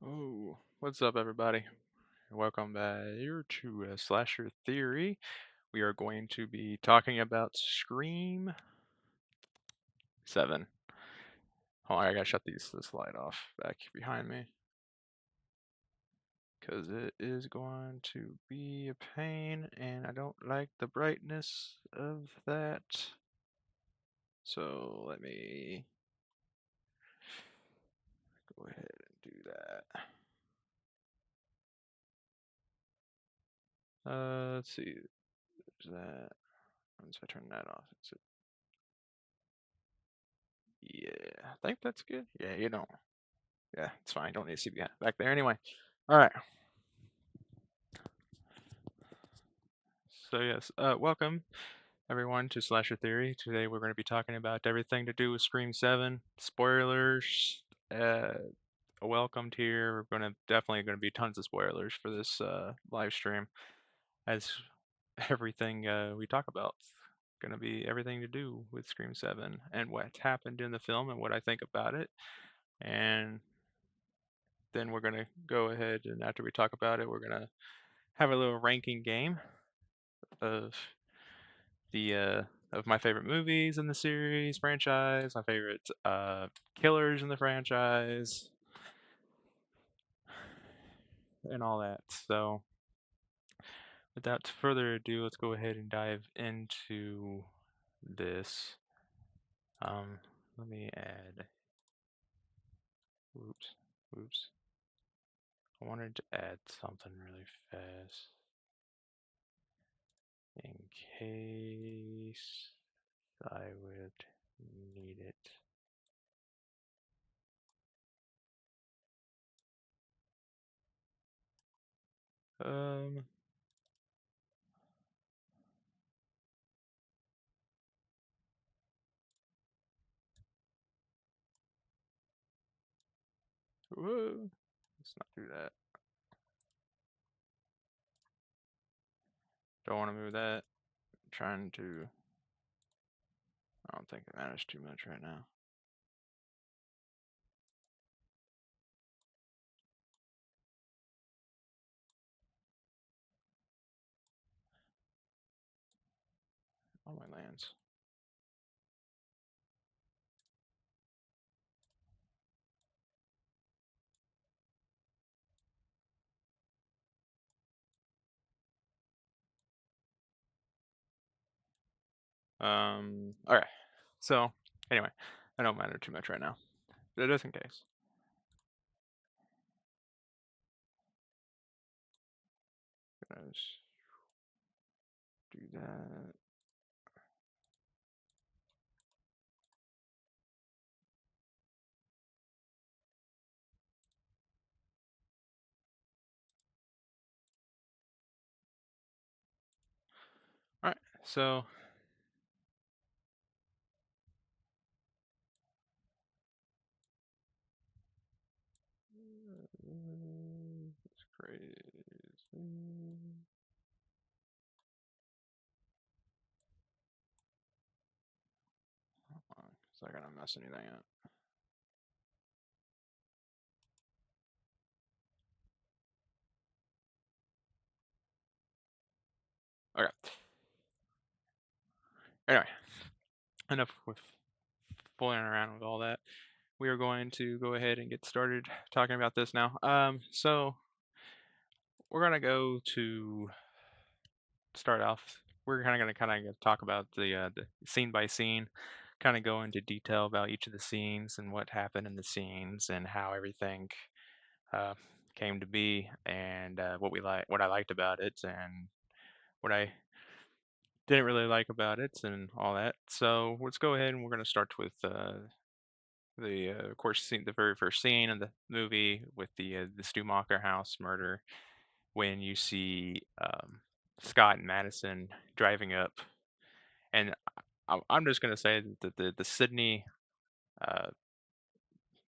Oh, what's up, everybody? Welcome back here to Slasher Theory. We are going to be talking about Scream 7. Hold on, I gotta shut this light off back behind me because it is going to be a pain, and I don't like the brightness of that. So let me go ahead and do that. Let's see. There's that. Once I turn that off, yeah, I think that's good. Yeah, you don't. Yeah, it's fine. Don't need to see back there anyway. All right. So yes, welcome everyone to Slasher Theory. Today we're going to be talking about everything to do with Scream 7. Spoilers. Welcomed here. We're definitely going to be tons of spoilers for this live stream, as everything we talk about going to be everything to do with Scream 7 and what happened in the film and what I think about it. And then we're going to go ahead and after we talk about it, we're going to have a little ranking game of the of my favorite movies in the series franchise, my favorite killers in the franchise, and all that. So, without further ado, let's go ahead and dive into this. Let me add. Oops, oops. I wanted to add something really fast in case I would need it. Um, Whoa, let's not do that. Don't want to move that. I'm trying to. I don't think it matters too much right now. All my lands. Okay. So, anyway, I don't matter too much right now. But just in case. Gonna just do that. Alright, so. It's crazy. Hold on, because I gotta mess anything up. Okay. Anyway, enough with fooling around with all that. We are going to go ahead and get started talking about this now. So we're gonna go to start off. We're kind of talk about the scene by scene, kind of go into detail about each of the scenes and what happened in the scenes and how everything uh, came to be and what I liked about it and what I didn't really like about it and all that. So let's go ahead and we're gonna start with of course the very first scene in the movie with the Stumacher house murder when you see Scott and Madison driving up, and I'm just gonna say that the Sydney uh,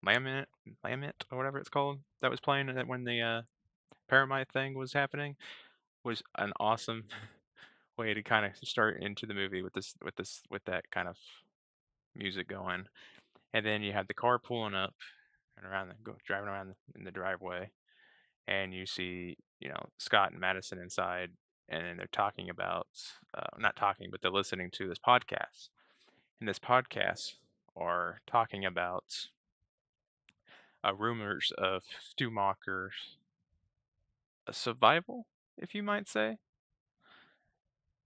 Lament or whatever it's called that was playing when the Paramite thing was happening was an awesome way to kind of start into the movie with that kind of music going, and then you had the car pulling up, and driving around in the driveway, and you see, Scott and Madison inside, and then they're talking about, not talking, but they're listening to this podcast. And this podcast are talking about rumors of Stumacher's survival, if you might say,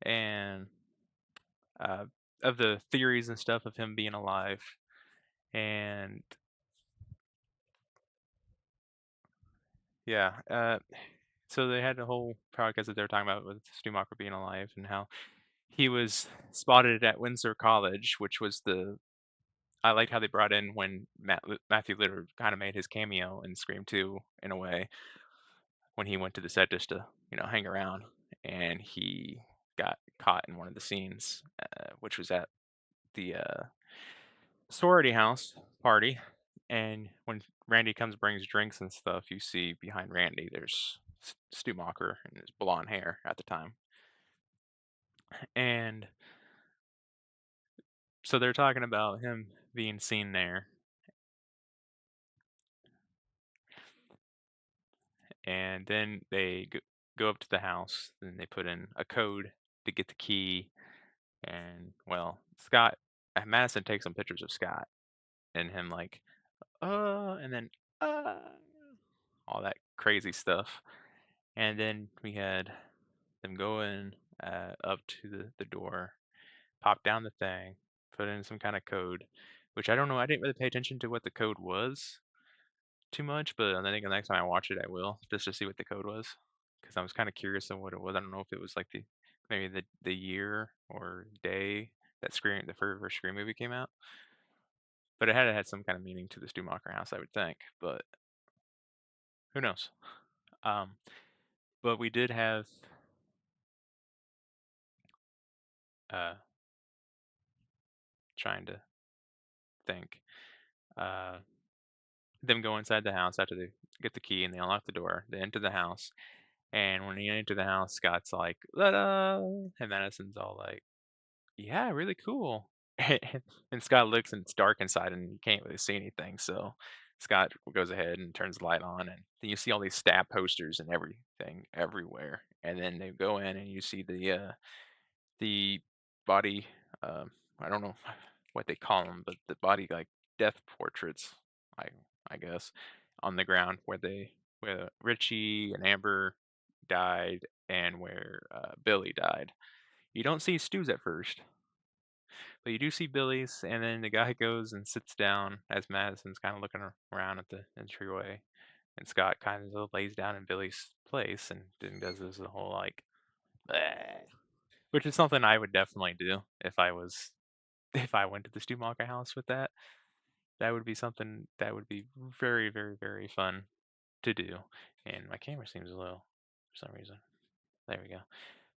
and uh, of the theories and stuff of him being alive. And yeah, so they had a whole podcast that they were talking about with Stumacher being alive and how he was spotted at Windsor College, which was I liked how they brought in when Matthew Lillard kind of made his cameo in Scream 2 in a way when he went to the set just to hang around, and he got caught in one of the scenes, which was at the sorority house party. And when Randy comes brings drinks and stuff, you see behind Randy there's Stu Macher and his blonde hair at the time. And so they're talking about him being seen there. And then they go up to the house and they put in a code to get the key. And well, Madison takes some pictures of Scott and him like, and then, uh, all that crazy stuff. And then we had them go in, up to the door, pop down the thing, put in some kind of code, which I don't know. I didn't really pay attention to what the code was too much, but I think the next time I watch it, I will just to see what the code was because I was kind of curious on what it was. I don't know if it was like maybe the year or day that the first Scream movie came out, but it had some kind of meaning to the Stumacher house, I would think, but who knows? Um, but we did have uh, trying to think. Uh, them go inside the house after they get the key and they unlock the door. They enter the house, and when they enter the house, Scott's like, "Ta-da!" and Madison's all like, "Yeah, really cool." And Scott looks and it's dark inside and you can't really see anything. So Scott goes ahead and turns the light on, and then you see all these stab posters and everything everywhere. And then they go in and you see the body, I don't know what they call them, but the body like death portraits, I I guess, on the ground where Richie and Amber died and where Billy died. You don't see Stu's at first, but you do see Billy's, and then the guy goes and sits down as Madison's kind of looking around at the entryway, and Scott kind of lays down in Billy's place and then does this whole like, "Bleh," which is something I would definitely do if I went to the Stumacher house with that. That would be something that would be very, very, very fun to do. And my camera seems low for some reason. There we go.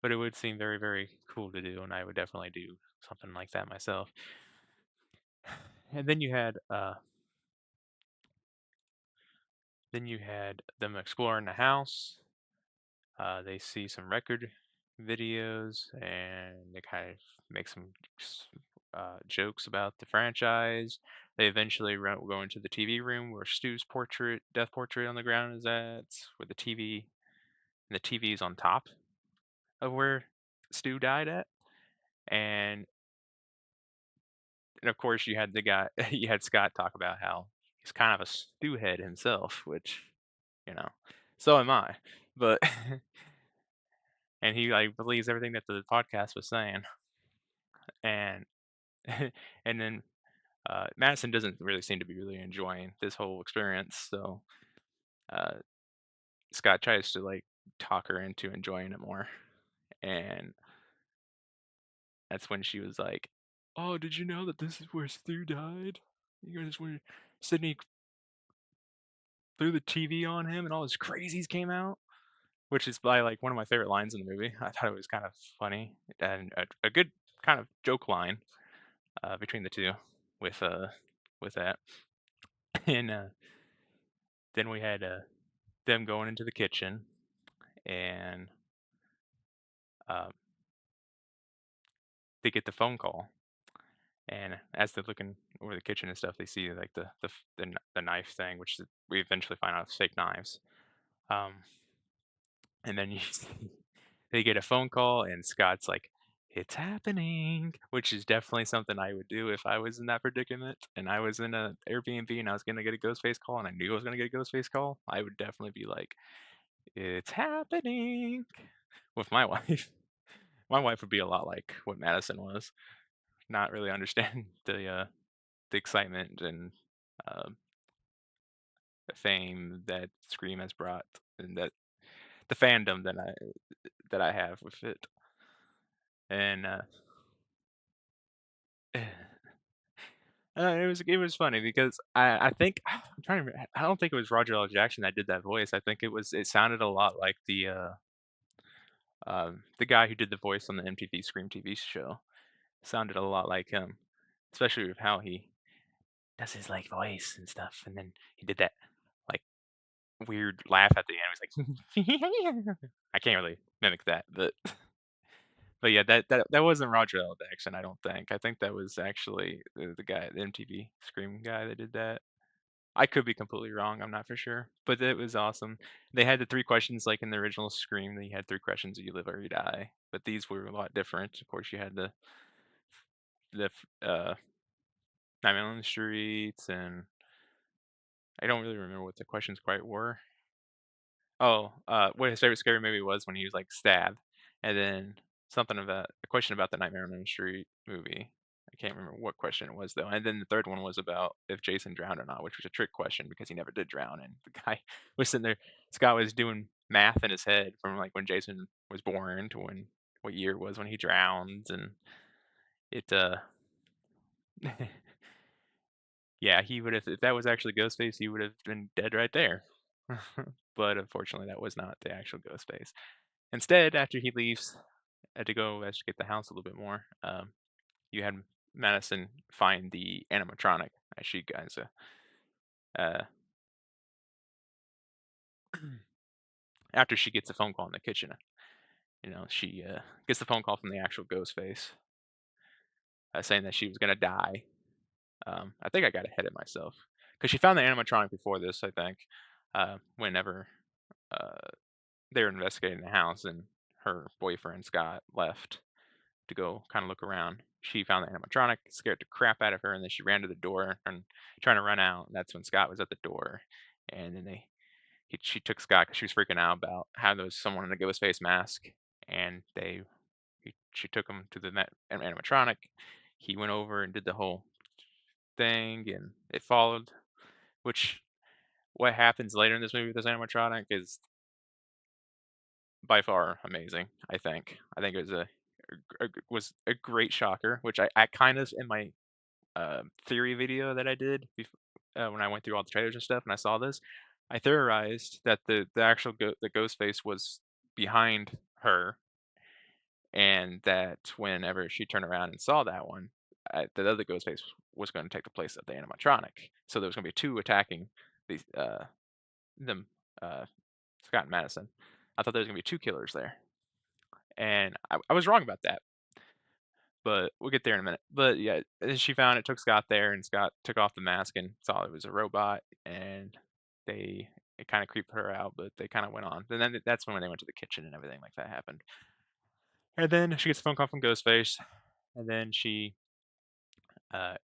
But it would seem very, very cool to do, and I would definitely do something like that myself. And then you had them exploring the house. They see some record videos, and they kind of make some jokes about the franchise. They eventually go into the TV room where Stu's death portrait on the ground is at, with the TV is on top of where Stu died at. And of course, you had you had Scott talk about how he's kind of a Stu head himself, which, you know, so am I. But and he like believes everything that the podcast was saying, and and then Madison doesn't really seem to be really enjoying this whole experience. So uh, Scott tries to like talk her into enjoying it more, and that's when she was like, "Oh, did you know that this is where Stu died? You guys where Sydney threw the TV on him and all his crazies came out." Which is by like one of my favorite lines in the movie. I thought it was kind of funny and a good kind of joke line between the two with uh with that. And then we had them going into the kitchen, and uh, they get the phone call, And as they're looking over the kitchen and stuff, they see like the knife thing, which we eventually find out is fake knives. Um, and then you see they get a phone call, and Scott's like, "It's happening," which is definitely something I would do if I was in that predicament and I was in a Airbnb and I was gonna get a ghost face call and I knew I was gonna get a ghost face call. I would definitely be like, "It's happening," with my wife. My wife would be a lot like what Madison was, not really understand the excitement and um, the fame that Scream has brought, and that the fandom that I have with it. And it was funny because I think I'm trying to remember, I don't think it was Roger L. Jackson that did that voice. I think it sounded a lot like the guy who did the voice on the MTV Scream TV show. Sounded a lot like him, especially with how he does his like voice and stuff. And then he did that like weird laugh at the end. He's like, I can't really mimic that, but yeah, that wasn't Roger L. Jackson, I don't think. I think that was actually the guy, the MTV Scream guy that did that. I could be completely wrong, I'm not for sure, but it was awesome. They had the 3 questions like in the original Scream, they had 3 questions, "You live or you die," but these were a lot different. Of course, you had the Nightmare on the Streets, and I don't really remember what the questions quite were. Oh, what his favorite scary movie was when he was, like, stabbed, and then something about a question about the Nightmare on Elm Street movie. I can't remember what question it was, though, and then the 3rd one was about if Jason drowned or not, which was a trick question because he never did drown, and the guy was sitting there Scott was doing math in his head from, like, when Jason was born to what year it was when he drowned, and it, yeah, he would've if that was actually Ghostface, he would've been dead right there. But unfortunately, that was not the actual Ghostface. Instead, after he leaves, to go investigate the house a little bit more, you had Madison find the animatronic as she guys, uh, after she gets a phone call in the kitchen. She gets the phone call from the actual Ghostface, saying that she was gonna die. I think I got ahead of myself because she found the animatronic before this. I think whenever uh, they were investigating the house and her boyfriend Scott left to go kind of look around. She found the animatronic, scared the crap out of her, and then she ran to the door and trying to run out. And that's when Scott was at the door, and then she took Scott because she was freaking out about how there was someone in a ghost face mask, and she took him to the animatronic. He went over and did the whole thing, and it followed. Which what happens later in this movie with this animatronic is by far amazing. I think it was a great shocker, which I kind of in my theory video that I did when I went through all the trailers and stuff, and I saw this, I theorized that the actual the ghost face was behind her, and that whenever she turned around and saw that one, the other ghost face was going to take the place of the animatronic. So there was going to be two attacking these them uh, Scott and Madison. I thought there was going to be two killers there, and I was wrong about that. But we'll get there in a minute. But yeah, and she found it, took Scott there, and Scott took off the mask and saw it was a robot, and they it kind of creeped her out, but they kind of went on. And then that's when they went to the kitchen and everything like that happened. And then she gets a phone call from Ghostface, and then she uh,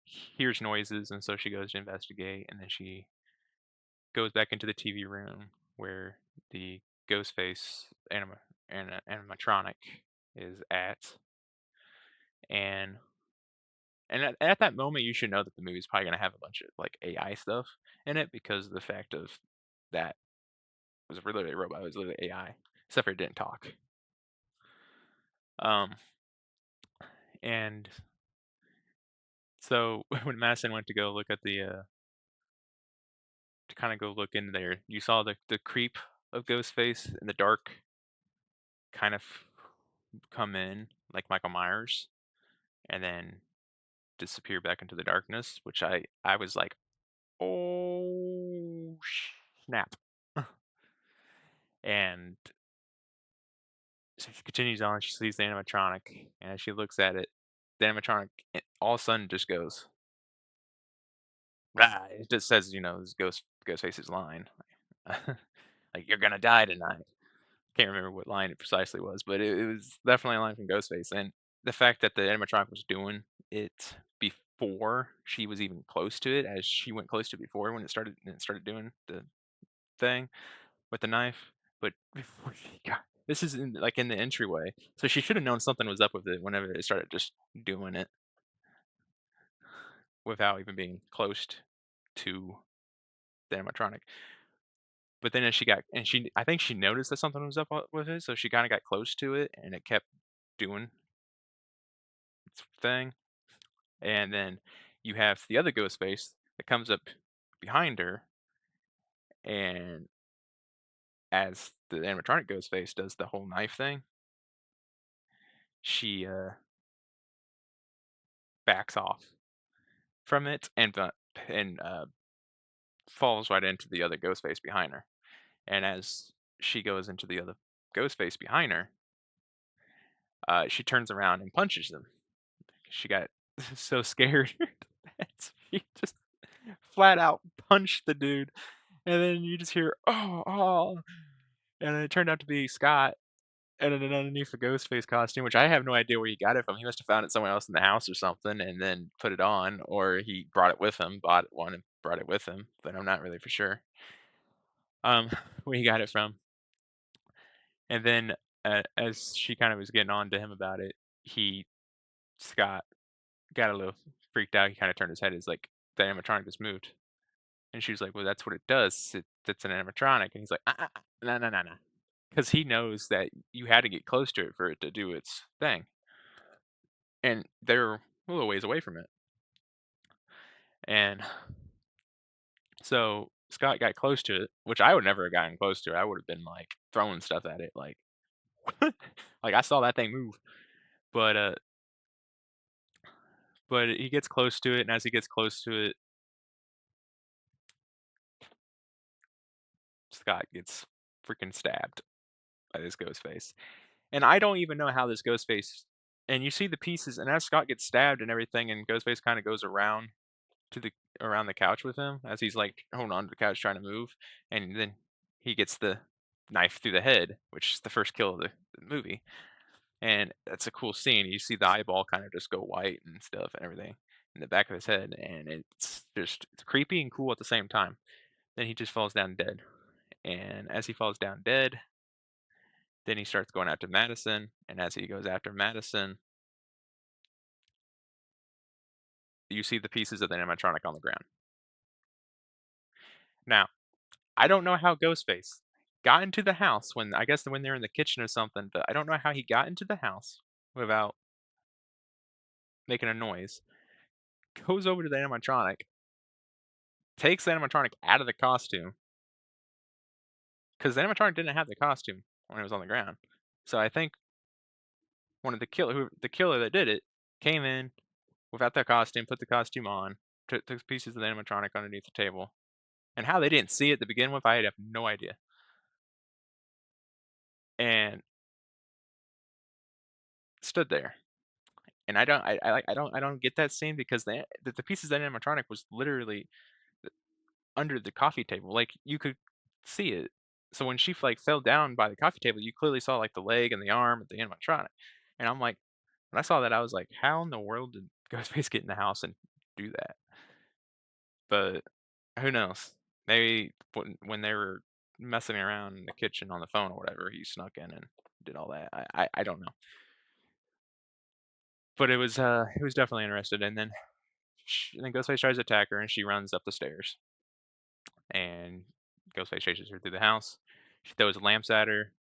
hears noises, and so she goes to investigate, and then she goes back into the TV room where the Ghostface animatronic is at, and at that moment, you should know that the movie's probably gonna have a bunch of, like, AI stuff in it because of the fact of that it was literally a robot, it was literally AI, except for it didn't talk. Um, and so when Madison went to go look at to kinda go look in there, you saw the creep of Ghostface in the dark kind of come in like Michael Myers and then disappear back into the darkness, which I was like, "Oh, snap." And so she continues on, she sees the animatronic, and as she looks at it, the animatronic all of a sudden just goes, "Rah," it just says, this Ghostface's line, like, "You're gonna die tonight." Can't remember what line it precisely was, but it was definitely a line from Ghostface, and the fact that the animatronic was doing it before she was even close to it, as she went close to it before when it started doing the thing with the knife, but before she got this is in the entryway, so she should have known something was up with it whenever it started just doing it without even being close to the animatronic. But then as she got and she I think she noticed that something was up with it, so she kinda got close to it, and it kept doing its thing, and then you have the other ghost face that comes up behind her, and as the animatronic ghost face does the whole knife thing, she, backs off from it and falls right into the other ghost face behind her, and as she goes into the other ghost face behind her, she turns around and punches them. She got so scared that she just flat out punched the dude, and then you just hear, "Oh, oh," and it turned out to be Scott, and then underneath the Ghostface costume, which I have no idea where he got it from. He must have found it somewhere else in the house or something and then put it on, or he brought it with him, bought one and brought it with him, but I'm not really for sure, um, where he got it from. And then, as she kind of was getting on to him about it, Scott, got a little freaked out. He kinda turned his head. He's like, "The animatronic just moved." And she was like, "Well, that's what it does. It's an animatronic." And he's like, no, no, no, no," because he knows that you had to get close to it for it to do its thing, and they're a little ways away from it. And so Scott got close to it, which I would never have gotten close to it. I would have been like throwing stuff at it, like, like I saw that thing move. But but he gets close to it, and as he gets close to it, Scott gets freaking stabbed by this ghost face. And I don't even know how this Ghostface and you see the pieces, and as Scott gets stabbed and everything, and Ghostface kinda goes to the around the couch with him as he's, like, holding on to the couch trying to move, and then he gets the knife through the head, which is the first kill of the movie, and that's a cool scene. You see the eyeball kind of just go white and stuff and everything in the back of his head, and it's creepy and cool at the same time. Then he just falls down dead, and as he falls down dead, then he starts going after Madison, and as he goes after Madison, you see the pieces of the animatronic on the ground. Now, I don't know how Ghostface got into the house when I guess when they're in the kitchen or something, but I don't know how he got into the house without making a noise. Goes over to the animatronic, takes the animatronic out of the costume because the animatronic didn't have the costume when it was on the ground. So I think one of the killer that did it came in without their costume, put the costume on, took pieces of the animatronic underneath the table. And how they didn't see it to begin with, I have no idea. And stood there. And I don't get that scene because the pieces of the animatronic was literally under the coffee table. Like you could see it. So when she like fell down by the coffee table, you clearly saw like the leg and the arm of the animatronic. And I'm like, when I saw that, I was like, how in the world did Ghostface get in the house and do that? But who knows? Maybe when they were messing around in the kitchen on the phone or whatever, he snuck in and did all that. I don't know. But it was definitely interested. And then Ghostface tries to attack her, and she runs up the stairs. And Ghostface chases her through the house. She throws lamps at her,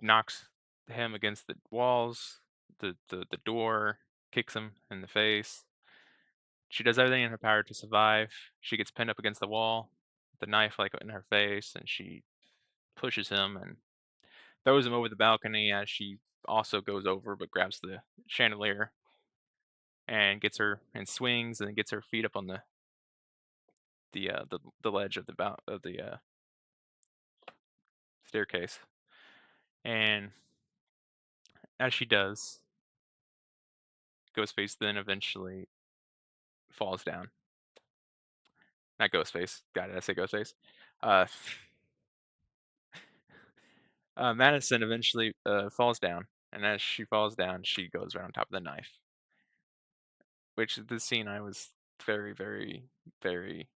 knocks him against the walls, the door, kicks him in the face. She does everything in her power to survive. She gets pinned up against the wall, the knife like in her face, and she pushes him and throws him over the balcony as she also goes over but grabs the chandelier and gets her and swings and gets her feet up on the ledge of the staircase. And as she does, Ghostface then eventually falls down. Not Ghostface. God, did I say Ghostface? Uh, Madison eventually falls down, and as she falls down, she goes right on top of the knife. Which the scene I was very, very, very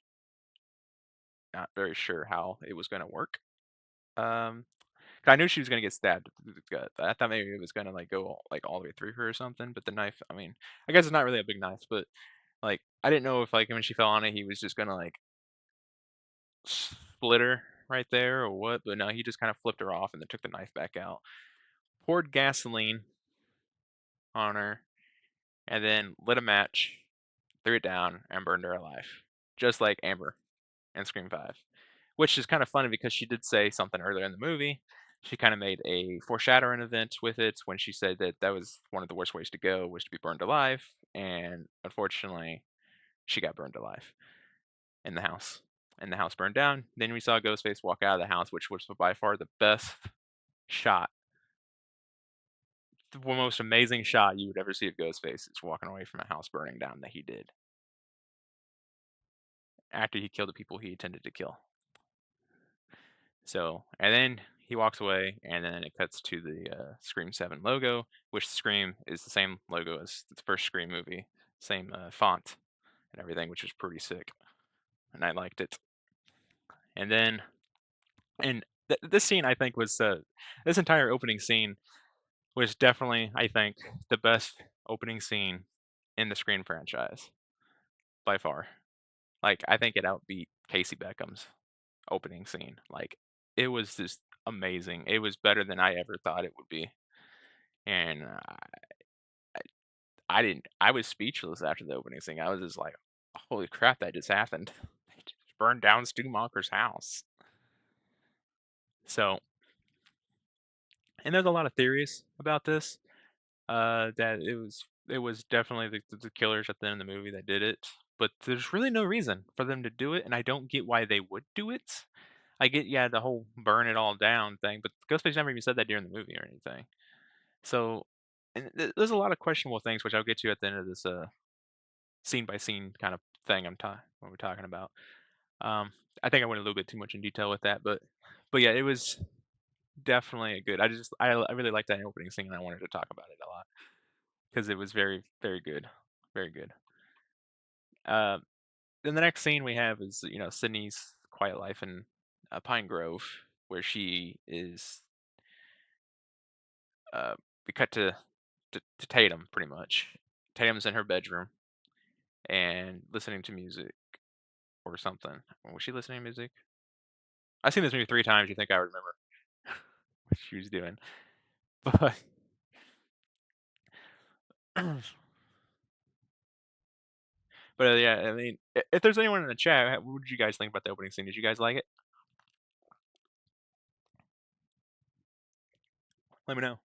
not very sure how it was going to work. 'Cause I knew she was gonna get stabbed through the gut. I thought maybe it was gonna like go like all the way through her or something. But the knife, I mean, I guess it's not really a big knife, but like I didn't know if like when she fell on it, he was just gonna like split her right there or what. But no, he just kind of flipped her off and then took the knife back out, poured gasoline on her, and then lit a match, threw it down, and burned her alive, just like Amber in Scream 5. Which is kind of funny because she did say something earlier in the movie. She kind of made a foreshadowing event with it when she said that that was one of the worst ways to go was to be burned alive, and unfortunately, she got burned alive in the house. And the house burned down. Then we saw Ghostface walk out of the house, which was by far the best shot, the most amazing shot you would ever see of Ghostface is walking away from a house burning down that he did after he killed the people he intended to kill. So, and then he walks away, and then it cuts to the Scream 7 logo, which Scream is the same logo as the first Scream movie, same font and everything, which was pretty sick, and I liked it. And then, and this scene, I think, was this entire opening scene was definitely, I think, the best opening scene in the Scream franchise by far. Like, I think it outbeat Casey Beckham's opening scene. Like, it was just amazing. It was better than I ever thought it would be. And I didn't, I was speechless after the opening scene. I was just like, holy crap, that just happened. They just burned down Stu Monker's house. So, and there's a lot of theories about this. That it was definitely the killers at the end of the movie that did it. But there's really no reason for them to do it, and I don't get why they would do it. I get, yeah, the whole burn it all down thing, but Ghostface never even said that during the movie or anything. So, and there's a lot of questionable things, which I'll get to at the end of this scene by scene kind of thing what we're talking about. I think I went a little bit too much in detail with that, but yeah, it was definitely a good. I really liked that opening scene, and I wanted to talk about it a lot because it was very very good, very good. Uh, then the next scene we have is Sydney's quiet life in Pine Grove, where she is. Uh, we cut to Tatum pretty much. Tatum's in her bedroom and listening to music or something. Was she listening to music? I've seen this movie 3 times. You think I would remember what she was doing? But yeah, I mean, if there's anyone in the chat, what did you guys think about the opening scene? Did you guys like it? Let me know.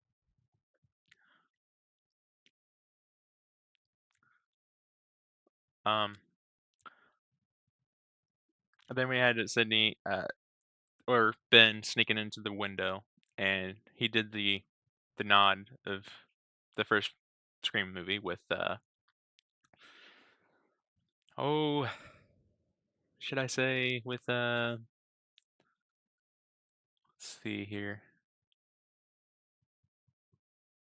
Um, and then we had Sydney or Ben sneaking into the window, and he did the nod of the first Scream movie with oh, should I say with let's see here.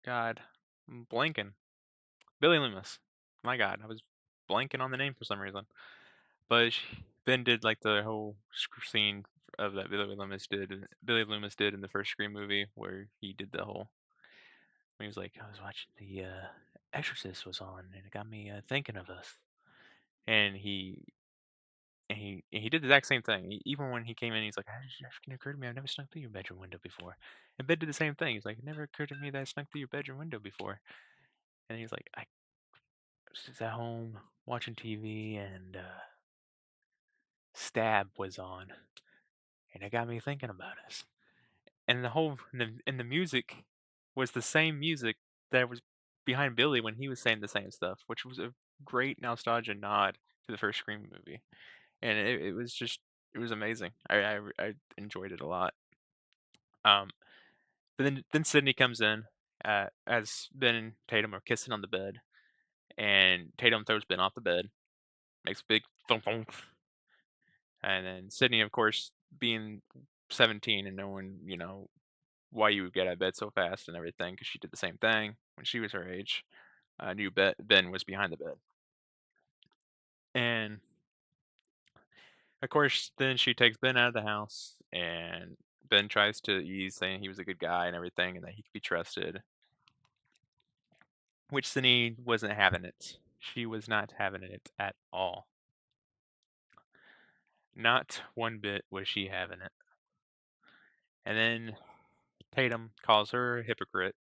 God, I'm blanking. Billy Loomis. My God, I was blanking on the name for some reason. But Ben did like the whole scene of that Billy Loomis did in the first Scream movie, where he did the whole. He was like, I was watching the Exorcist was on, and it got me thinking of us. And he did the exact same thing. Even when he came in, he's like, it never occurred to me I've never snuck through your bedroom window before. And Ben did the same thing. He's like, it never occurred to me that I snuck through your bedroom window before. And he's like, I was just at home watching TV, and Stab was on, and it got me thinking about us. And the music was the same music that was behind Billy when he was saying the same stuff, which was a great nostalgia nod to the first Scream movie. And it was just it was amazing. I enjoyed it a lot. Um, but then Sydney comes in as Ben and Tatum are kissing on the bed, and Tatum throws Ben off the bed, makes a big thump thump, and then Sydney, of course, being 17 and knowing, why you would get out of bed so fast and everything, because she did the same thing when she was her age, knew Ben was behind the bed. And of course, then she takes Ben out of the house, and Ben tries to ease, saying he was a good guy and everything, and that he could be trusted. Which Sydney wasn't having it. She was not having it at all. Not one bit was she having it. And then Tatum calls her a hypocrite,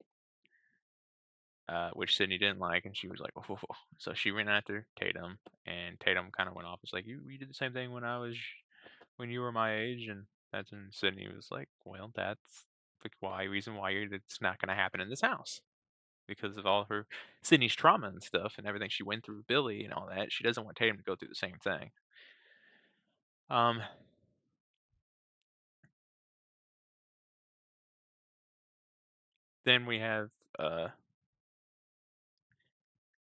which Sydney didn't like, and she was like, "Oh." So she ran after Tatum, and Tatum kind of went off. It's like, you did the same thing when you were my age, and that's when Sydney was like, well, that's the reason why it's not going to happen in this house, because of all her Sydney's trauma and stuff and everything she went through with Billy and all that. She doesn't want Tatum to go through the same thing. Um, then we have uh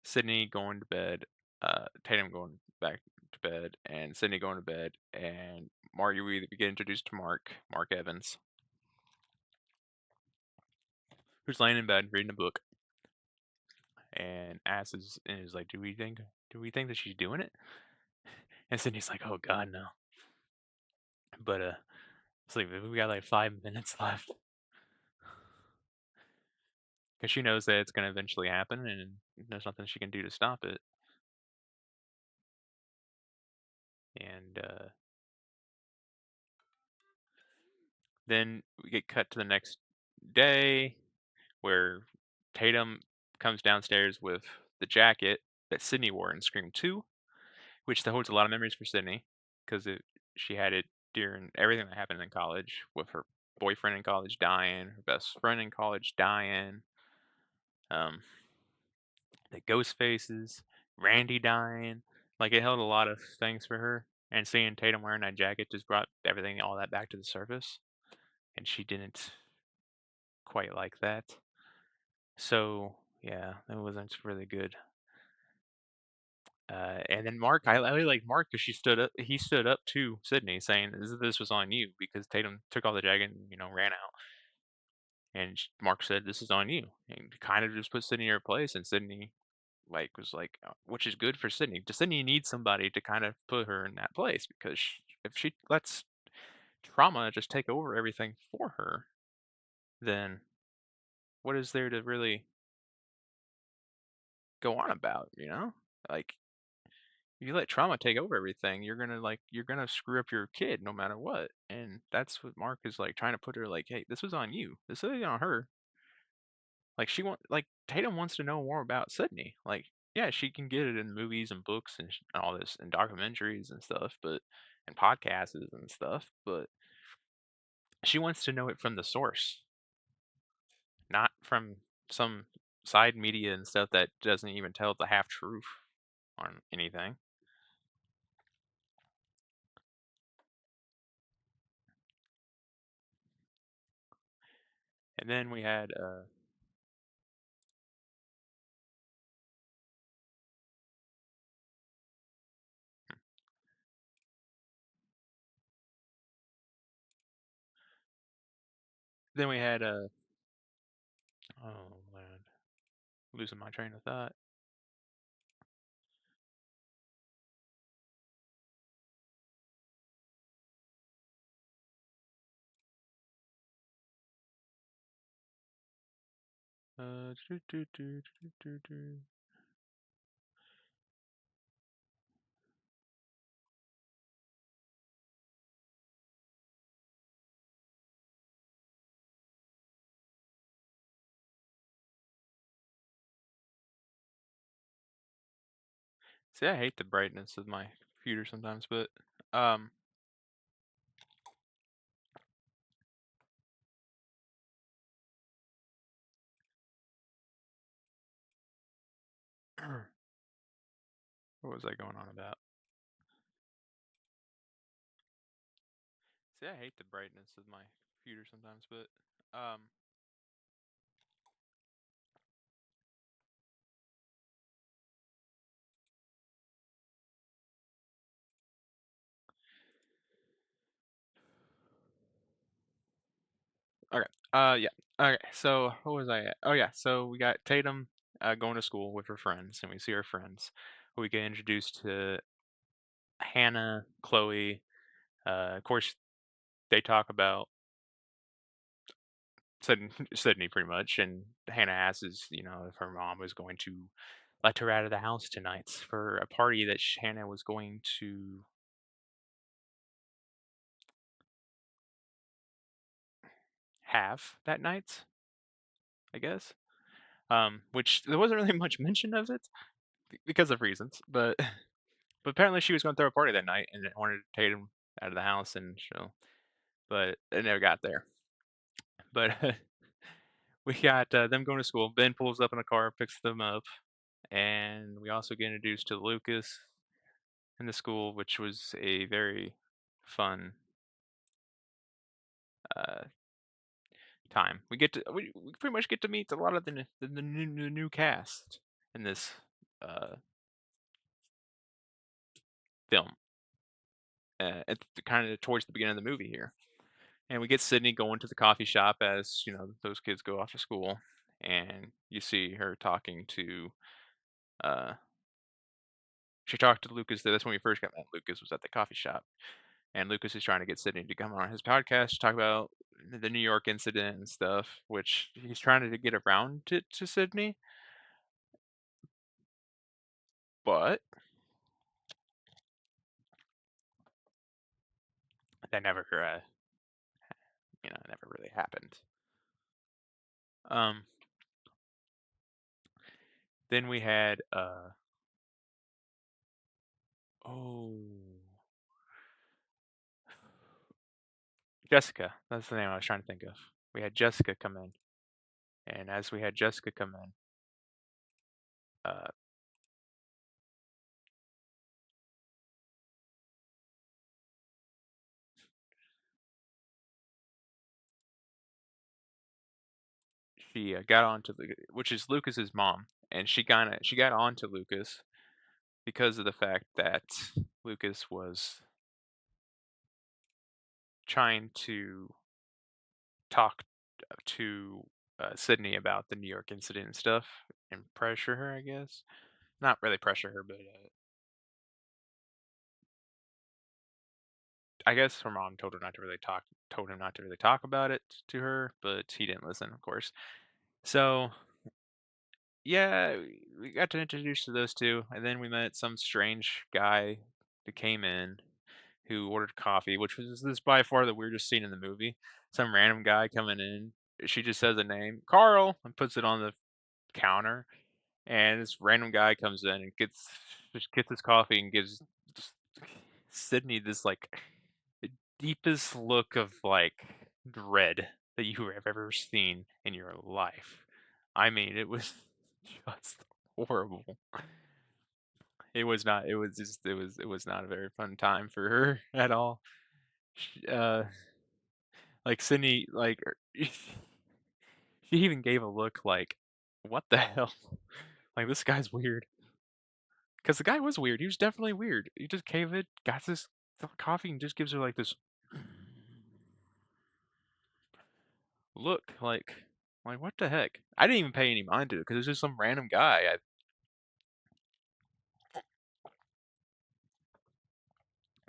Sydney going to bed, Tatum going back to bed, and Sydney going to bed, and we get introduced to Mark Evans, who's laying in bed reading a book, and asks and is like, "Do we think that she's doing it?" And Sydney's like, "Oh God, no." But it's like we got like 5 minutes left, because she knows that it's gonna eventually happen, and there's nothing she can do to stop it. And then we get cut to the next day, where Tatum comes downstairs with the jacket that Sydney wore in Scream 2, which holds a lot of memories for Sydney, because she had it during everything that happened in college, with her boyfriend in college dying, her best friend in college dying, um, the ghost faces, Randy dying. Like, it held a lot of things for her. And seeing Tatum wearing that jacket just brought everything, all that back to the surface. And she didn't quite like that. So, yeah, that wasn't really good. And then Mark, I really like Mark because he stood up to Sydney, saying this was on you, because Tatum took off the jacket and ran out. And Mark said, "This is on you," and kind of just put Sydney in her place. And Sydney was like, which is good for Sydney. Sydney needs somebody to kind of put her in that place, because if she lets trauma just take over everything for her, then what is there to really go on about? Like, if you let trauma take over everything, you're gonna screw up your kid no matter what. And that's what Mark is like, trying to put her like, hey, this was on you. This is on her. Like, Tatum wants to know more about Sydney. Like, yeah, she can get it in movies and books and and all this and documentaries and stuff, and podcasts and stuff, but she wants to know it from the source, not from some side media and stuff that doesn't even tell the half truth on anything. And then we had then we had oh man, losing my train of thought. Doo, doo, doo, doo, doo, doo. See, I hate the brightness of my computer sometimes, but um, what was I going on about? See, I hate the brightness of my computer sometimes, but um, Yeah. Okay. So what was I at? Oh yeah. So we got Tatum going to school with her friends, and we see her friends. We get introduced to Hannah, Chloe. Of course, they talk about Sydney pretty much, and Hannah asks, if her mom was going to let her out of the house tonight for a party that Hannah was going to have that night, I guess. Which there wasn't really much mention of it because of reasons, but but apparently she was going to throw a party that night and wanted Tatum out of the house, and so but it never got there. But we got them going to school. Ben pulls up in a car, picks them up, and we also get introduced to Lucas in the school, which was a very fun uh, time. We pretty much get to meet a lot of the new cast in this uh, film. At kind of towards the beginning of the movie here, and we get Sydney going to the coffee shop as those kids go off to school, and you see her talking to. Uh, she talked to Lucas. That's when we first got met. Lucas was at the coffee shop, and Lucas is trying to get Sydney to come on his podcast to talk about the New York incident and stuff, which he's trying to get around to Sydney, but that never, never really happened. Um, then we had, oh, Jessica. That's the name I was trying to think of. We had Jessica come in, and as we had Jessica come in, uh, she got on to which is Lucas's mom, and she got on to Lucas because of the fact that Lucas was trying to talk to Sydney about the New York incident and stuff, and pressure her, I guess. Not really pressure her, but I guess her mom told him not to really talk about it to her, but he didn't listen, of course. So yeah, we got to introduce to those two, and then we met some strange guy that came in who ordered coffee, which was this by far the weirdest scene in the movie. Some random guy coming in. She just says a name, Carl, and puts it on the counter. And this random guy comes in and gets his coffee and gives just Sydney this like the deepest look of like dread that you have ever seen in your life. I mean, it was just horrible. It was not. It was just. It was not a very fun time for her at all. Like Sydney, like she even gave a look like, "What the hell? Like this guy's weird." Because the guy was weird. He was definitely weird. He just came in, got this coffee, and just gives her like this look, like what the heck? I didn't even pay any mind to it because it was just some random guy.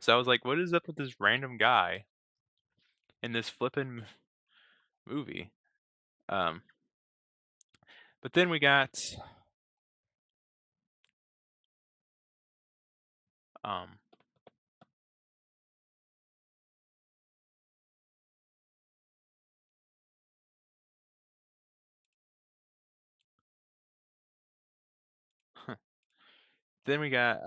So I was like, what is up with this random guy in this flippin' movie? Um, but then we got um, then we got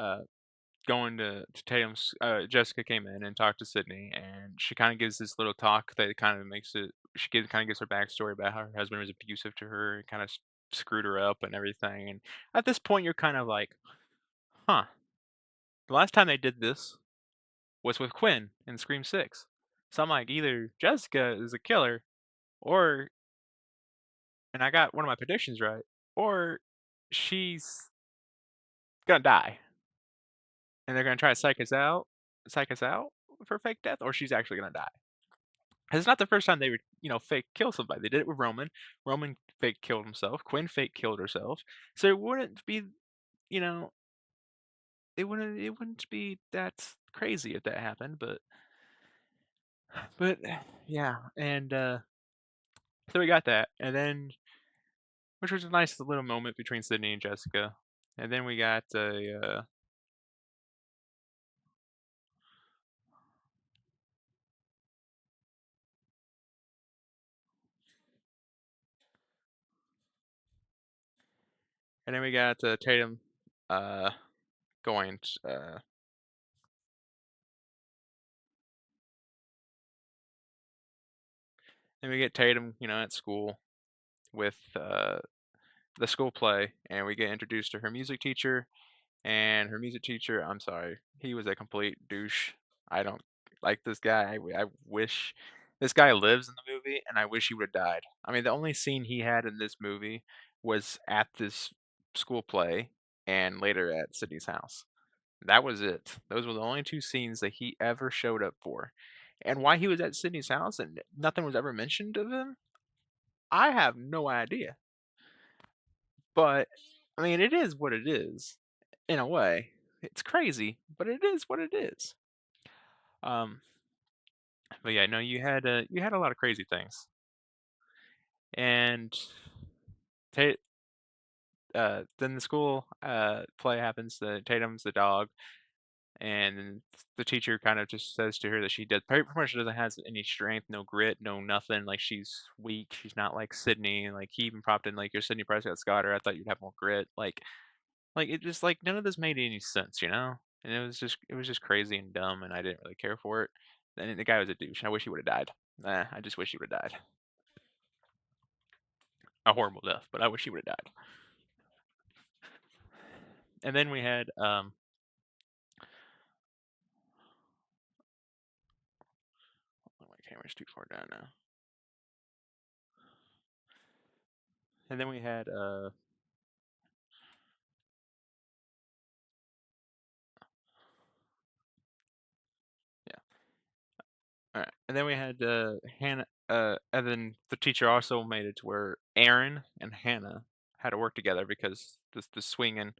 going to Tatum's. Jessica came in and talked to Sydney, and she kind of gives this little talk that kind of makes it. Kind of gives her backstory about how her husband was abusive to her, and kind of screwed her up and everything. And at this point, you're kind of like, huh? The last time they did this was with Quinn in Scream 6. So I'm like, either Jessica is a killer, or, and I got one of my predictions right, or she's gonna die, and they're gonna try to psych us out for fake death, or she's actually gonna die. It's not the first time they would, fake kill somebody. They did it with Roman. Roman fake killed himself. Quinn fake killed herself. So it wouldn't be, you know, it wouldn't be that crazy if that happened. But yeah, and so we got that, and then which was a nice little moment between Sydney and Jessica, and then we got Tatum uh going. Then we get Tatum, at school with the school play, and we get introduced to her music teacher. And her music teacher, I'm sorry, he was a complete douche. I don't like this guy. I wish this guy lives in the movie, and I wish he would have died. I mean, the only scene he had in this movie was at this school play and later at Sydney's house. That was it. Those were the only two scenes that he ever showed up for. And why he was at Sydney's house and nothing was ever mentioned of him, I have no idea. But I mean, it is what it is in a way. It's crazy, but it is what it is. Um, but yeah, no, you had a lot of crazy things, and Ta- then the school play happens. Tatum's the dog, and the teacher kind of just says to her that she does pretty much doesn't has any strength, no grit, no nothing. Like she's weak. She's not like Sydney. Like he even popped in like you're Sydney Prescott Scotter. I thought you'd have more grit. Like it just like none of this made any sense. And it was just crazy and dumb, and I didn't really care for it. And the guy was a douche. I wish he would have died. I just wish he would have died. A horrible death, but I wish he would have died. And then we had oh, my camera's too far down now. And then we had yeah. All right. And then we had Hannah. And then the teacher also made it to where Aaron and Hannah had to work together because the swinging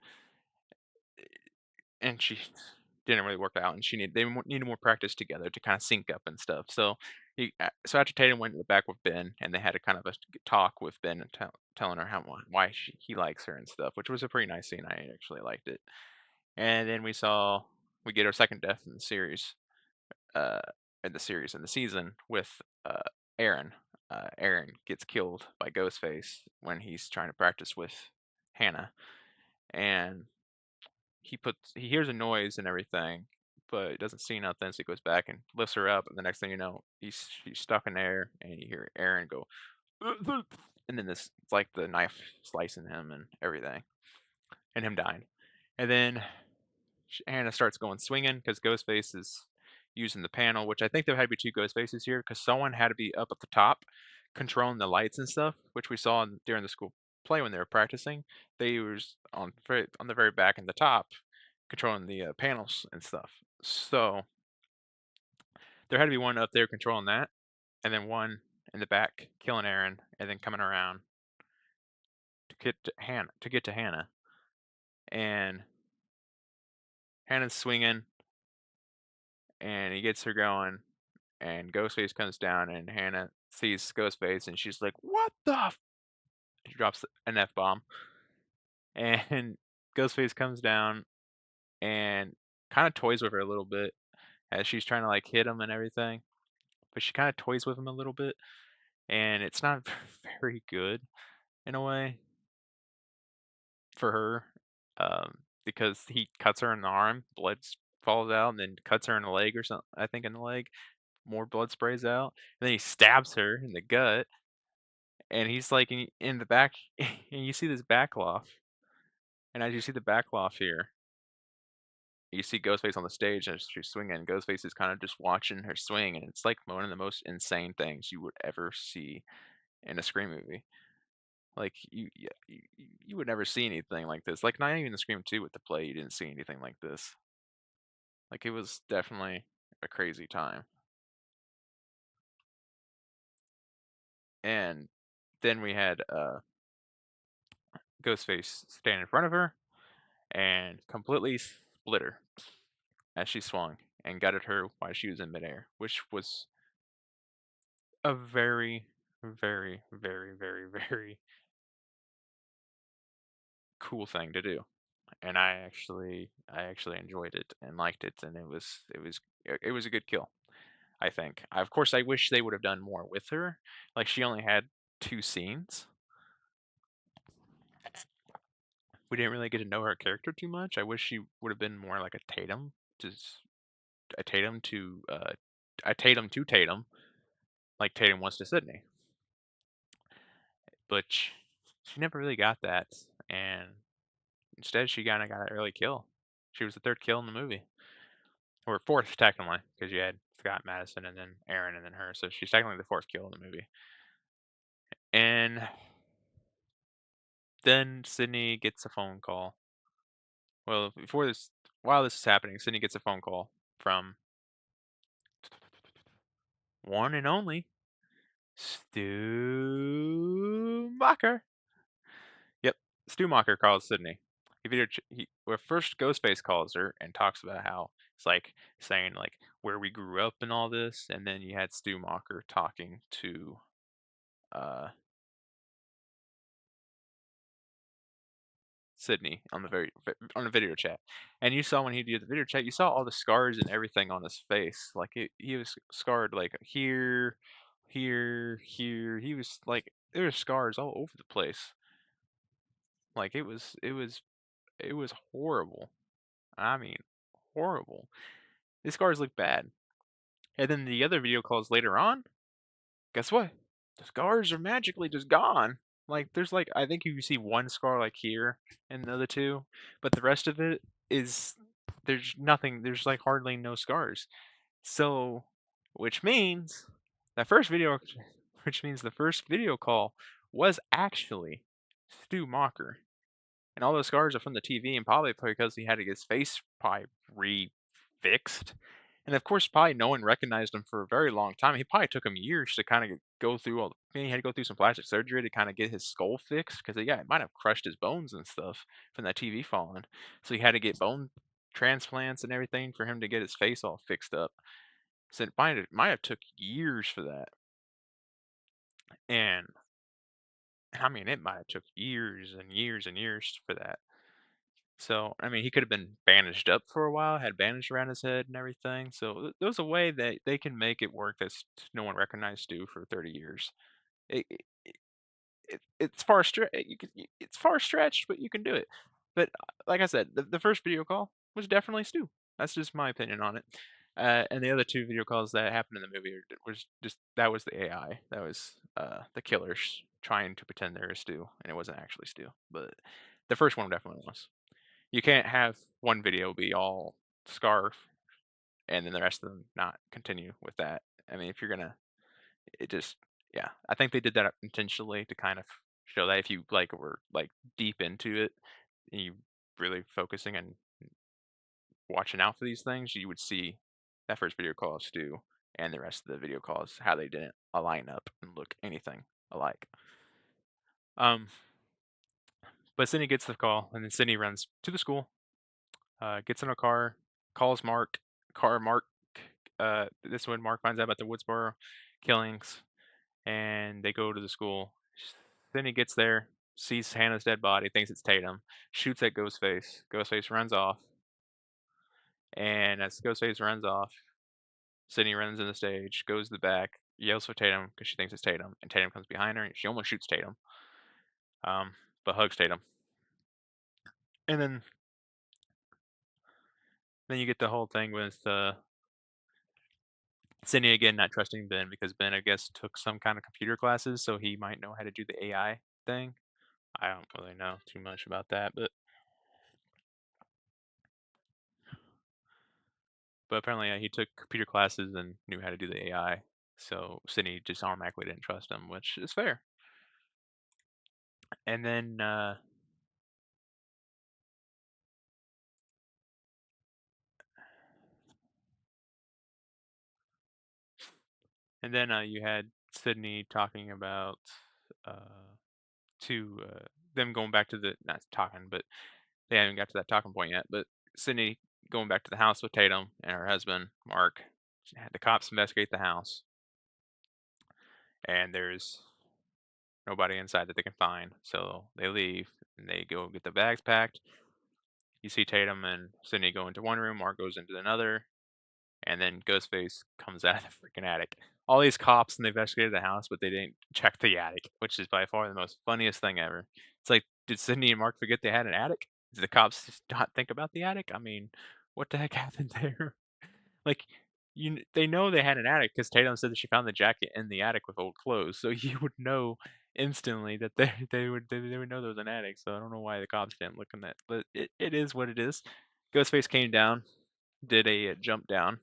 and she didn't really work out, and needed more practice together to kind of sync up and stuff. So after Tatum went to the back with Ben, and they had a kind of a talk with Ben and telling her why he likes her and stuff, which was a pretty nice scene. I actually liked it. And then we get our second death uh, in the season with Aaron. Aaron gets killed by Ghostface when he's trying to practice with Hannah, and he hears a noise and everything, but doesn't see nothing, so he goes back and lifts her up, and the next thing you know, she's stuck in there, and you hear Aaron go, and then this it's like the knife slicing him and everything, and him dying, and then Hannah starts going swinging because Ghostface is using the panel, which I think there had to be two Ghostfaces here because someone had to be up at the top controlling the lights and stuff, which we saw during the school play when they were practicing. They was on the very back and the top controlling the panels and stuff. So there had to be one up there controlling that, and then one in the back killing Aaron, and then coming around to get to Hannah, and Hannah's swinging, and he gets her going, and Ghostface comes down, and Hannah sees Ghostface, and she's like, "What the?" She drops an F bomb, and Ghostface comes down and kind of toys with her a little bit as she's trying to like hit him and everything, but she kind of toys with him a little bit, and it's not very good in a way for her, because he cuts her in the arm, falls out, and then cuts her in the leg or something. I think in the leg, more blood sprays out, and then he stabs her in the gut, and he's like in the back, and you see this backloff, and as you see the backloff here, you see Ghostface on the stage as she's swinging, and Ghostface is kind of just watching her swing, and it's like one of the most insane things you would ever see in a Scream movie. Like you would never see anything like this. Like not even the Scream 2 with the play, you didn't see anything like this. Like it was definitely a crazy time. And then we had Ghostface stand in front of her and completely split her as she swung and gutted her while she was in midair, which was a very, very, very, very, very cool thing to do. And I actually enjoyed it and liked it, and it was a good kill, I think. Of course, I wish they would have done more with her. Like, she only had 2 scenes. We didn't really get to know her character too much. I wish she would have been more like a Tatum to a Tatum to Tatum, like Tatum was to Sydney. But she never really got that, and instead she kinda got an early kill. She was the 3rd kill in the movie, or 4th technically, because you had Scott Madison and then Aaron and then her, so she's technically the 4th kill in the movie. And then Sydney gets a phone call. Well, while this is happening, Sydney gets a phone call from one and only Stu Macher. Yep, Stu Macher calls Sydney. Well, first Ghostface calls her and talks about how it's like saying like where we grew up and all this, and then you had Stu Macher talking to uh Sydney on on the video chat. And you saw when he did the video chat, you saw all the scars and everything on his face. Like he was scarred like here, here, here. He was like there were scars all over the place. Like it was horrible. I mean, horrible. His scars look bad. And then the other video calls later on, guess what? The scars are magically just gone. Like there's like I think you see one scar like here and the other two, but the rest of it is there's nothing. There's like hardly no scars. So, which means that first video, which means the first video call was actually Stu Mocker. And all those scars are from the TV, and probably because he had to get his face probably re-fixed. And of course, probably no one recognized him for a very long time. He probably took him years to kind of go through he had to go through some plastic surgery to kind of get his skull fixed because yeah, it might have crushed his bones and stuff from that TV falling. So he had to get bone transplants and everything for him to get his face all fixed up. So it might have took years for that. And I mean, it might have took years and years and years for that. So, I mean, he could have been bandaged up for a while, had bandage around his head and everything. So there's a way that they can make it work that's no one recognized Stu for 30 years. It, it, it's far it's far stretched, but you can do it. But like I said, the first video call was definitely Stu. That's just my opinion on it. And the other 2 video calls that happened in the movie was just that was the AI. That was the killers trying to pretend they were Stu, and it wasn't actually Stu. But the first one definitely was. You can't have one video be all scarf and then the rest of them not continue with that. I mean, if you're gonna, it just, yeah. I think they did that intentionally to kind of show that if you like were like deep into it and you really focusing and watching out for these things, you would see that first video call Stu and the rest of the video calls how they didn't align up and look anything alike. Um, but Cindy gets the call, and then Cindy runs to the school, gets in a car, calls Mark. Mark. This is when Mark finds out about the Woodsboro killings, and they go to the school. Then he gets there, sees Hannah's dead body, thinks it's Tatum, shoots at Ghostface. Ghostface runs off, and as Ghostface runs off, Sydney runs in the stage, goes to the back, yells for Tatum because she thinks it's Tatum, and Tatum comes behind her, and she almost shoots Tatum, but hugs Tatum. And then you get the whole thing with Sydney again not trusting Ben because Ben, I guess, took some kind of computer classes, so he might know how to do the AI thing. I don't really know too much about that, but apparently he took computer classes and knew how to do the AI. So Sydney just automatically didn't trust him, which is fair. And then you had Sydney talking about uh, to them going back to the not talking, but they haven't got to that talking point yet. But Sydney going back to the house with Tatum and her husband Mark. She had the cops investigate the house, and there's nobody inside that they can find. So they leave and they go get the bags packed. You see Tatum and Sydney go into one room, Mark goes into another, and then Ghostface comes out of the freaking attic. All these cops and they investigated the house, but they didn't check the attic, which is by far the most funniest thing ever. It's like, did Sydney and Mark forget they had an attic? Did the cops just not think about the attic? I mean, what the heck happened there? Like, they know they had an attic because Tatum said that she found the jacket in the attic with old clothes, so you would know instantly that they would know there was an attic. So I don't know why the cops didn't look in that, but it is what it is. Ghostface came down, did a jump down,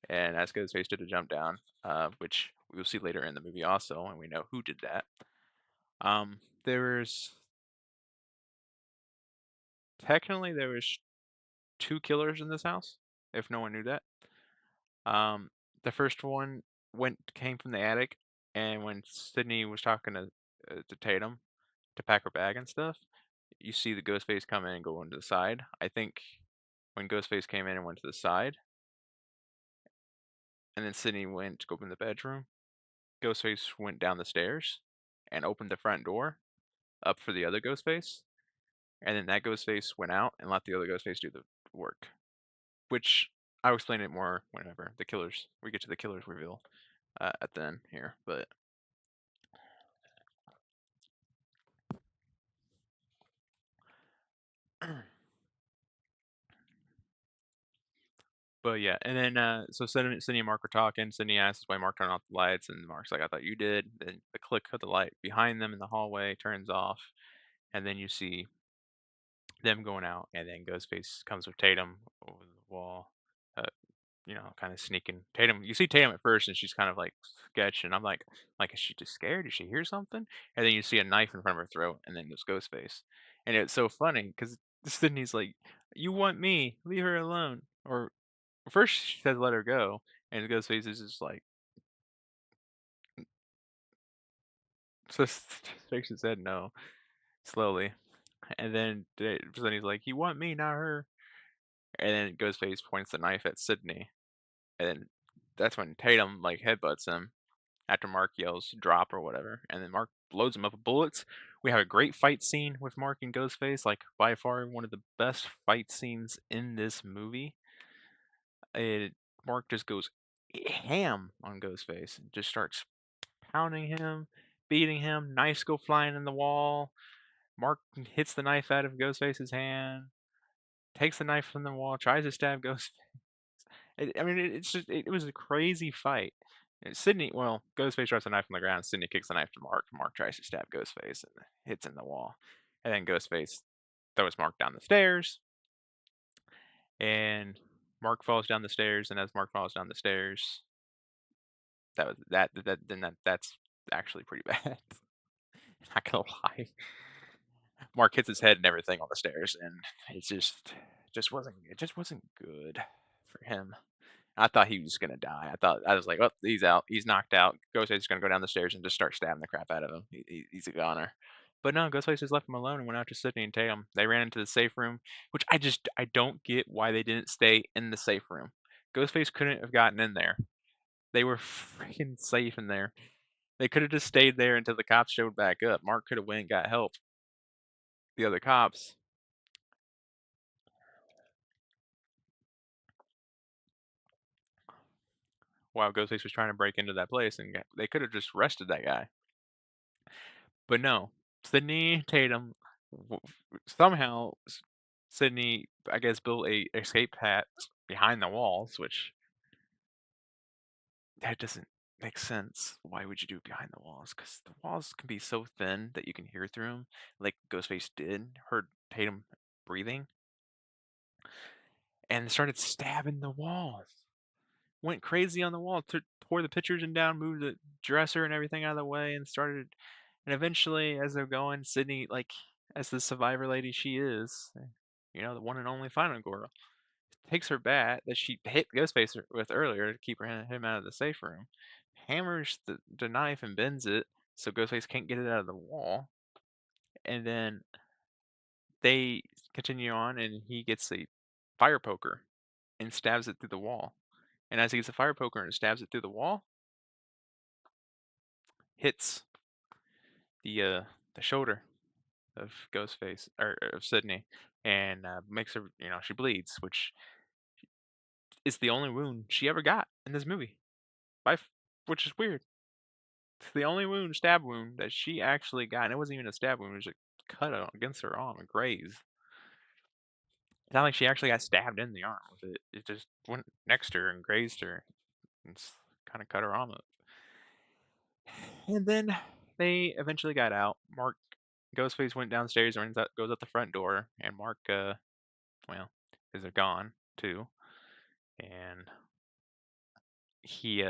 and as Ghostface did a jump down, which we will see later in the movie also, and we know who did that. There was technically there was two killers in this house, if no one knew that. Um, the first one came from the attic, and when Sydney was talking to Tatum to pack her bag and stuff, you see the Ghostface come in and go into the side. I think when Ghostface came in and went to the side, and then Sydney went to go in the bedroom, Ghostface went down the stairs and opened the front door up for the other Ghostface, and then that Ghostface went out and let the other Ghostface do the work. Which I'll explain it more whenever we get to the killers reveal at the end here, but. But yeah, and then so Cindy and Mark were talking. Cindy asks why Mark turned off the lights, and Mark's like, "I thought you did." Then the click of the light behind them in the hallway turns off, and then you see them going out, and then Ghostface comes with Tatum over the wall, uh, kind of sneaking. Tatum, you see Tatum at first, and she's kind of like sketching. I'm like, is she just scared? Did she hear something? And then you see a knife in front of her throat, and then there's Ghostface, and it's so funny because Sydney's like, "You want me? Leave her alone," or first she says let her go, and Ghostface is just like, so shakes his head no, slowly. And then he's like, "You want me, not her." And then Ghostface points the knife at Sydney. And then that's when Tatum like headbutts him after Mark yells drop or whatever. And then Mark loads him up with bullets. We have a great fight scene with Mark and Ghostface, like by far one of the best fight scenes in this movie. It Mark just goes ham on Ghostface and just starts pounding him, beating him, knives go flying in the wall. Mark hits the knife out of Ghostface's hand, takes the knife from the wall, tries to stab Ghostface. It was a crazy fight. And Ghostface drops the knife on the ground. Sydney kicks the knife to Mark. Mark tries to stab Ghostface and hits in the wall. And then Ghostface throws Mark down the stairs. And Mark falls down the stairs. And as Mark falls down the stairs, that's actually pretty bad. Not gonna lie. Mark hits his head and everything on the stairs, and it just wasn't good for him. I thought he was gonna die. I was like, "Oh, he's out. He's knocked out. Ghostface is gonna go down the stairs and just start stabbing the crap out of him. He's a goner." But no, Ghostface just left him alone and went out to Sydney and Tatum. They ran into the safe room, which I don't get why they didn't stay in the safe room. Ghostface couldn't have gotten in there. They were freaking safe in there. They could have just stayed there until the cops showed back up. Mark could have went and got help. The other cops. While Ghostface was trying to break into that place, and they could have just arrested that guy. But no, Sydney Tatum somehow Sydney, I guess, built a escape hatch behind the walls, which that doesn't make sense. Why would you do it behind the walls? Because the walls can be so thin that you can hear through them, like Ghostface did. Heard Tatum breathing and started stabbing the walls. Went crazy on the wall, tore the pictures and down, moved the dresser and everything out of the way, and started. And eventually, as they're going, Sydney, like as the survivor lady she is, the one and only final girl, takes her bat that she hit Ghostface with earlier to keep him out of the safe room, hammers the knife and bends it so Ghostface can't get it out of the wall, and then they continue on, and he gets a fire poker and stabs it through the wall. And as he gets a fire poker and stabs it through the wall, hits the shoulder of Ghostface or of Sydney, and makes her, she bleeds, which is the only wound she ever got in this movie, which is weird. It's the only wound, stab wound, that she actually got, and it wasn't even a stab wound; it was a cut against her arm, a graze. It's not like she actually got stabbed in the arm with it. It just went next to her and grazed her, and kind of cut her arm up. And then they eventually got out. Ghostface went downstairs and goes out the front door, and Mark, well, is gone too, and he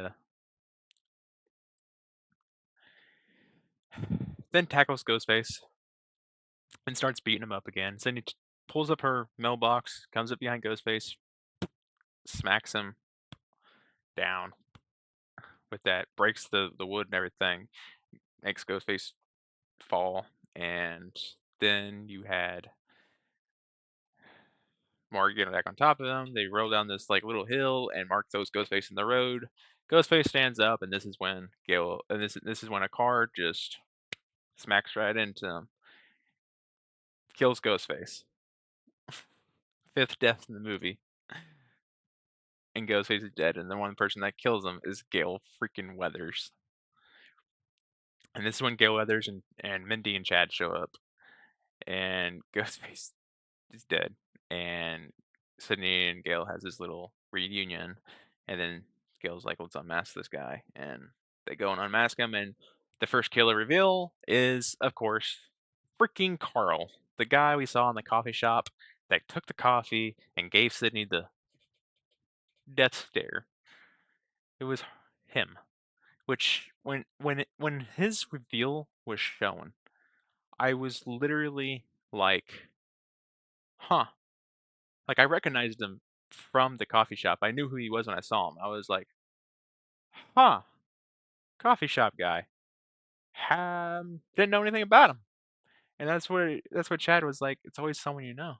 then tackles Ghostface and starts beating him up again. Sydney pulls up her mailbox, comes up behind Ghostface, smacks him down with that, breaks the wood and everything, makes Ghostface fall, and then you had Mark getting back on top of him. They roll down this like little hill, and Mark throws Ghostface in the road. Ghostface stands up, and this is when this is when a car just smacks right into him, kills Ghostface. Fifth death in the movie, and Ghostface is dead. And the one person that kills him is Gale freaking Weathers. And this is when Gale Weathers and Mindy and Chad show up, and Ghostface is dead, and Sydney and Gale has this little reunion, and then Gale's like, "Let's unmask this guy," and they go and unmask him, and the first killer reveal is, of course, freaking Carl, the guy we saw in the coffee shop that took the coffee and gave Sydney the death stare. It was him. Which when his reveal was shown, I was literally like, "Huh." Like, I recognized him from the coffee shop. I knew who he was when I saw him. I was like, "Huh, coffee shop guy." Didn't know anything about him. And that's what Chad was like, "It's always someone you know."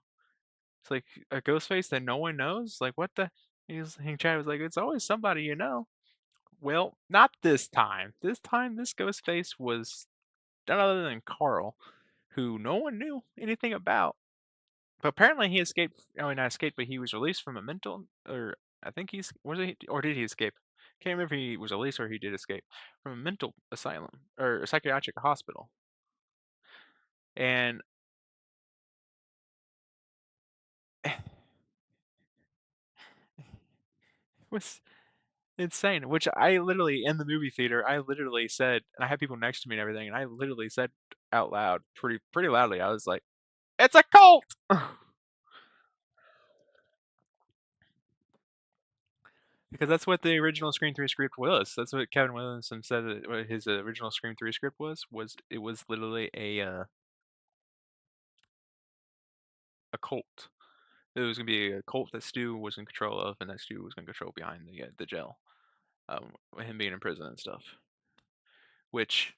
It's like a ghost face that no one knows? Like, what the and Chad was like, "It's always somebody you know." Well, not this time. This time, this ghost face was none other than Carl, who no one knew anything about. But apparently he escaped. Oh, not escaped, but he was released from a mental, or I think was he, or did he escape? Can't remember if he was released or he did escape from a mental asylum or a psychiatric hospital. And it was insane. Which I literally in the movie theater, I literally said, and I had people next to me and everything, and I literally said out loud, pretty loudly, I was like, "It's a cult!" Because that's what the original Scream 3 script was. That's what Kevin Williamson said what his original Scream 3 script was it was literally a cult. It was gonna be a cult that Stu was in control of, and that Stu was gonna control behind the jail, with him being in prison and stuff, which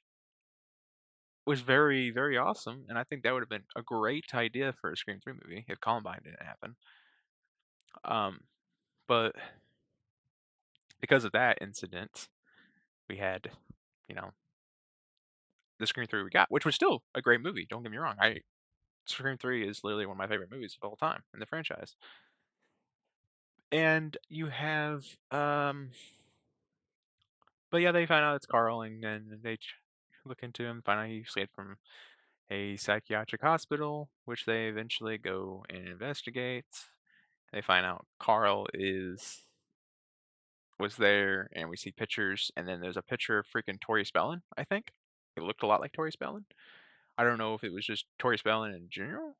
was very very awesome. And I think that would have been a great idea for a Scream 3 movie if Columbine didn't happen. Um, but because of that incident, we had, you know, the Scream 3 we got, which was still a great movie. Don't get me wrong. Scream 3 is literally one of my favorite movies of all time in the franchise. And you have, but yeah, they find out it's Carl, and then they look into him, find out he escaped from a psychiatric hospital, which they eventually go and investigate. They find out Carl was there, and we see pictures, and then there's a picture of freaking Tori Spellman, I think. It looked a lot like Tori Spellman. I don't know if it was just Tori Spellman in general,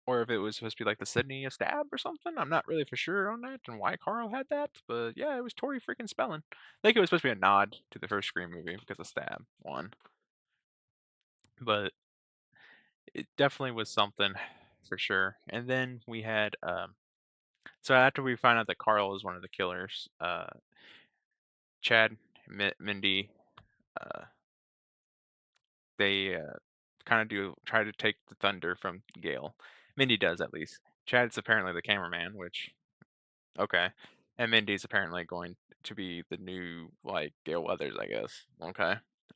or if it was supposed to be like the Sydney stab or something. I'm not really for sure on that and why Carl had that, but yeah, it was Tori freaking Spellman. I think it was supposed to be a nod to the first Scream movie because of Stab one, but it definitely was something. for sure. And then we had so after we find out that Carl is one of the killers, Chad, Mindy, uh, they kind of do try to take the thunder from Gale. Mindy does at least. Chad's apparently the cameraman, which okay, and Mindy's apparently going to be the new like Gale Weathers, I guess. Okay,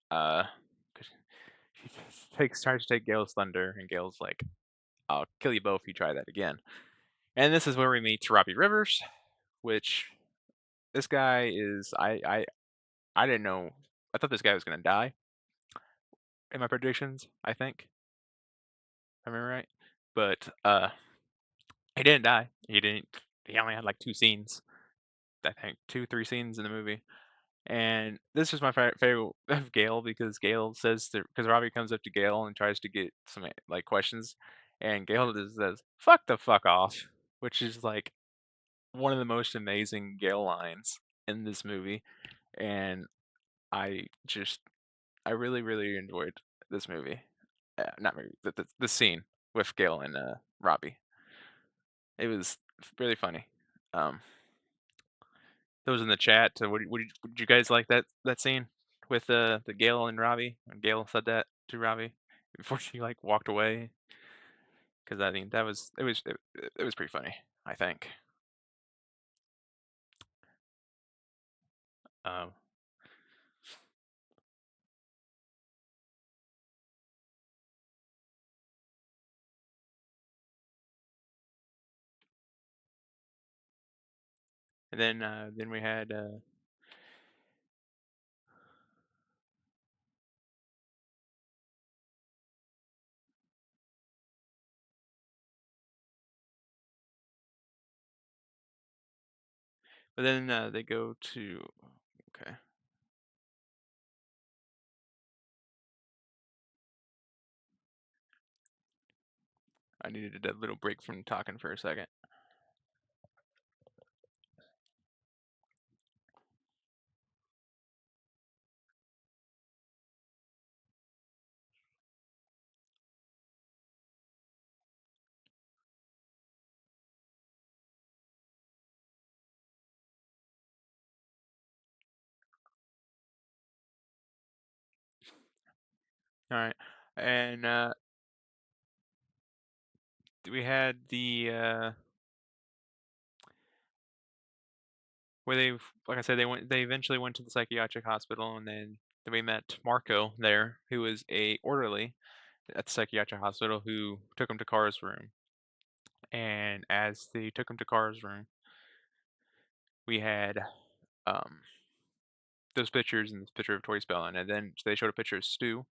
'cause she just tries to take Gale's thunder, and Gale's like, "I'll kill you both if you try that again." And this is where we meet Robbie Rivers, which this guy is I didn't know. I thought this guy was gonna die in my predictions. I think, if I remember right, but he didn't die. He didn't. He only had like two scenes. I think two, three scenes in the movie. And this was my favorite of Gale because Gale says because Robbie comes up to Gale and tries to get some like questions, and Gale just says fuck off," which is like one of the most amazing Gale lines in this movie. And I just I really enjoyed this movie. Not movie, the scene with Gale and Robbie. It was really funny. Um, those in the chat. Would you guys like that scene with the Gale and Robbie? When Gale said that to Robbie before she like walked away, because I think that was it was pretty funny. I think. Um, and then we had but then they go to okay. I needed a little break from talking for a second. All right, and we had the where they like I said they eventually went to the psychiatric hospital, and then we met Marco there, who was a orderly at the psychiatric hospital who took him to Car's room. And as they took him to Car's room, we had um, those pictures and this picture of Tori Spelling, and then they showed a picture of Stu.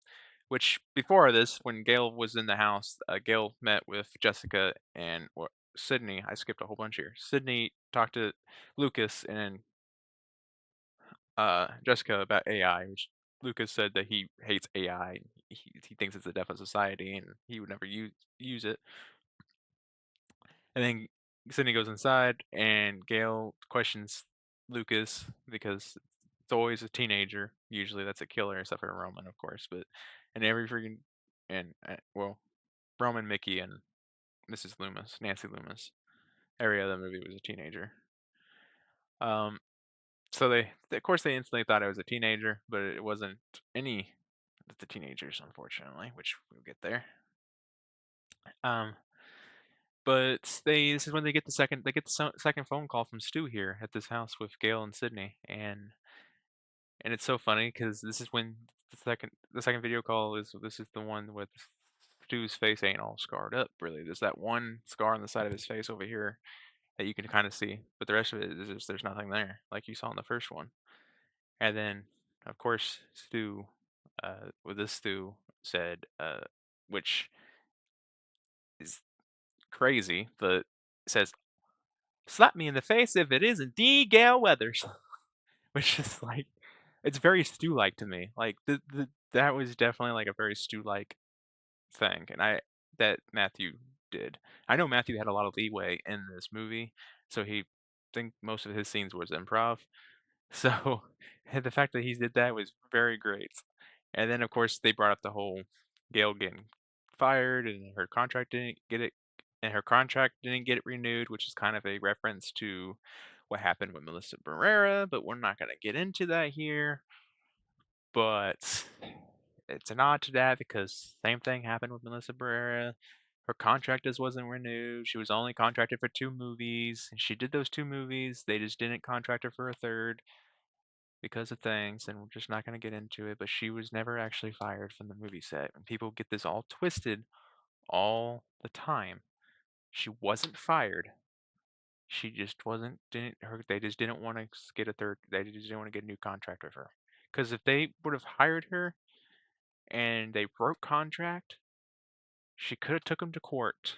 Which before this, when Gail was in the house, Gail met with Jessica and or Sydney. I skipped a whole bunch here. Sydney talked to Lucas and Jessica about AI, which Lucas said that he hates AI. He thinks it's a death of society, and he would never use it. And then Sydney goes inside, and Gail questions Lucas because it's always a teenager. Usually, that's a killer, except for Roman, of course. But and every freaking and well, Roman, Mickey, and Mrs. Loomis, Nancy Loomis. Every other movie was a teenager. Um, so of course, they instantly thought I was a teenager, but it wasn't any of the teenagers, unfortunately, which we'll get there. Um, but this is when they get the second phone call from Stu here at this house with Gail and Sydney, and it's so funny because this is when the second video call is this is the one with Stu's face ain't all scarred up really. There's that one scar on the side of his face over here that you can kind of see, but the rest of it is just there's nothing there like you saw in the first one. And then of course Stu, with this Stu said, which is crazy, but says slap me in the face if it is indeed Gale Weathers, which is like it's very Stu-like to me. Like that was definitely like a very Stu-like thing, and I that Matthew did. I know Matthew had a lot of leeway in this movie, so he think most of his scenes was improv. So the fact that he did that was very great. And then of course they brought up the whole Gail getting fired and her contract didn't get it and her contract didn't get renewed, which is kind of a reference to what happened with Melissa Barrera, but we're not going to get into that here. But it's a nod to that because same thing happened with Melissa Barrera. Her contract just wasn't renewed. She was only contracted for 2 movies. And she did those 2 movies. They just didn't contract her for a third because of things, and we're just not going to get into it. But she was never actually fired from the movie set. And people get this all twisted all the time. She wasn't fired. She just wasn't didn't her they just didn't want to get a third. They just didn't want to get a new contract with her. Because if they would have hired her and they broke contract, she could have took him to court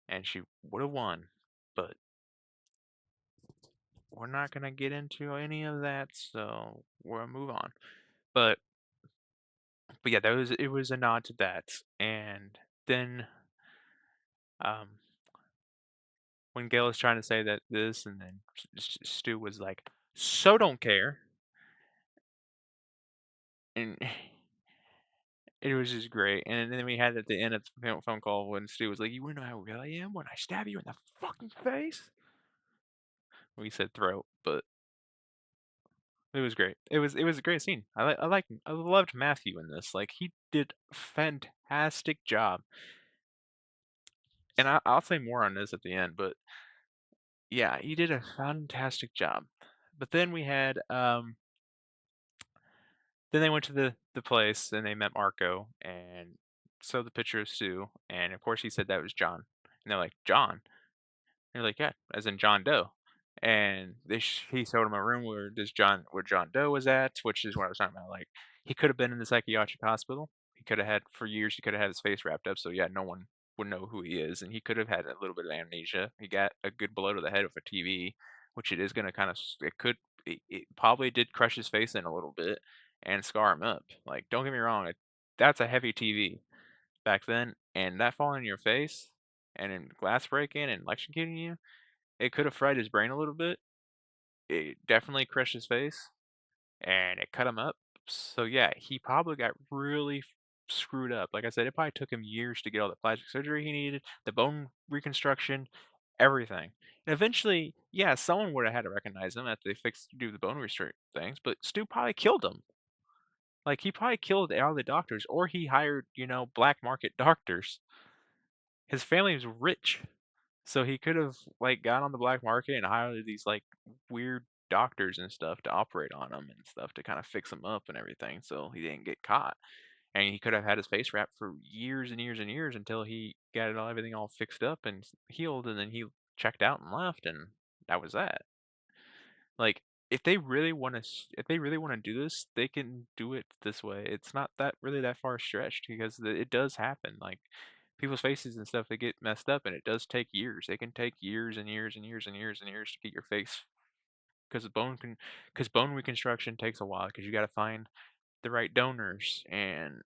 and she would have won. But we're not gonna get into any of that, so we'll move on. But yeah, it was a nod to that. And then um when Gail was trying to say that this, and then Stu was like, "So don't care," and it was just great. And then we had at the end of the phone call when Stu was like, "You wanna know how real I am when I stab you in the fucking face?" We said throat, but it was great. It was a great scene. I loved Matthew in this. Like he did a fantastic job. And I'll say more on this at the end, but yeah, he did a fantastic job. But then we had then they went to the place and they met Marco and saw the picture of Sue, and of course he said that was John. And they're like, "John?" They're like, "Yeah, as in John Doe." And he showed him a room where John Doe was at, which is what I was talking about. Like he could have been in the psychiatric hospital. He could have had for years. He could have had his face wrapped up, so yeah, no one would know who he is. And he could have had a little bit of amnesia. He got a good blow to the head with a TV, which it is going to kind of it probably did crush his face in a little bit and scar him up. Like don't get me wrong, that's a heavy TV back then, and that falling in your face and in glass breaking and electrocuting you, it could have fried his brain a little bit. It definitely crushed his face, and it cut him up. So yeah, he probably got really screwed up. Like I said, it probably took him years to get all the plastic surgery he needed, the bone reconstruction, everything. And eventually, yeah, someone would have had to recognize him after they do the bone restrict things, but Stu probably killed him. Like he probably killed all the doctors, or he hired, black market doctors. His family was rich. So he could have like gone on the black market and hired these like weird doctors and stuff to operate on him and stuff to kind of fix him up and everything so he didn't get caught. And he could have had his face wrapped for years and years and years until he got everything all fixed up and healed, and then he checked out and left, and that was that. Like if they really want to do this, they can do it this way. It's not that really that far stretched because it does happen. Like people's faces and stuff, they get messed up, and it does take years. It can take years and years and years and years and years to get your face because bone reconstruction takes a while because you got to find the right donors and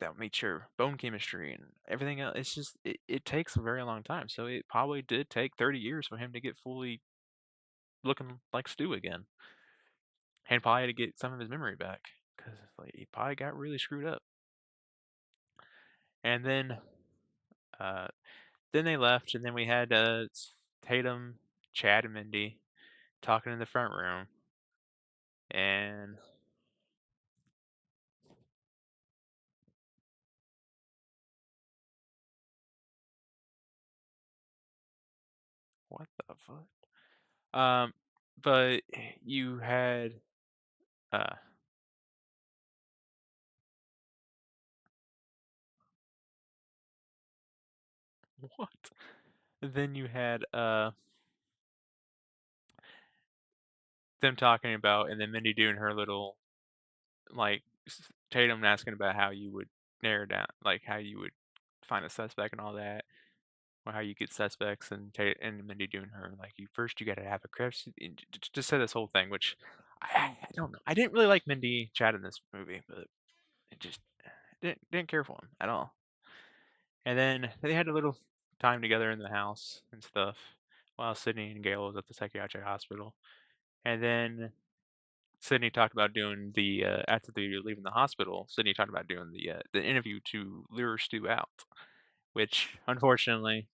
that meets your bone chemistry and everything else. It's just it takes a very long time. So it probably did take 30 years for him to get fully looking like Stu again. And probably to get some of his memory back because like, he probably got really screwed up. And uh, then they left, and then we had Tatum, Chad, and Mindy talking in the front room. And what the fuck? But you had uh, what? Then you had them talking about, and then Mindy doing her little like Tatum asking about how you would narrow down, like how you would find a suspect and all that, or how you get suspects, and and Mindy doing her like you got to have a crush. Just said this whole thing, which I don't know. I didn't really like Mindy Chad in this movie, but it just didn't care for him at all. And then they had a little time together in the house and stuff while Sydney and Gail was at the psychiatric hospital. And then Sydney talked about doing the after they were leaving the hospital. Sydney talked about doing the interview to lure Stu out, which unfortunately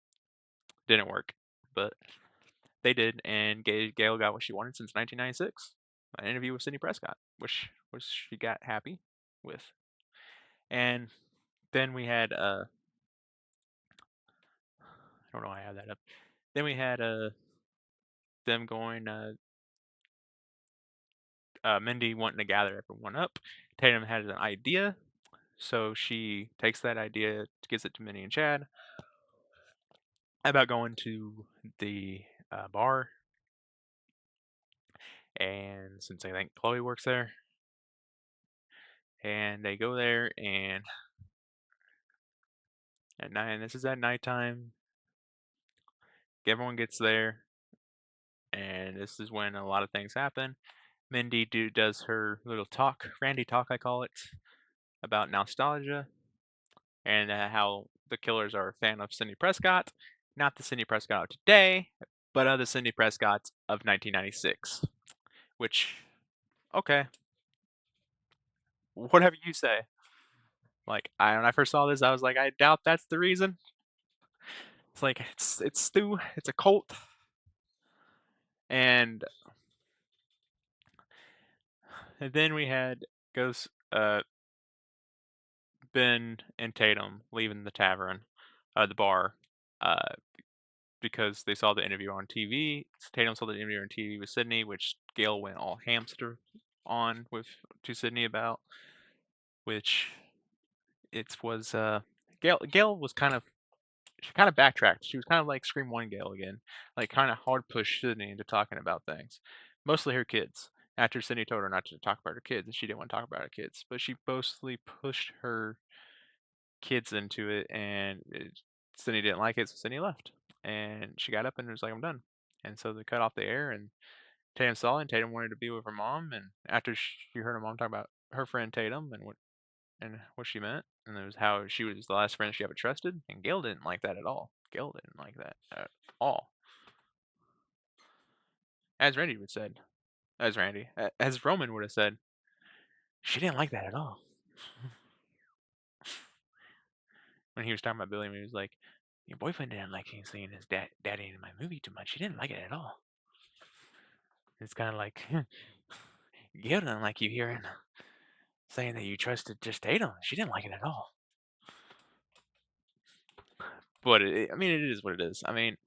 didn't work, but they did, and Gail got what she wanted since 1996, an interview with Sidney Prescott, which she got happy with. And then we had I don't know why I have that up. Then we had them going Mindy wanting to gather everyone up. Tatum has an idea, so she takes that idea, gives it to Minnie and Chad about going to the bar. And since I think Chloe works there, and they go there, and at night, and this is at nighttime, everyone gets there, and this is when a lot of things happen. Mindy does her little talk, Randy talk, I call it, about nostalgia and how the killers are a fan of Sidney Prescott, not the Sidney Prescott of today, but of the Sidney Prescott of 1996. Which, okay, whatever you say. Like, when I first saw this, I was like, I doubt that's the reason. It's like it's Stu, it's a cult, and then we had goes Ben and Tatum leaving the tavern, the bar, uh, because they saw the interview on TV. Tatum saw the interview on TV with Sydney, which Gail went all hamster on with to Sydney about, which it was Gail was kind of she kind of backtracked. She was kind of like Scream One Gail again, like kind of hard push Sydney into talking about things, mostly her kids. After Sydney told her not to talk about her kids, and she didn't want to talk about her kids, but she mostly pushed her kids into it, and Sydney didn't like it, so Sydney left. And she got up and was like, "I'm done." And so they cut off the air, and Tatum saw it, and Tatum wanted to be with her mom. And after she heard her mom talk about her friend Tatum and what she meant, and it was how she was the last friend she ever trusted, and Gail didn't like that at all. Gail didn't like that at all. As Randy would said, as Roman would have said, she didn't like that at all. When he was talking about Billy, he was like, "Your boyfriend didn't like you seeing his daddy in my movie too much. He didn't like it at all." It's kind of like Gail didn't like you hearing saying that you trusted just Tatum. She didn't like it at all. But I mean, it is what it is. I mean,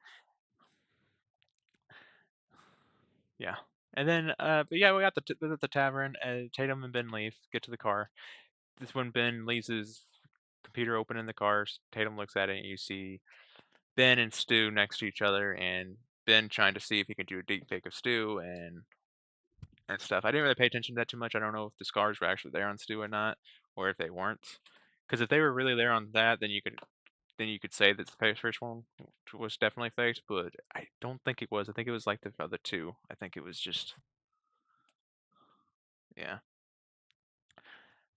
yeah. And then, but yeah, we got the tavern. Tatum and Ben leave, get to the car. This when Ben leaves his computer open in the car. Tatum looks at it, and you see Ben and Stu next to each other, and Ben trying to see if he can do a deep fake of Stu and stuff. I didn't really pay attention to that too much. I don't know if the scars were actually there on Stu or not, or if they weren't. Because if they were really there on that, then you could say that the first one was definitely faked. But I don't think it was. I think it was like the other two. I think it was just yeah.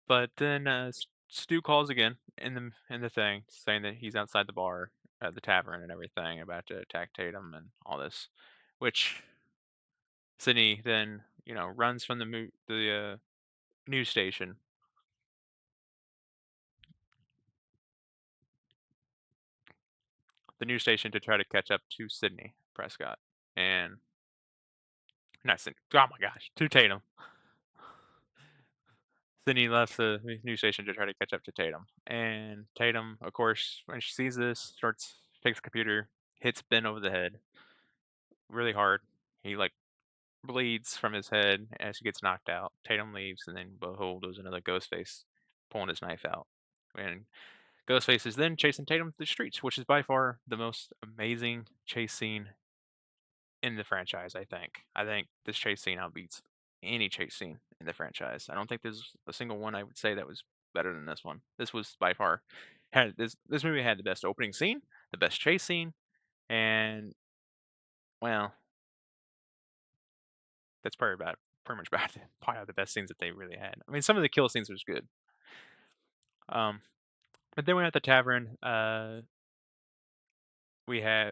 But then Stu calls again in the thing, saying that he's outside the bar at the tavern and everything, about to attack Tatum and all this, which Sydney then runs from the news station. The news station to try to catch up to Sydney Prescott and not Sydney. Oh my gosh, to Tatum. Sydney left the news station to try to catch up to Tatum, and Tatum, of course, when she sees this, takes the computer, hits Ben over the head really hard. He like bleeds from his head as he gets knocked out. Tatum leaves, and then behold, there's another Ghostface pulling his knife out, and Ghostface is then chasing Tatum through the streets, which is by far the most amazing chase scene in the franchise, I think. I think this chase scene outbeats any chase scene in the franchise. I don't think there's a single one I would say that was better than this one. This was by far had this movie had the best opening scene, the best chase scene, and well, that's probably about pretty much about probably the best scenes that they really had. I mean, some of the kill scenes was good. Um, but then we at the tavern. We had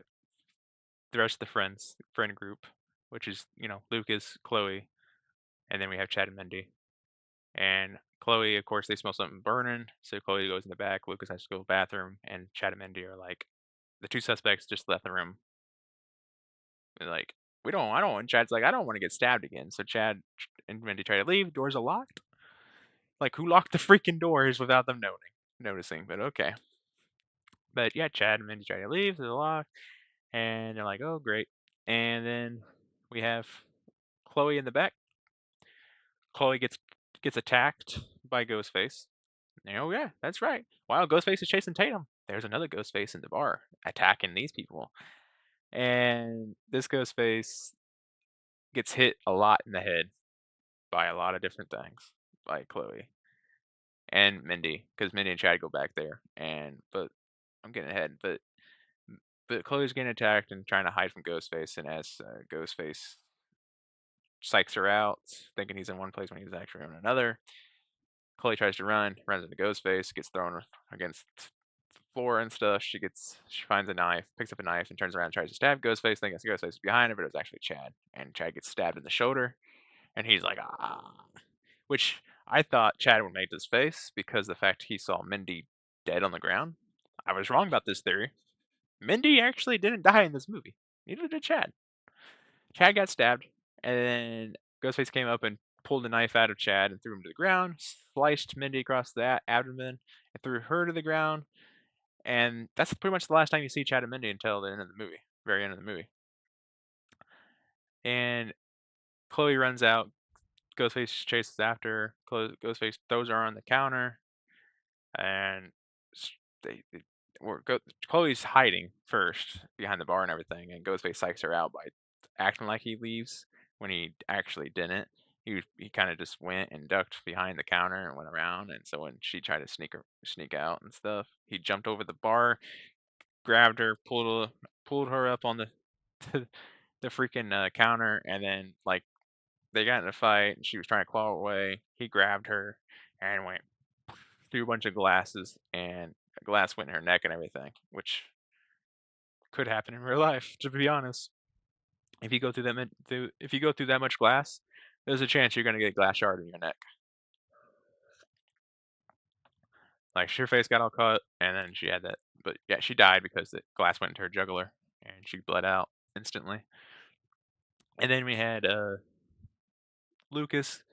the rest of the friend group, which is Lucas, Chloe, and then we have Chad and Mindy. And Chloe, of course, they smell something burning, so Chloe goes in the back. Lucas has to go to the bathroom, and Chad and Mindy are like, the two suspects just left the room. They're like, we don't, I don't want. Chad's like, I don't want to get stabbed again. So Chad and Mindy try to leave. Doors are locked. Like, who locked the freaking doors without them noticing? But okay. But yeah, Chad and Mindy try to leave. They're locked, and they're like, oh great. And then we have Chloe in the back. Chloe gets attacked by Ghostface. Oh yeah, that's right. While Ghostface is chasing Tatum, there's another Ghostface in the bar attacking these people. And this Ghostface gets hit a lot in the head by a lot of different things by Chloe and Mindy, because Mindy and Chad go back there. But I'm getting ahead. But Chloe's getting attacked and trying to hide from Ghostface, and as Ghostface psychs her out, thinking he's in one place when he's actually in another. Chloe tries to run, runs into Ghostface, gets thrown against the floor and stuff. She finds a knife, picks up a knife, and turns around and tries to stab Ghostface, thinking Ghostface is behind her, but it was actually Chad. And Chad gets stabbed in the shoulder, and he's like, ah. Which I thought Chad would make his face because the fact he saw Mindy dead on the ground. I was wrong about this theory. Mindy actually didn't die in this movie. Neither did Chad. Chad got stabbed, and then Ghostface came up and pulled a knife out of Chad and threw him to the ground, sliced Mindy across the abdomen, and threw her to the ground. And that's pretty much the last time you see Chad and Mindy until the end of the movie, very end of the movie. And Chloe runs out. Ghostface chases after her. Ghostface throws her on the counter, and they Chloe's hiding first behind the bar and everything, and Ghostface psychs her out by acting like he leaves when he actually didn't. He kind of just went and ducked behind the counter and went around, and so when she tried to sneak out and stuff, he jumped over the bar, grabbed her, pulled her up on the the freaking counter, and then like they got in a fight, and she was trying to claw away. He grabbed her and went through a bunch of glasses, and a glass went in her neck and everything, which could happen in real life. To be honest, if you go through if you go through that much glass, there's a chance you're gonna get glass shard in your neck. Like Sureface got all cut, and then she had that, but yeah, she died because the glass went into her jugular, and she bled out instantly. And then we had Lucas.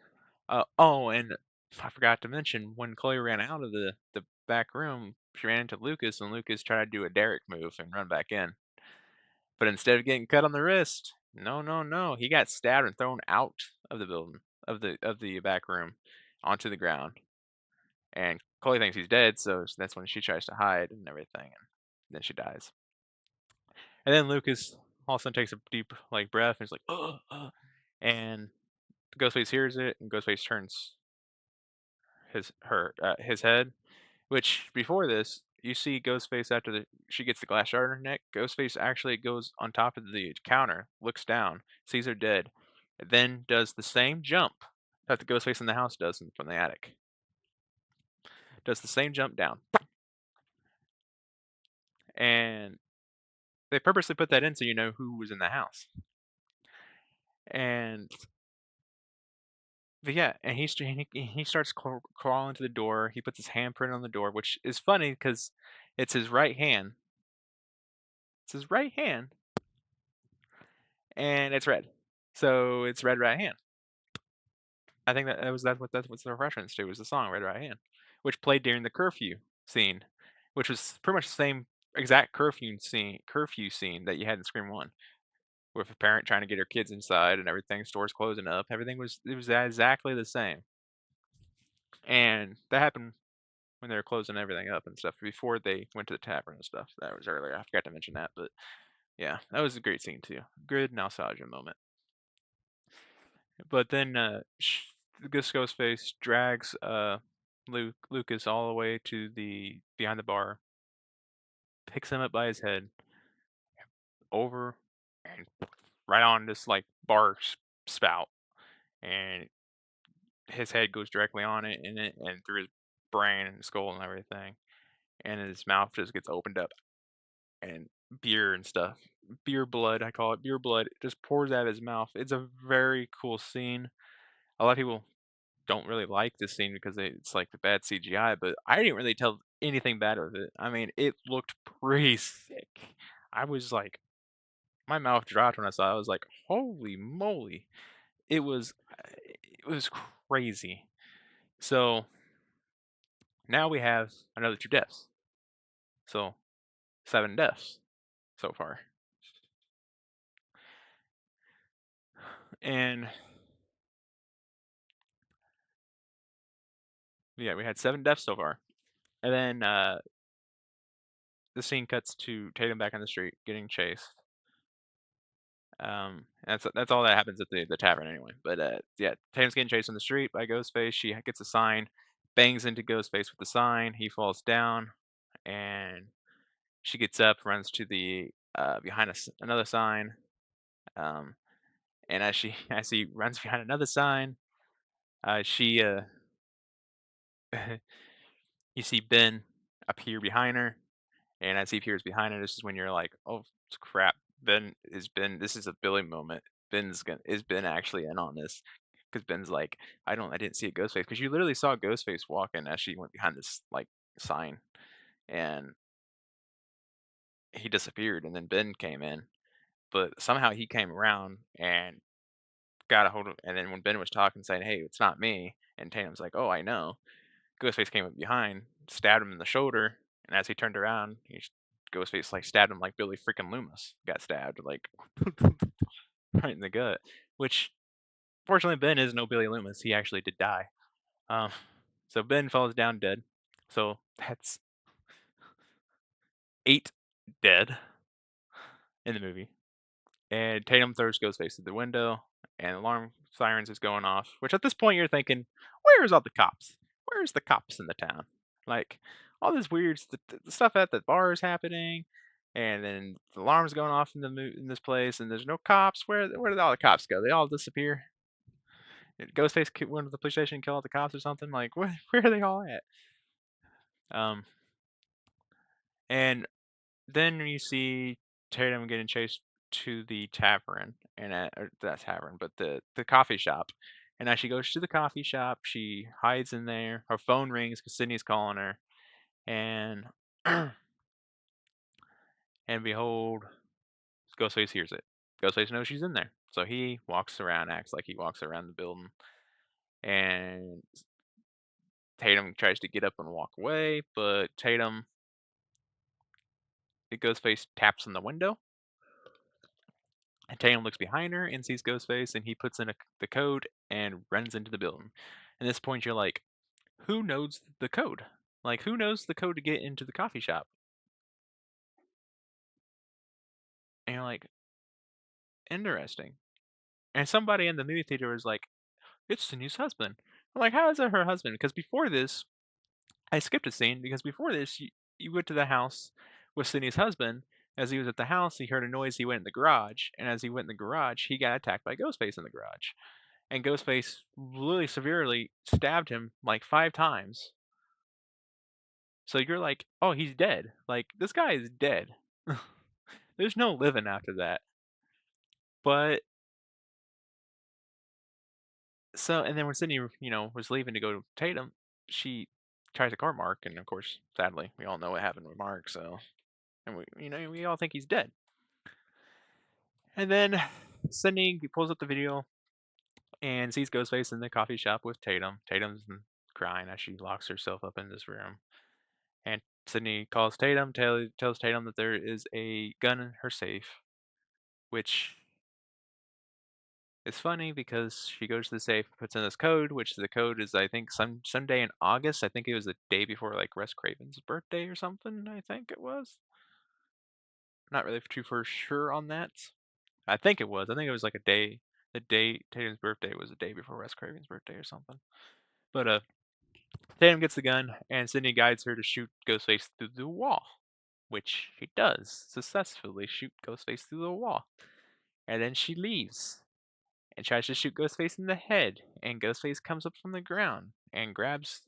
Oh, and I forgot to mention when Chloe ran out of the back room, she ran into Lucas, and Lucas tried to do a Derek move and run back in. But instead of getting cut on the wrist, no, no, no, he got stabbed and thrown out of the building of the back room onto the ground. And Chloe thinks he's dead, so that's when she tries to hide and everything, and then she dies. And then Lucas all of a sudden takes a deep like breath and he's like, and Ghostface hears it, and Ghostface turns his head. Which before this, you see Ghostface after she gets the glass shard in her neck. Ghostface actually goes on top of the counter, looks down, sees her dead, and then does the same jump that the Ghostface in the house does from the attic. Does the same jump down, and they purposely put that in so you know who was in the house. And but yeah, and he starts crawling to the door. He puts his handprint on the door, which is funny because it's his right hand. It's his right hand, and it's red. So it's Red Right Hand. I think that's what the reference to was the song Red Right Hand, which played during the curfew scene, which was pretty much the same exact curfew scene that you had in Scream One, with a parent trying to get her kids inside and everything, stores closing up. It was exactly the same, and that happened when they were closing everything up and stuff before they went to the tavern and stuff. That was earlier. I forgot to mention that, but yeah, that was a great scene too. Good nostalgia moment. But then this Ghostface drags Lucas all the way to the behind the bar, picks him up by his head, over and right on this like bar spout, and his head goes directly on it and through his brain and skull and everything, and his mouth just gets opened up, and beer and stuff, beer blood, I call it beer blood, just pours out of his mouth. It's a very cool scene. a lot of people don't really like this scene because it's like the bad CGI, but I didn't really tell anything bad of it. I mean, it looked pretty sick. I was like, my mouth dropped when I saw it. I was like, holy moly. It was crazy. So now we have another 2 deaths. So 7 deaths so far. And yeah, we had 7 deaths so far. And then the scene cuts to Tatum back on the street getting chased. That's all that happens at the tavern anyway. But yeah, Tatum's getting chased on the street by Ghostface. She gets a sign, bangs into Ghostface with the sign. He falls down, and she gets up, runs to the behind another sign. Um, and as she as he runs behind another sign, she you see Ben appear behind her, and as he appears behind her, this is when you're like, "Oh crap, Ben. This is a Billy moment. Is Ben actually in on this?" Because Ben's like, I didn't see a ghost face." Because you literally saw a ghost face walking as she went behind this like sign, and he disappeared, and then Ben came in, but somehow he came around and got a hold of, and then when Ben was talking, saying, "Hey, it's not me," and Tatum's like, "Oh, I know." Ghostface came up behind, stabbed him in the shoulder, and as he turned around, Ghostface like stabbed him like Billy freaking Loomis got stabbed, like right in the gut. Which fortunately Ben is no Billy Loomis. He actually did die. Um, so Ben falls down dead. So that's 8 dead in the movie. And Tatum throws Ghostface through the window, and alarm sirens is going off. Which at this point you're thinking, where's all the cops? Where's the cops in the town? Like all this weird the stuff at the bar is happening, and then the alarm's going off in this place, and there's no cops. Where did all the cops go? They all disappear. Did Ghostface went to the police station and kill all the cops or something? Like where are they all at? Um, and then you see Tatum getting chased to the tavern and or that tavern, but the coffee shop. And as she goes to the coffee shop, she hides in there. Her phone rings because Sydney's calling her, and and behold, Ghostface hears it. Ghostface knows she's in there, so he walks around, acts like he walks around the building, and Tatum tries to get up and walk away, but the Ghostface taps on the window. And Tatum looks behind her and sees Ghostface, and he puts in the code and runs into the building. At this point, you're like, who knows the code? Like, who knows the code to get into the coffee shop? And you're like, interesting. And somebody in the movie theater was like, it's Sydney's husband. I'm like, how is that her husband? Because before this, I skipped a scene because before this, you went to the house with Sydney's husband. As he was at the house, he heard a noise. He went in the garage, and as he went in the garage, he got attacked by Ghostface in the garage. And Ghostface really severely stabbed him like 5 times. So you're like, "Oh, he's dead. Like, this guy is dead." There's no living after that. But so and then when Sydney, was leaving to go to Tatum, she tries to call Mark, and of course, sadly, we all know what happened with Mark, so and we all think he's dead. And then Sydney pulls up the video and sees Ghostface in the coffee shop with Tatum. Tatum's crying as she locks herself up in this room. And Sydney calls Tatum, tells Tatum that there is a gun in her safe, which is funny because she goes to the safe, puts in this code, which the code is I think some day in August. I think it was the day before like Russ Craven's birthday or something. I think it was. Not really too for sure on that. I think it was. I think it was like a day. The day Tatum's birthday was the day before Russ Craven's birthday or something. But Tatum gets the gun, and Sydney guides her to shoot Ghostface through the wall, which she does successfully shoot Ghostface through the wall. And then she leaves and tries to shoot Ghostface in the head, and Ghostface comes up from the ground and grabs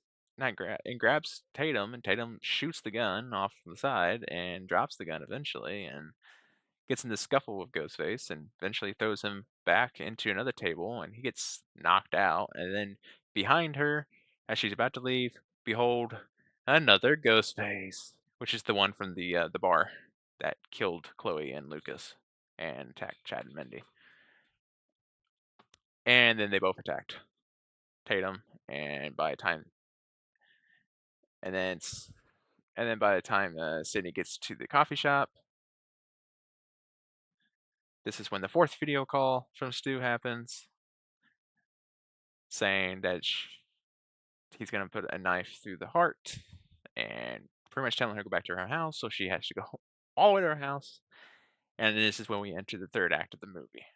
Tatum, and Tatum shoots the gun off to the side and drops the gun eventually, and gets in this scuffle with Ghostface and eventually throws him back into another table, and he gets knocked out. And then behind her, as she's about to leave, behold, another Ghostface, which is the one from the bar that killed Chloe and Lucas and attacked Chad and Mindy. And then they both attacked Tatum, and by the time, and then by the time Sydney gets to the coffee shop, this is when the fourth video call from Stu happens, saying that he's gonna put a knife through the heart, and pretty much telling her to go back to her house. So she has to go all the way to her house, and this is when we enter the third act of the movie.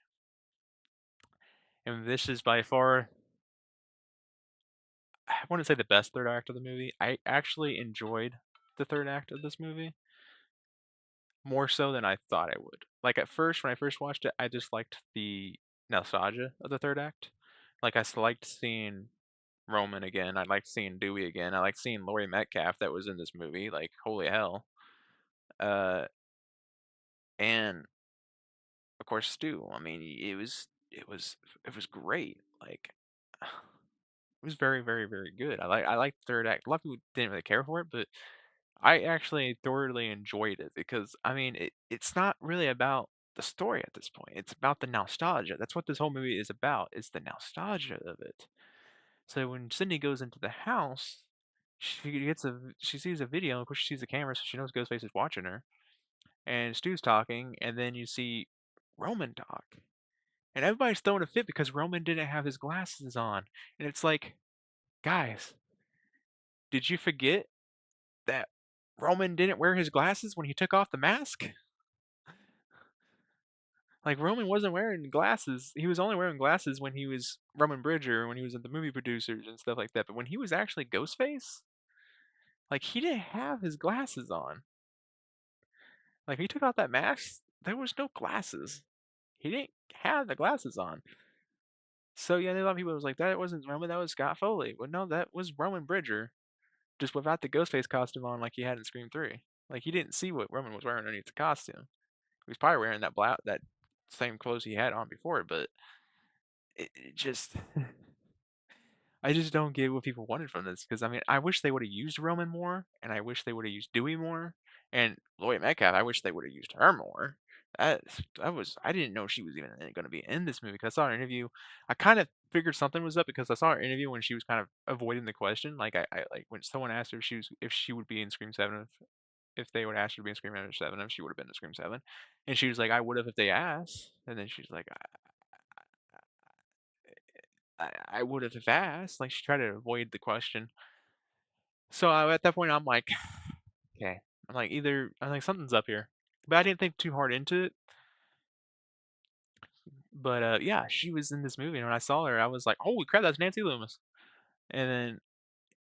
And this is by far, I wouldn't say the best third act of the movie. I actually enjoyed the third act of this movie more so than I thought I would. Like at first, when I first watched it, I just liked the nostalgia of the third act. Like liked seeing Roman again. I liked seeing Dewey again. I liked seeing Laurie Metcalf that was in this movie. Like holy hell. Uh, and of course Stu. I mean, it was great. Like it was very very very good. I liked the third act. A lot of people didn't really care for it, but I actually thoroughly enjoyed it because I mean it's not really about the story at this point. It's about the nostalgia. That's what this whole movie is about. Is the nostalgia of it. So when Sydney goes into the house, she sees a video. Of course, she sees the camera, so she knows Ghostface is watching her. And Stu's talking, and then you see Roman talk, and everybody's throwing a fit because Roman didn't have his glasses on, and it's like, guys, did you forget that Roman didn't wear his glasses when he took off the mask? Like Roman wasn't wearing glasses. He was only wearing glasses when he was Roman Bridger, when he was in the movie producers and stuff like that. But when he was actually Ghostface, like he didn't have his glasses on. Like he took off that mask, there was no glasses. He didn't have the glasses on. So yeah, a lot of people was like, that wasn't Roman, that was Scott Foley. But no, that was Roman Bridger, just without the Ghostface costume on like he had in Scream 3. Like he didn't see what Roman was wearing underneath the costume. He was probably wearing that same clothes he had on before, but it just I just don't get what people wanted from this because I mean I wish they would have used Roman more, and I wish they would have used Dewey more, and Lloyd Metcalf. I wish they would have used her more. That was I didn't know she was even going to be in this movie because I saw her interview. I kind of figured something was up because I saw her interview when she was kind of avoiding the question. Like I like when someone asked her if she would be in Scream 7 if they would ask her to be in Scream 7 if she would have been in Scream 7, and she was like I would have if they asked, and then she's like I would have if asked. Like she tried to avoid the question. So at that point, I'm like, okay. I'm like something's up here, but I didn't think too hard into it. But yeah, she was in this movie, and when I saw her, I was like, holy crap, that's Nancy Loomis. And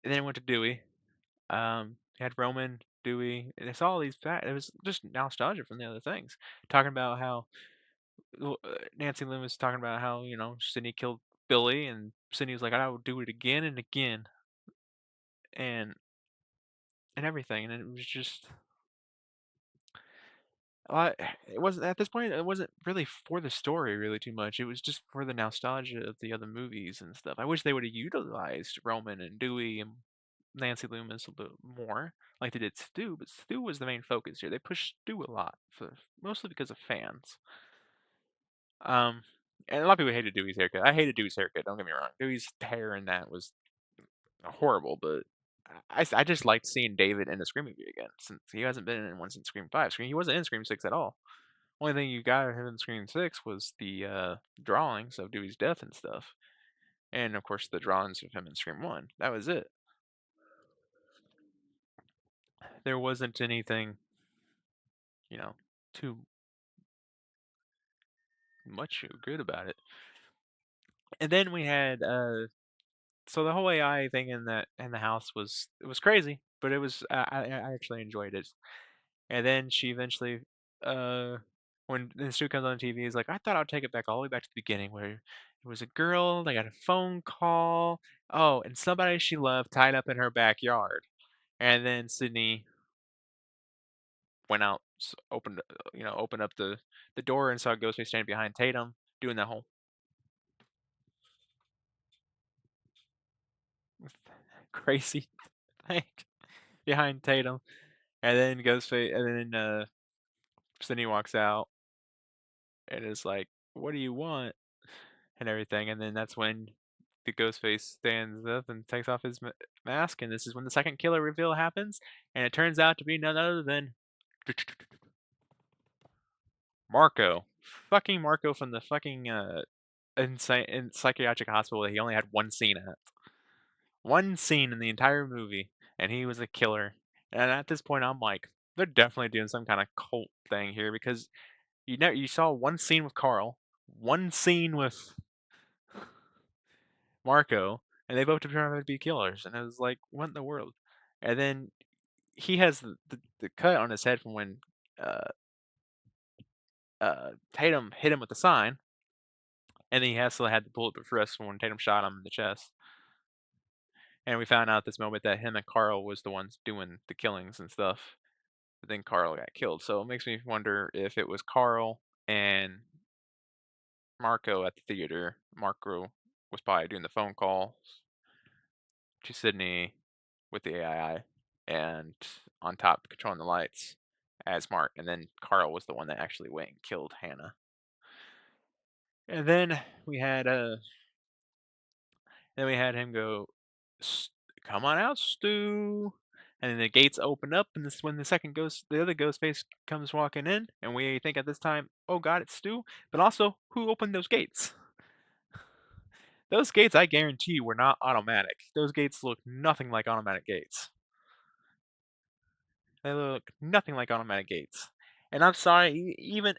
then I went to Dewey. Had Roman, Dewey, and it's all these. It was just nostalgia from the other things, talking about how Nancy Loomis talking about how Sydney killed Billy, and Sydney was like, I would do it again and again, and everything, and it was just it wasn't at this point. It wasn't really for the story really too much. It was just for the nostalgia of the other movies and stuff. I wish they would have utilized Roman and Dewey and Nancy Loomis a little more, like they did Stu. But Stu was the main focus here. They pushed Stu a lot, mostly because of fans. Um, and a lot of people hated Dewey's haircut. I hated Dewey's haircut. Don't get me wrong. Dewey's hair in that was horrible, but I just liked seeing David in a Scream movie again since he hasn't been in one since Scream 5. He wasn't in Scream 6 at all. Only thing you got of him in Scream 6 was the drawings of Dewey's death and stuff. And of course the drawings of him in Scream 1. That was it. There wasn't anything, too much good about it. And then we had so the whole AI thing in the house was crazy, but it was I actually enjoyed it. And then she eventually, uh, when the Stu comes on TV, he's like, I thought I'd take it back all the way back to the beginning where it was a girl, they got a phone call. Oh, and somebody she loved tied up in her backyard. And then Sydney went out opened, opened up the door and saw Ghostface standing behind Tatum doing that whole crazy thing behind Tatum, and then Ghostface, and then Sydney walks out and is like, "What do you want?" and everything, and then that's when the Ghostface stands up and takes off his mask, and this is when the second killer reveal happens, and it turns out to be none other than Marco, fucking Marco from the fucking insane in psychiatric hospital that he only had one scene at, one scene in the entire movie, and he was a killer. And at this point, I'm like, they're definitely doing some kind of cult thing here because you saw one scene with Carl, one scene with Marco, and they both turned out to be killers, and it was like, what in the world? And then he has the cut on his head from when uh, Tatum hit him with the sign, and then he also had the bulletproof vest from when Tatum shot him in the chest. And we found out at this moment that him and Carl was the ones doing the killings and stuff. But then Carl got killed, so it makes me wonder if it was Carl and Marco at the theater. Marco was probably doing the phone calls to Sydney with the AI and on top controlling the lights as Mark, and then Carl was the one that actually went and killed Hannah. And we had then we had him go, "Come on out, Stu." And then the gates open up, and this is when the other ghost face comes walking in, and we think at this time, "Oh God, it's Stu." But also, who opened those gates? Those gates, I guarantee you, were not automatic. Those gates look nothing like automatic gates. They look nothing like automatic gates. And I'm sorry, even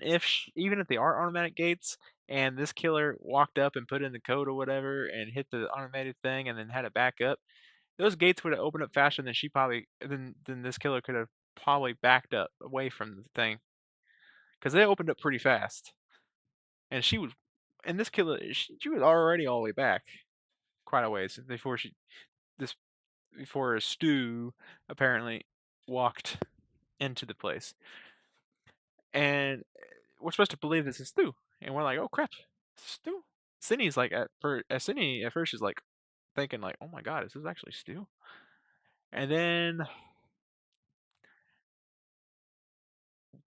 if they are automatic gates, and this killer walked up and put in the code or whatever, and hit the automated thing, and then had it back up, those gates would have opened up faster than than this killer could have probably backed up away from the thing, because they opened up pretty fast. And this killer, she was already all the way back quite a ways this before Stu apparently walked into the place. And we're supposed to believe this is Stu, and we're like, "Oh crap, Stu." Sydney's like Sydney at first is like thinking like, "Oh my God, is this actually Stu?" And then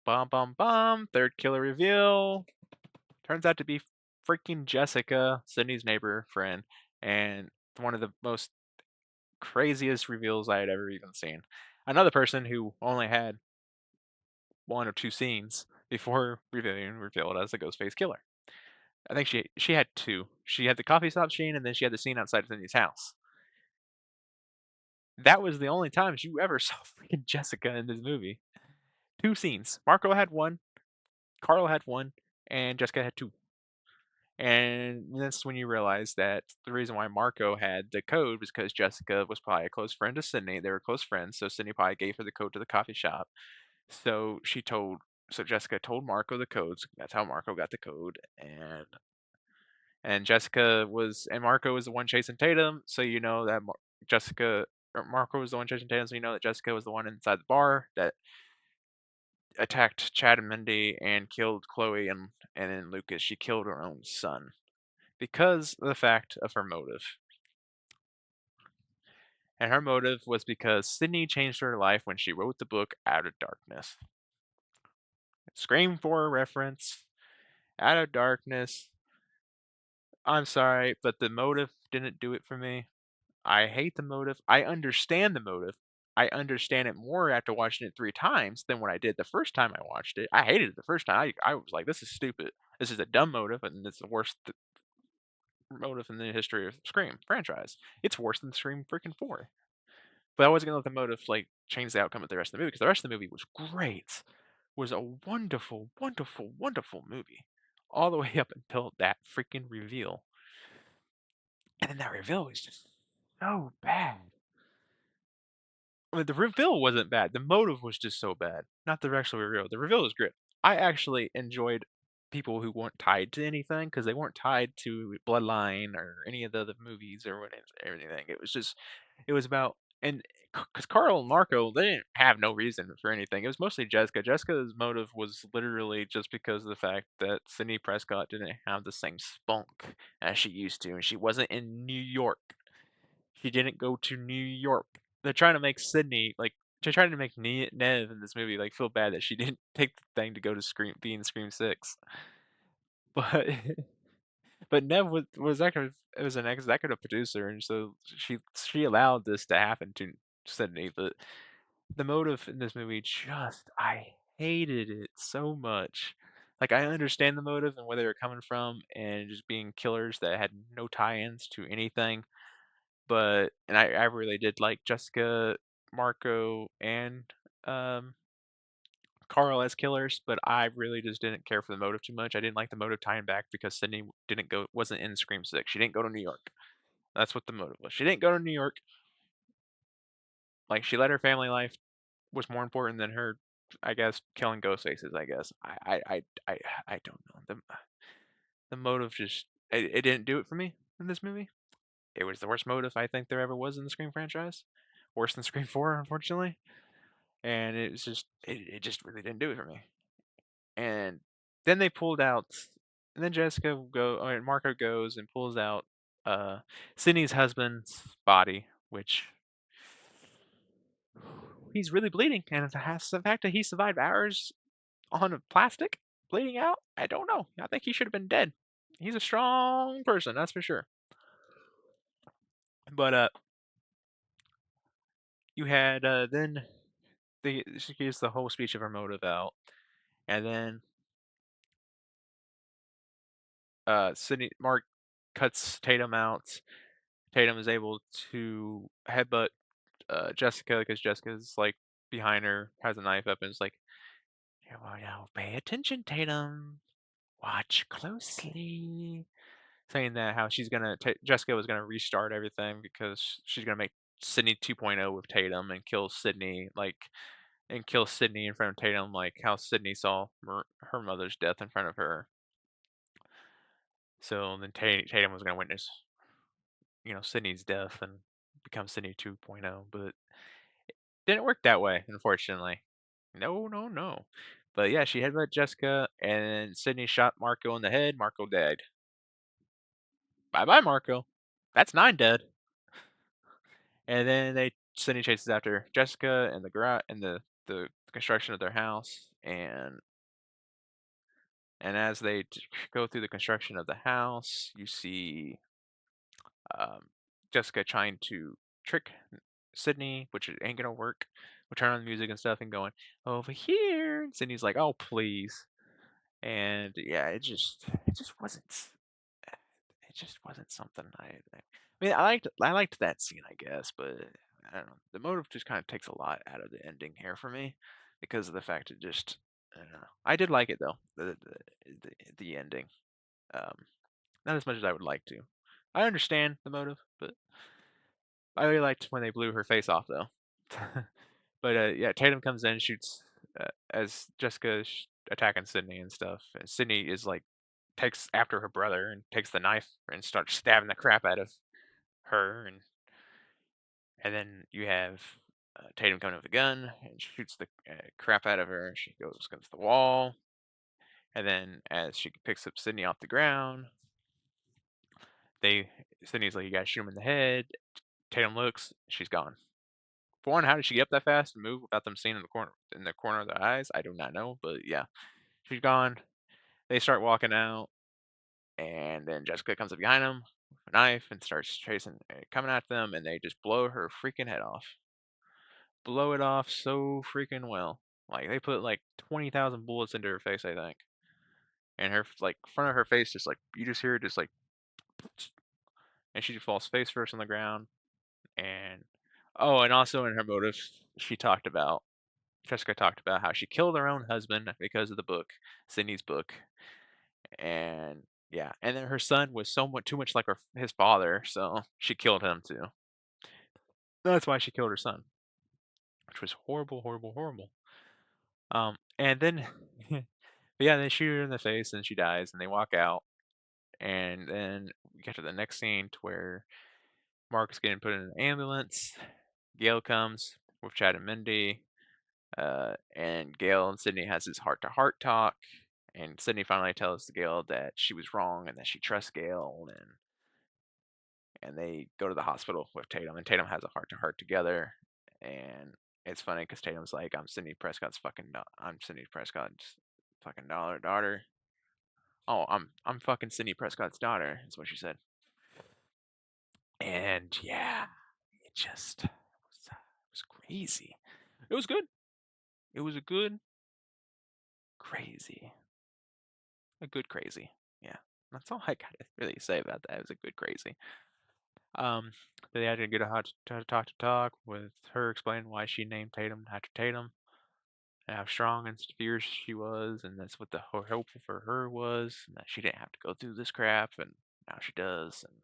bum bum bum, third killer reveal. Turns out to be freaking Jessica, Sydney's neighbor friend, and one of the most craziest reveals I had ever even seen. Another person who only had one or two scenes before being revealed as the Ghostface killer. I think she had two. She had the coffee shop scene, and then she had the scene outside of Cindy's house. That was the only times you ever saw freaking Jessica in this movie. Two scenes. Marco had one, Carl had one, and Jessica had two. And that's when you realize that the reason why Marco had the code was because Jessica was probably a close friend of Sydney. They were close friends, so Sydney probably gave her the code to the coffee shop. So Jessica told Marco the codes. That's how Marco got the code, and Marco was the one chasing Tatum. So you know that Marco was the one chasing Tatum. So you know that Jessica was the one inside the bar that attacked Chad and Mindy and killed Chloe and then Lucas. She killed her own son because of the fact of her motive. And her motive was because Sydney changed her life when she wrote the book Out of Darkness. Scream 4 reference. Out of Darkness. I'm sorry, but the motive didn't do it for me. I hate the motive. I understand the motive. I understand it more after watching it 3 times than when I did the first time I watched it. I hated it the first time. I was like, this is stupid. This is a dumb motive, and it's the worst motive in the history of Scream franchise. It's worse than Scream freaking 4. But I wasn't gonna let the motive like change the outcome of the rest of the movie because the rest of the movie was great. Was a wonderful, wonderful, wonderful movie. All the way up until that freaking reveal. And then that reveal was just so bad. I mean, the reveal wasn't bad. The motive was just so bad. Not the actual reveal. The reveal was great. I actually enjoyed people who weren't tied to anything because they weren't tied to Bloodline or any of the other movies or anything. It was about, and because Carl and Marco, they didn't have no reason for anything. It was mostly Jessica. Jessica's motive was literally just because of the fact that Sydney Prescott didn't have the same spunk as she used to, and she wasn't in New York. She didn't go to New York. They're trying to make Sydney like they're trying to make Nev in this movie like feel bad that she didn't take the thing to go to Scream, be in Scream 6. But but Nev was actually it was an executive producer, and so she allowed this to happen to Sydney. But the motive in this movie just I hated it so much. Like I understand the motive and where they were coming from, and just being killers that had no tie-ins to anything. But and I really did like Jessica, Marco, and um Carl as killers, but I really just didn't care for the motive too much. I didn't like the motive tying back because Sydney didn't go wasn't in Scream 6. She didn't go to New York. That's what the motive was. She didn't go to New York. Like she let her family life was more important than her, I guess, killing ghost faces. I guess I don't know. The motive just it didn't do it for me in this movie. It was the worst motive I think there ever was in the Scream franchise. Worse than Scream 4, unfortunately. And it was just it just really didn't do it for me. And then they pulled out, and then I mean, Marco goes and pulls out Sydney's husband's body, which he's really bleeding, and the fact that he survived hours on a plastic bleeding out, I don't know. I think he should have been dead. He's a strong person, that's for sure. But you had then she gives the whole speech of her motive out, and then Sydney Mark cuts Tatum out. Tatum is able to headbutt Jessica because Jessica's like behind her, has a knife up, and is like, "Yeah, well, now pay attention, Tatum. Watch closely." Saying that how Jessica was gonna restart everything because she's gonna make Sydney 2.0 with Tatum and kill Sydney in front of Tatum, like how Sydney saw her mother's death in front of her. So then Tatum was gonna witness, Sydney's death and become Sydney 2.0, but didn't work that way, unfortunately. No, no, no. But yeah, she headbutted Jessica, and Sydney shot Marco in the head. Marco died. Bye bye, Marco. That's 9 dead. And then Sydney chases after Jessica and the garage and the construction of their house, and as they go through the construction of the house, you see Jessica trying to trick Sydney, which it ain't gonna work. We'll turn on the music and stuff and going over here. And Sydney's like, "Oh, please." And yeah, it just wasn't something I mean, I liked that scene, I guess, but I don't know. The motive just kind of takes a lot out of the ending here for me because of the fact it just I don't know. I did like it though, the ending. Um, not as much as I would like to. I understand the motive, but I really liked when they blew her face off though. But yeah, Tatum comes in, shoots as Jessica's attacking Sydney and stuff, and Sydney is like takes after her brother and takes the knife and starts stabbing the crap out of her, and then you have Tatum coming with a gun and shoots the crap out of her. She goes against the wall, and then as she picks up Sydney off the ground, they Sydney's like, "You gotta shoot him in the head." Tatum looks, she's gone. For one, how did she get up that fast and move without them seeing in the corner of their eyes? I do not know, but yeah, she's gone. They start walking out, and then Jessica comes up behind them with a knife and starts chasing, coming at them, and they just blow her freaking head off. Blow it off so freaking well. Like they put like 20,000 bullets into her face, I think, and her like front of her face just like you just hear it just like, and she just falls face first on the ground. And oh, and also in her motive, she talked about Jessica talked about how she killed her own husband because of the book, Sydney's book, and yeah, and then her son was somewhat too much like his father, so she killed him too. That's why she killed her son, which was horrible, horrible, horrible. And then, but yeah, they shoot her in the face and she dies, and they walk out, and then we get to the next scene to where Mark's getting put in an ambulance. Gail comes with Chad and Mindy, and Gail and Sydney has this heart-to-heart talk, and Sydney finally tells Gail that she was wrong and that she trusts Gail, and they go to the hospital with Tatum, and Tatum has a heart-to-heart together, and it's funny because Tatum's like, I'm Sydney Prescott's fucking daughter. Oh, I'm fucking Sydney Prescott's daughter, is what she said. And yeah, it was crazy. It was good. It was crazy. A good crazy. Yeah. That's all I gotta really say about that. It was a good crazy. Um, they had to get a hot talk with her explaining why she named Tatum after Tatum, and how strong and fierce she was, and that's what the hope for her was, and that she didn't have to go through this crap, and now she does, and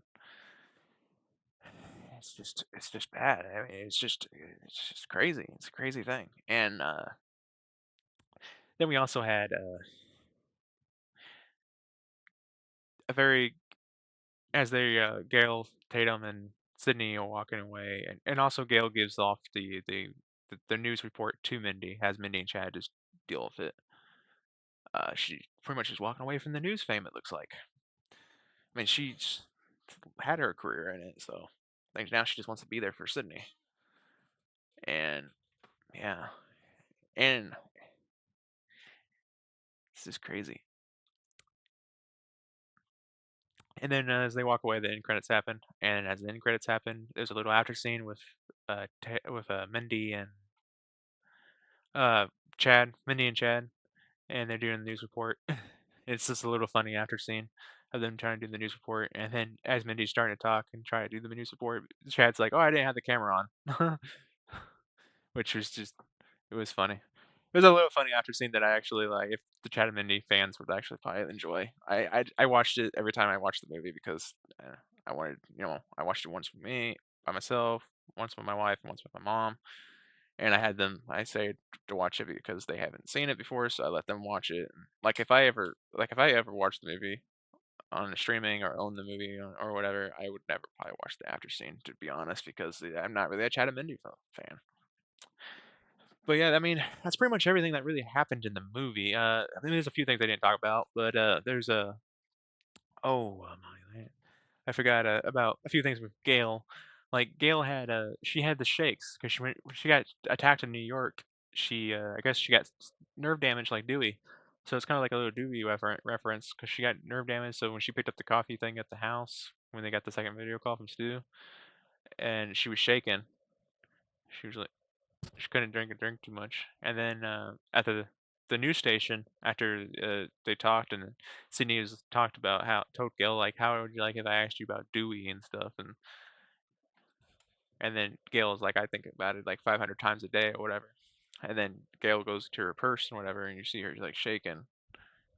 it's just bad. I mean, it's just crazy. It's a crazy thing. And then we also had a very as they Gail, Tatum, and Sydney are walking away, and also Gail gives off the news report to Mindy, has Mindy and Chad just deal with it. She pretty much is walking away from the news fame. It looks like. I mean, she's had her career in it, so I think now she just wants to be there for Sydney. And yeah, and it's just crazy. And then as they walk away, the end credits happen, and as the end credits happen, there's a little after scene with Mindy and uh Mindy and Chad, and they're doing the news report. It's just a little funny after scene of them trying to do the news report, and then as Mindy's starting to talk and try to do the news report, Chad's like, "Oh, I didn't have the camera on," which was just it was funny. It was a little funny after scene that I actually like. If the Chad and Mindy fans would actually probably enjoy. I watched it every time I watched the movie because I wanted I watched it once with me by myself, once with my wife, and once with my mom, and I had them. I say to watch it because they haven't seen it before, so I let them watch it. Like if I ever watched the movie on the streaming or own the movie or whatever, I would never probably watch the after scene to be honest because I'm not really a Chad and Mindy fan. But yeah, I mean, that's pretty much everything that really happened in the movie. I mean, there's a few things I didn't talk about, but there's a my I forgot about a few things with Gail. Like Gail had she had the shakes because when she got attacked in New York. She I guess she got nerve damage like Dewey, so it's kind of like a little Dewey reference because she got nerve damage. So when she picked up the coffee thing at the house when they got the second video call from Stu, and she was shaking, she was like she couldn't drink too much. And then at the news station after they talked and Sydney was talked about how told Gail like how would you like if I asked you about Dewey and stuff and then Gail was like I think about it like 500 times a day or whatever. And then Gail goes to her purse and whatever and you see her like shaking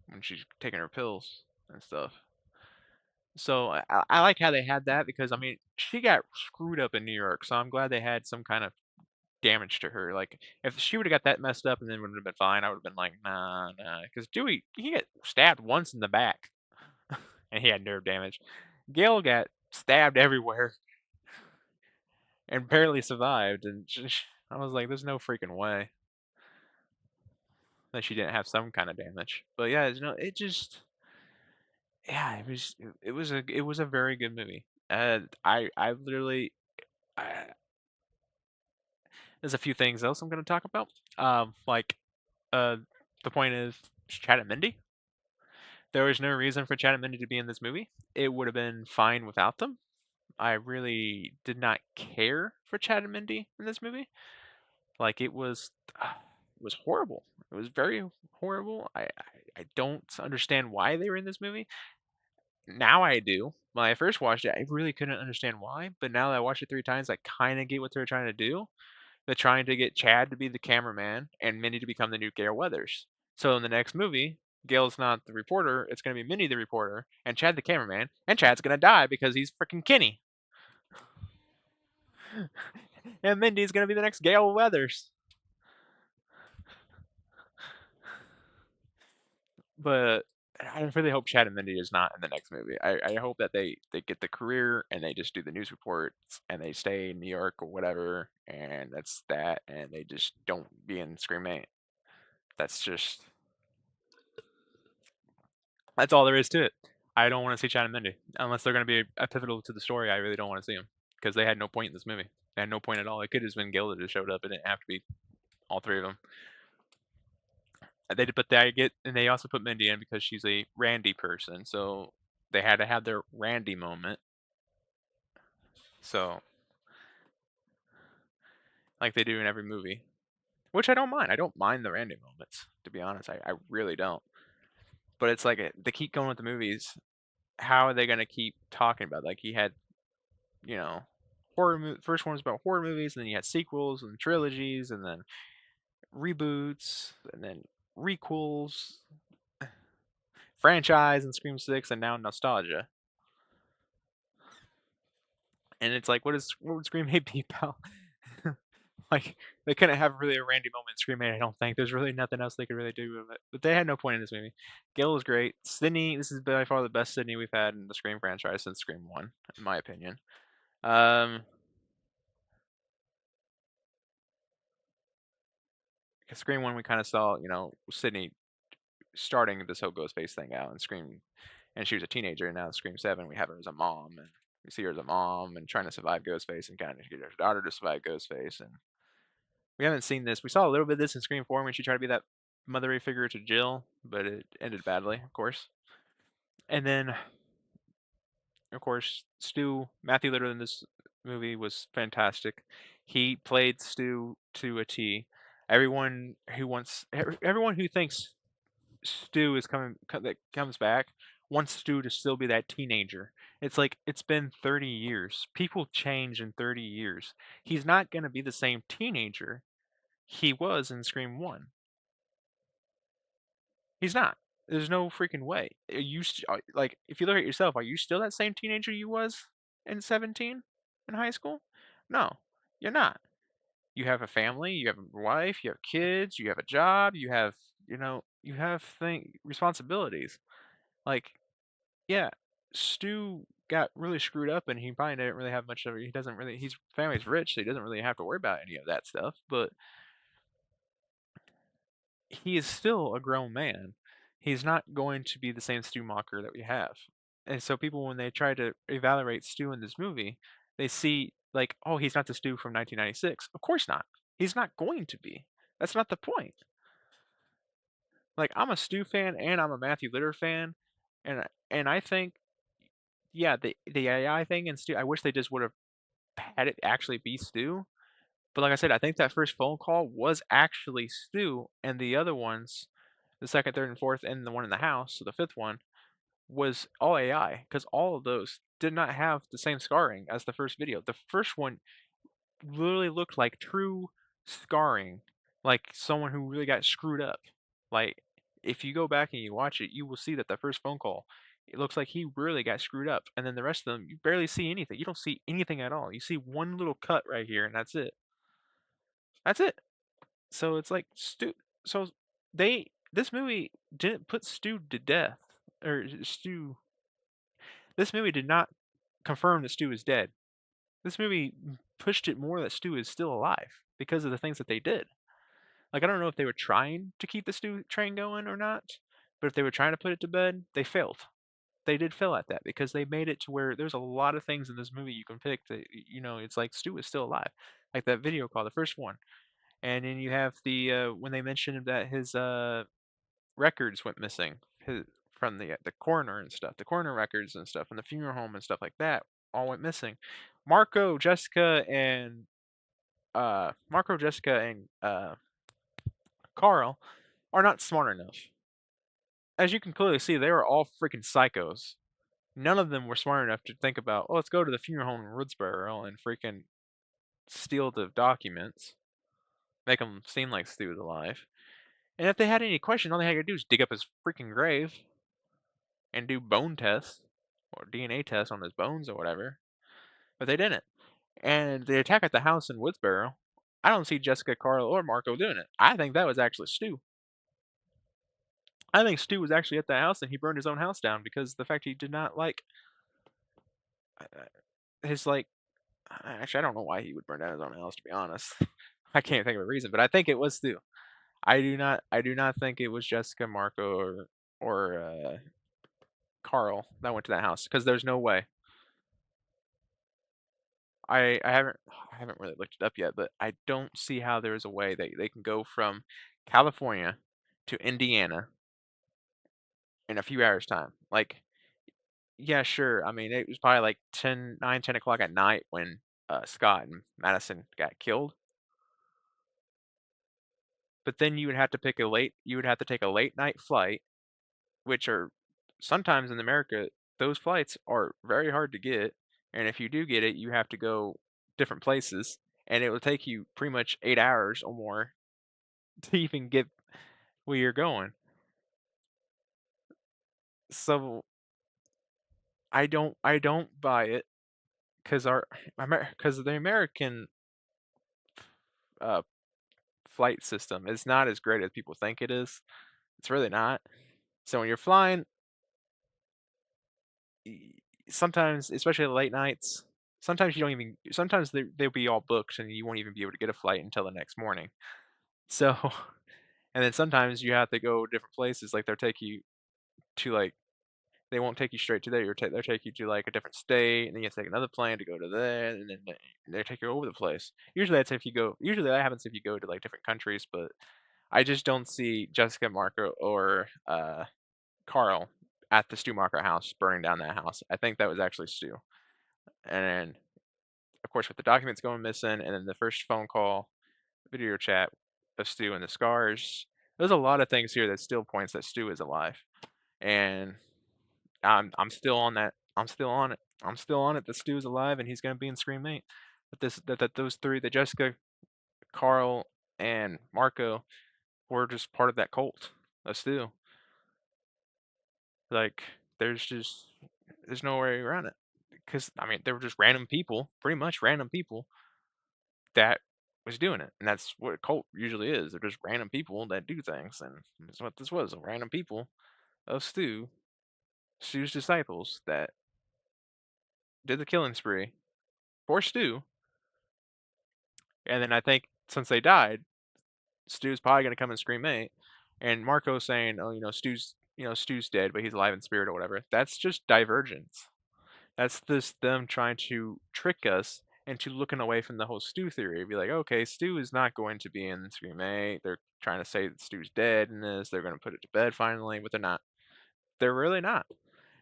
when she's taking her pills and stuff. So I like how they had that because I mean she got screwed up in New York, so I'm glad they had some kind of damage to her. Like if she would have got that messed up and then would have been fine, I would have been like, nah, because Dewey he got stabbed once in the back and he had nerve damage. Gail got stabbed everywhere and barely survived, and I was like, there's no freaking way that she didn't have some kind of damage. But yeah, it just yeah, it was a very good movie. I literally I, there's a few things else I'm gonna talk about. Like uh, the point is Chad and Mindy. There was no reason for Chad and Mindy to be in this movie. It would have been fine without them. I really did not care for Chad and Mindy in this movie. Like it was horrible. It was very horrible. I don't understand why they were in this movie. Now I do. When I first watched it, I really couldn't understand why. But now that I watched it 3 times, I kind of get what they're trying to do. They're trying to get Chad to be the cameraman and Minnie to become the new Gail Weathers. So in the next movie, Gail's not the reporter, it's going to be Minnie the reporter and Chad the cameraman, and Chad's going to die because he's freaking Kenny. And Mindy's going to be the next Gail Weathers. But I really hope Chad and Mindy is not in the next movie. I hope that they get the career and they just do the news reports and they stay in New York or whatever, and that's that, and they just don't be in Scream 8. That's just that's all there is to it. I don't want to see Chad and Mindy unless they're going to be a pivotal to the story. I really don't want to see them because they had no point in this movie. They had no point at all. It could have just been Gil that just showed up. It didn't have to be all three of them. But they get and they also put Mindy in because she's a Randy person, so they had to have their Randy moment. So like they do in every movie, which I don't mind. I don't mind the Randy moments, to be honest. I really don't. But it's like they keep going with the movies. How are they gonna keep talking about? Like he had, you know, first one was about horror movies, and then you had sequels and trilogies, and then reboots, and then requels, franchise, and Scream Six, and now nostalgia. And it's like, what would Scream 8 be about? Like they couldn't have really a Randy moment in Scream 8, I don't think. There's really nothing else they could really do with it. But they had no point in this movie. Gil was great. Sydney, this is by far the best Sydney we've had in the Scream franchise since Scream 1, in my opinion. Um, 'Cause Scream 1 we kind of saw, Sydney starting this whole Ghostface thing out and Scream, and she was a teenager, and now in Scream 7 we have her as a mom, and we see her as a mom and trying to survive Ghostface and kind of get her daughter to survive Ghostface, and we haven't seen this. We saw a little bit of this in Scream 4 when she tried to be that mothery figure to Jill, but it ended badly, of course. And then, of course, Stu, Matthew Lillard in this movie was fantastic. He played Stu to a T. Everyone who thinks Stu is that comes back wants Stu to still be that teenager. It's like it's been 30 years. People change in 30 years. He's not going to be the same teenager he was in Scream 1. He's not. There's no freaking way. Like if you look at yourself, are you still that same teenager you was in 17 in high school? No, you're not. You have a family, you have a wife, you have kids, you have a job, you have responsibilities. Like, yeah, Stu got really screwed up and he probably didn't really have much of it. He doesn't really his family's rich, so he doesn't really have to worry about any of that stuff, but he is still a grown man. He's not going to be the same Stu Macher that we have. And so people, when they try to evaluate Stu in this movie, they see like, oh, he's not the Stu from 1996. Of course not. He's not going to be. That's not the point. Like I'm a Stu fan and I'm a Matthew Lillard fan, and I think yeah, the AI thing and Stu. I wish they just would have had it actually be Stu. But like I said, I think that first phone call was actually Stu, and the other ones, the second, third, and fourth, and the one in the house, so the fifth one, was all AI, because all of those did not have the same scarring as the first video. The first one literally looked like true scarring, like someone who really got screwed up. Like, if you go back and you watch it, you will see that the first phone call, it looks like he really got screwed up. And then the rest of them, you barely see anything. You don't see anything at all. You see one little cut right here, and that's it. That's it. So it's like So this movie didn't put Stu to death, or Stu. This movie did not confirm that Stu is dead. This movie pushed it more that Stu is still alive because of the things that they did. Like I don't know if they were trying to keep the Stu train going or not, but if they were trying to put it to bed, they failed. They did fail at that because they made it to where there's a lot of things in this movie you can pick that it's like Stu is still alive, like that video call, the first one. And then you have when they mentioned that his records went missing from the coroner and stuff, the coroner records and stuff, and the funeral home and stuff like that all went missing. Marco, Jessica, and Carl are not smart enough. As you can clearly see, they were all freaking psychos. None of them were smart enough to think about, oh, let's go to the funeral home in Woodsboro and freaking steal the documents, make them seem like Stu was alive. And if they had any questions, all they had to do is dig up his freaking grave and do bone tests or DNA tests on his bones or whatever. But they didn't. And the attack at the house in Woodsboro, I don't see Jessica, Carl, or Marco doing it. I think that was actually Stu. I think Stu was actually at the house and he burned his own house down because the fact he did not like his like. Actually, I don't know why he would burn down his own house. To be honest, I can't think of a reason, but I think it was Stu. I do not think it was Jessica, Marco, or Carl that went to that house because there's no way. I haven't really looked it up yet, but I don't see how there's a way that they can go from California to Indiana in a few hours time. Like, yeah, sure. I mean, it was probably like 10 o'clock at night when Scott and Madison got killed. But then you would have to take a late night flight, which are sometimes in America, those flights are very hard to get. And if you do get it, you have to go different places, and it will take you pretty much 8 hours or more to even get where you're going. So I don't buy it because because the American uh, flight system is not as great as people think it is. It's really not. So when you're flying, y- sometimes, especially late nights, sometimes you don't even. Sometimes they'll be all booked and you won't even be able to get a flight until the next morning. So, and then sometimes you have to go different places. Like they'll take you to like they won't take you straight to there. They'll take you to like a different state, and then you have to take another plane to go to there, and then they take you over the place. Usually that's if you go. Usually that happens if you go to like different countries, but I just don't see Jessica, Marco, or Carl at the Stu Marker house burning down that house. I think that was actually Stu. And then, of course, with the documents going missing, and then the first phone call, video chat of Stu and the scars, there's a lot of things here that still points that Stu is alive. And I'm still on that. I'm still on it. I'm still on it that Stu is alive and he's gonna be in Scream 8. That those three, that Jessica, Carl, and Marco were just part of that cult of Stu. Like, there's just there's no way around it. Because I mean, they were just random people, pretty much random people that was doing it, and that's what a cult usually is. They're just random people that do things, and that's what this was: random people of Stu's disciples that did the killing spree for Stu. And then I think since they died, Stu's probably gonna come and scream mate. And Marco saying, "Oh, Stu's dead, but he's alive in spirit or whatever." That's just divergence. That's just them trying to trick us into looking away from the whole Stu theory. Be like, okay, Stu is not going to be in Scream 8. They're trying to say that Stu's dead in this. They're going to put it to bed finally, but they're not. They're really not.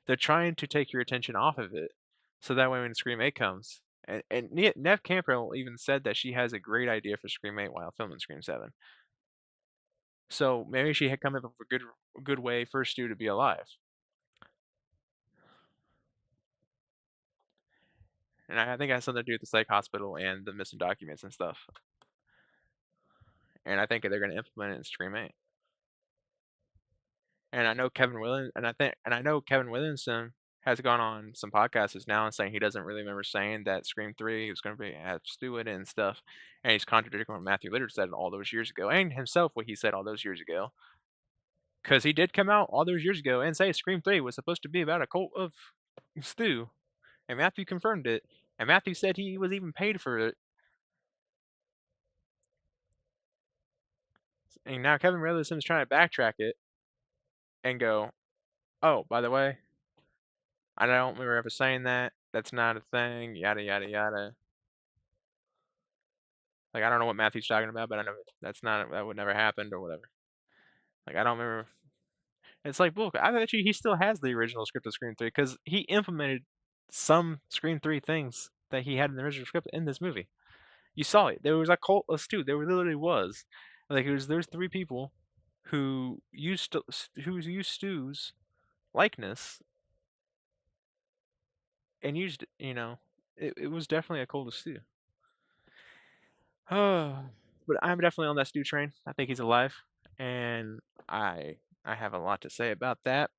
They're trying to take your attention off of it, so that way when Scream 8 comes, and Nev Campbell even said that she has a great idea for Scream 8 while filming Scream 7. So maybe she had come up with a good way for Stu to be alive. And I think it has something to do with the psych hospital and the missing documents and stuff. And I think they're going to implement it in Scream 8. And I know Kevin Williamson has gone on some podcasts now and saying he doesn't really remember saying that Scream 3 was going to be have Stu in it and stuff. And he's contradicting what Matthew Lillard said all those years ago, and himself what he said all those years ago. Because he did come out all those years ago and say Scream 3 was supposed to be about a cult of Stu. And Matthew confirmed it. And Matthew said he was even paid for it. And now Kevin Williamson's trying to backtrack it and go, oh, by the way, I don't remember ever saying that. That's not a thing. Yada yada yada. Like I don't know what Matthew's talking about, but I know that would never happened or whatever. Like I don't remember. It's like, look, I bet you he still has the original script of Scream 3 because he implemented some Scream 3 things that he had in the original script in this movie. You saw it. There was a cult of Stu. There literally was. Like there's three people who used Stu's likeness and used it was definitely a cult of Stu. But I'm definitely on that Stu train. I think he's alive, and I I have a lot to say about that.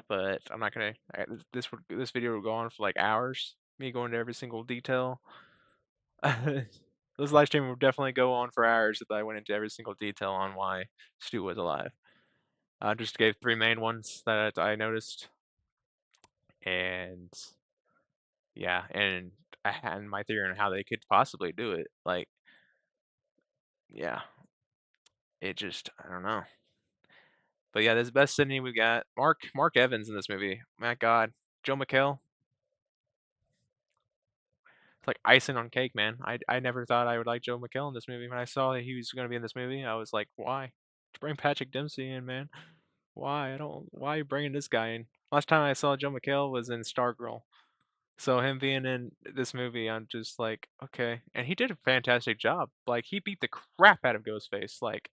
But I'm not gonna. This video will go on for like hours. Me going to every single detail. This live stream would definitely go on for hours if I went into every single detail on why Stu was alive. Just gave three main ones that I noticed, and yeah, and I had my theory on how they could possibly do it. Like, yeah, it just I don't know. But yeah, this is the best Sydney we got. Mark Evans in this movie. My God, Joe McHale. It's like icing on cake, man. I never thought I would like Joe McHale in this movie. When I saw that he was going to be in this movie, I was like, why? Just bring Patrick Dempsey in, man. Why? I don't. Why are you bringing this guy in? Last time I saw Joe McHale was in Stargirl. So him being in this movie, I'm just like, okay. And he did a fantastic job. Like he beat the crap out of Ghostface. Like,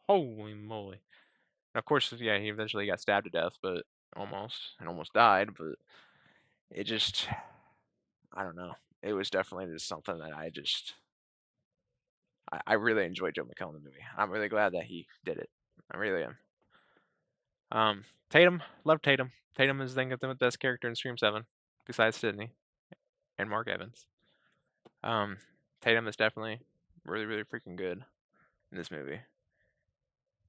holy moly. And of course, yeah, he eventually got stabbed to death, but almost died. But it just, I don't know. It was definitely just something that I really enjoyed Joe McHale in the movie. I'm really glad that he did it. I really am. Tatum, love Tatum. Tatum is think of the best character in Scream 7, besides Sydney and Mark Evans. Um, Tatum is definitely really freaking good in this movie.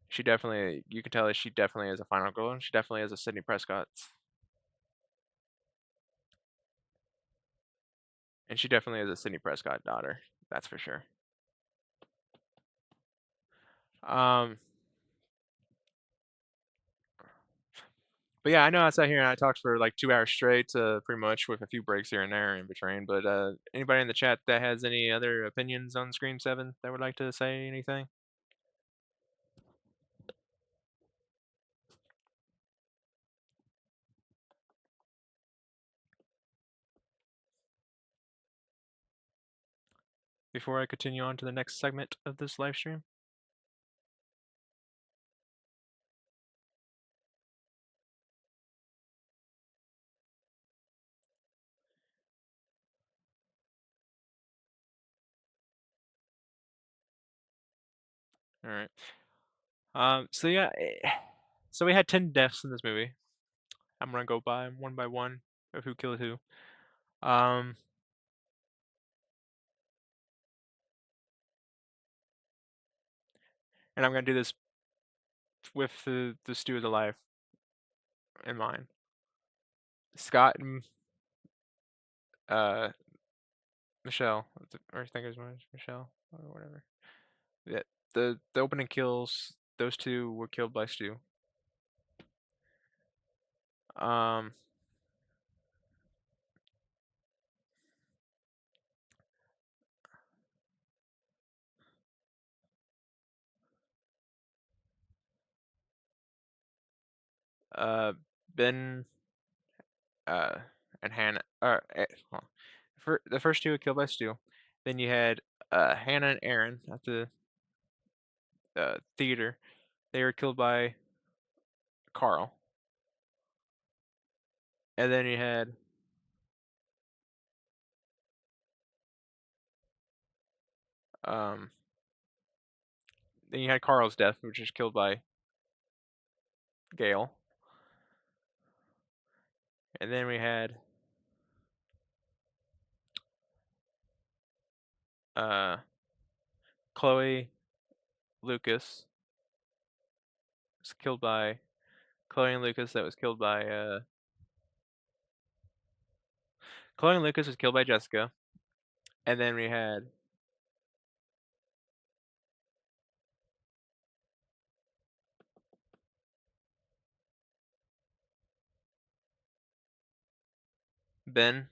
She definitely, you can tell that she definitely is a final girl, and she definitely is a Sydney Prescott's, and she definitely is a Sydney Prescott daughter. That's for sure. Um, but yeah, I know I sat here and I talked for like 2 hours straight, pretty much with a few breaks here and there in between. But anybody in the chat that has any other opinions on Scream 7 that would like to say anything? Before I continue on to the next segment of this live stream? All right. So yeah, so we had 10 deaths in this movie. I'm gonna go by one of who killed who. Um, and I'm gonna do this with the stew is alive in mind. Scott and uh Michelle, or I think it was Michelle or whatever. Yeah, the opening kills, those two were killed by Stu. Um, uh, Ben, uh, and Hannah, hold on. The first two were killed by Stu. Then you had Hannah and Aaron at the theater. They were killed by Carl. And then you had um, then you had Carl's death, which was killed by Gail. And then we had uh, Chloe Lucas was killed by Chloe and Lucas. That was killed by Chloe and Lucas was killed by Jessica. And then we had Ben.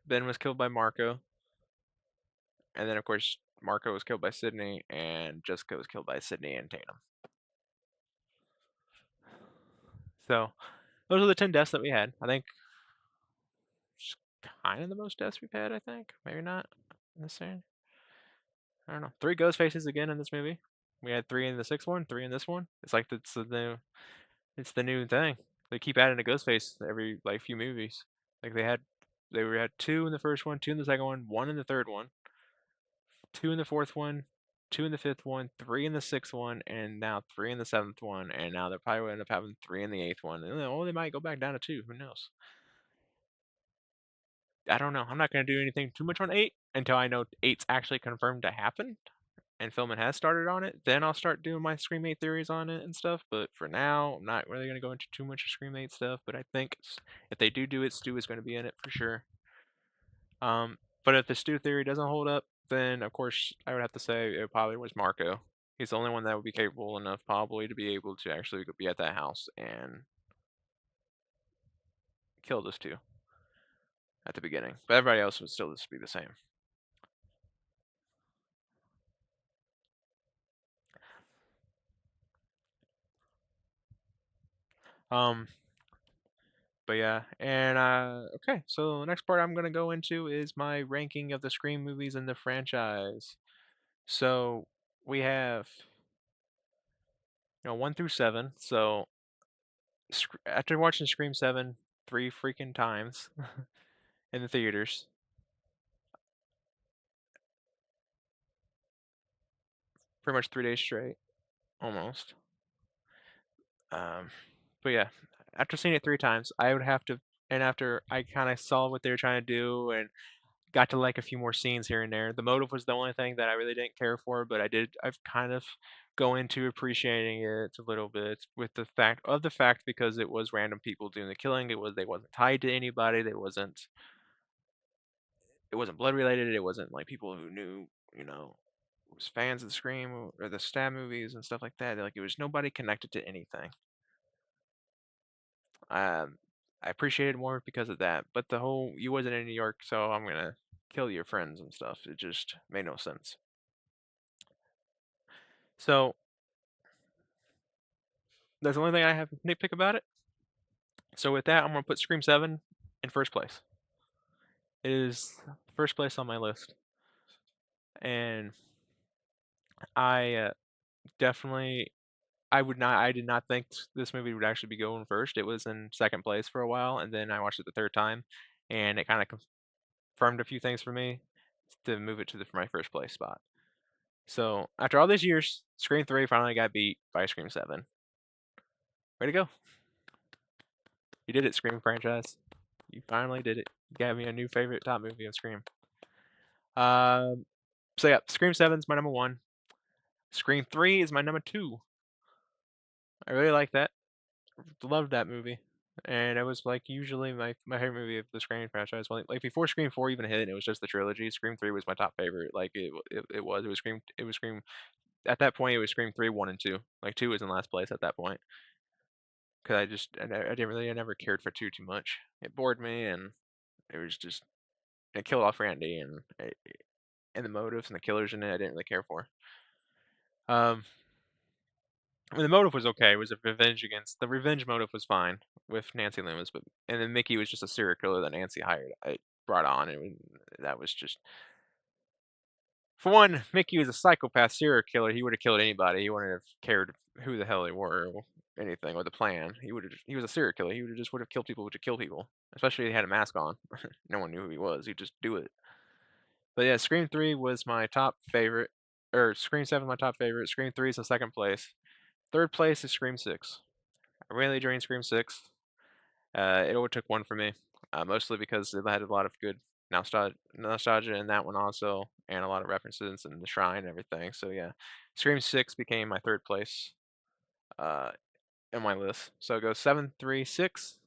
Ben was killed by Marco. And then of course Marco was killed by Sydney, and Jessica was killed by Sydney and Tatum. So those are the 10 deaths that we had. I think it's kind of the most deaths we've had. I think maybe not in this scene. I don't know. 3 ghost faces again in this movie. We had 3 in the 6th one, 3 in this one. It's like it's the new thing. They keep adding a ghost face every like few movies. Like they were had 2 in the first one, 2 in the second one, 1 in the third one, 2 in the fourth one, 2 in the fifth one, 3 in the sixth one, and now 3 in the seventh one, and now they're probably gonna end up having 3 in the eighth one. And oh, they might go back down to 2. Who knows? I don't know. I'm not gonna do anything too much on 8 until I know eight's actually confirmed to happen. and filming has started on it, then I'll start doing my Scream 8 theories on it and stuff. But for now, I'm not really gonna go into too much Scream 8 stuff. But I think if they do it, Stu is going to be in it for sure. But if the Stu theory doesn't hold up, then of course I would have to say it probably was Marco. He's the only one that would be capable enough probably to be able to actually be at that house and kill those two at the beginning. But everybody else would still just be the same. Um, but yeah, and okay, so the next part I'm gonna go into is my ranking of the Scream movies in the franchise. So we have 1 through 7. So after watching Scream 7 3 freaking times in the theaters, pretty much 3 days straight, almost. Um, but yeah, after seeing it 3 times, I would have to, and after I kind of saw what they were trying to do and got to like a few more scenes here and there. The motive was the only thing that I really didn't care for, but I've kind of go into appreciating it a little bit with the fact because it was random people doing the killing. They wasn't tied to anybody. It wasn't blood related. It wasn't like people who knew, was fans of the Scream or the Stab movies and stuff like that. Like it was nobody connected to anything. Um, I appreciated more because of that. But the whole you wasn't in New York, so I'm gonna kill your friends and stuff. It just made no sense. So that's the only thing I have to nitpick about it. So with that, I'm gonna put Scream 7 in first place. It is first place on my list, and I definitely I did not think this movie would actually be going first. It was in second place for a while, and then I watched it the third time, and it kind of confirmed a few things for me to move it to my first place spot. So after all these years, Scream 3 finally got beat by Scream 7. Way to go! You did it, Scream franchise. You finally did it. You got me a new favorite top movie of Scream. Um, so yeah, Scream 7 is my number 1. Scream 3 is my number 2. I really like that. Loved that movie. And it was like usually my favorite movie of the Scream franchise. Like before Scream 4 even hit, and it was just the trilogy. Scream 3 was my top favorite. Like it was Scream. At that point, it was Scream 3, 1, and 2. Like 2 was in last place at that point. Because I never cared for 2 too much. It bored me, and it was just, it killed off Randy, and the motives and the killers in it, I didn't really care for. Um, I mean, the motive was okay. It was the revenge motive was fine with Nancy Loomis, and then Mickey was just a serial killer that Nancy brought on. That was just, for one, Mickey was a psychopath serial killer. He would have killed anybody. He wouldn't have cared who the hell they were or anything or the plan. He was a serial killer. He would have killed people to kill people, especially if he had a mask on. No one knew who he was. He'd just do it. But yeah, Scream 3 was my top favorite, or Scream 7 my top favorite. Scream 3 is in second place. Third place is Scream 6. I really enjoyed Scream 6. It overtook 1 for me, mostly because it had a lot of good nostalgia in that one also, and a lot of references and the shrine and everything. So yeah, Scream 6 became my third place uh, in my list. So it goes 7, 3, 6.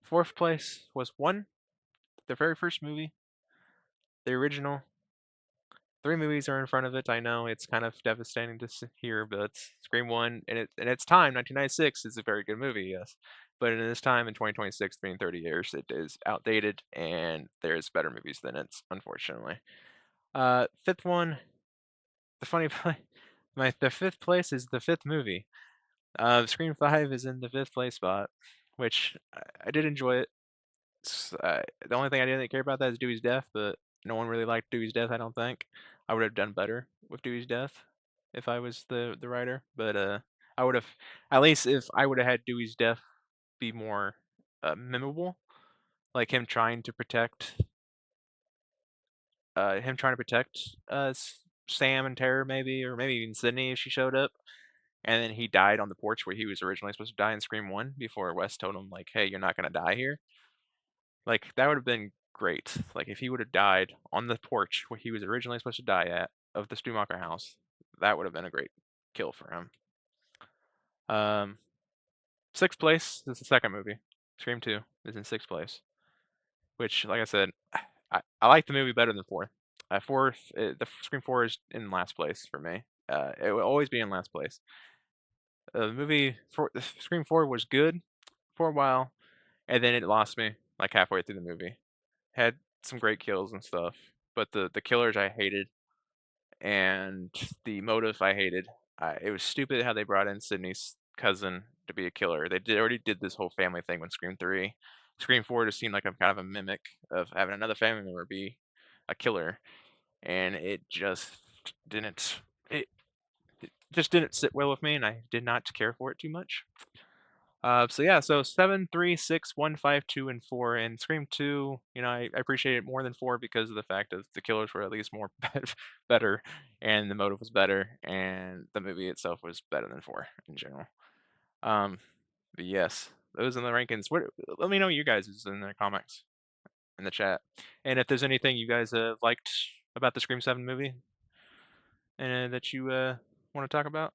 Fourth place was 1, the very first movie, the original. 3 movies are in front of it. I know it's kind of devastating to hear, but Scream 1 in its time, 1996, is a very good movie, yes. But in this time, in 2026, being 30 years, it is outdated, and there's better movies than it, unfortunately. Fifth one, the funny part, the fifth place is the fifth movie. Scream 5 is in the fifth place spot, which I did enjoy it. The only thing I didn't care about that is Dewey's death, but no one really liked Dewey's death, I don't think. I would have done better with Dewey's death if I was the writer, but I would have, at least if I would have had Dewey's death be more memorable, like him trying to protect Sam and Tara maybe, or maybe even Sydney if she showed up, and then he died on the porch where he was originally supposed to die in Scream 1 before Wes told him like, "Hey, you're not gonna die here." Like, that would have been great. Like, if he would have died on the porch where he was originally supposed to die at of the Stumacher house, that would have been a great kill for him. Um, Sixth place is the second movie. Scream 2 is in sixth place, which, like I said, I like the movie better than fourth. Fourth, the Scream 4 is in last place for me. It will always be in last place. The movie for Scream 4 was good for a while, and then it lost me like halfway through the movie. Had some great kills and stuff, but the killers I hated, and the motive I hated. It was stupid how they brought in Sydney's cousin to be a killer. Already did this whole family thing with Scream 3. Scream 4 just seemed like a kind of a mimic of having another family member be a killer, and it just didn't. It just didn't sit well with me, and I did not care for it too much. So yeah, so 7, 3, 6, 1, 5, 2, and 4. And Scream 2, I appreciate it more than 4 because of the fact that the killers were at least more better, and the motive was better, and the movie itself was better than 4 in general. Um, but yes, those are the rankings. Let me know you guys is in the comments in the chat, and if there's anything you guys liked about the Scream 7 movie, and that you want to talk about.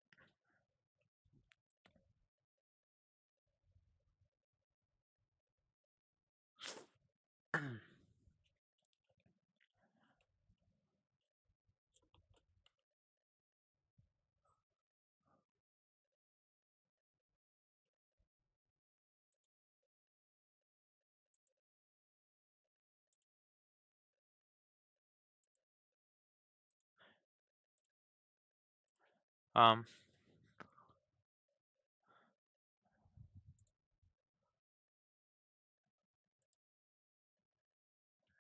Um,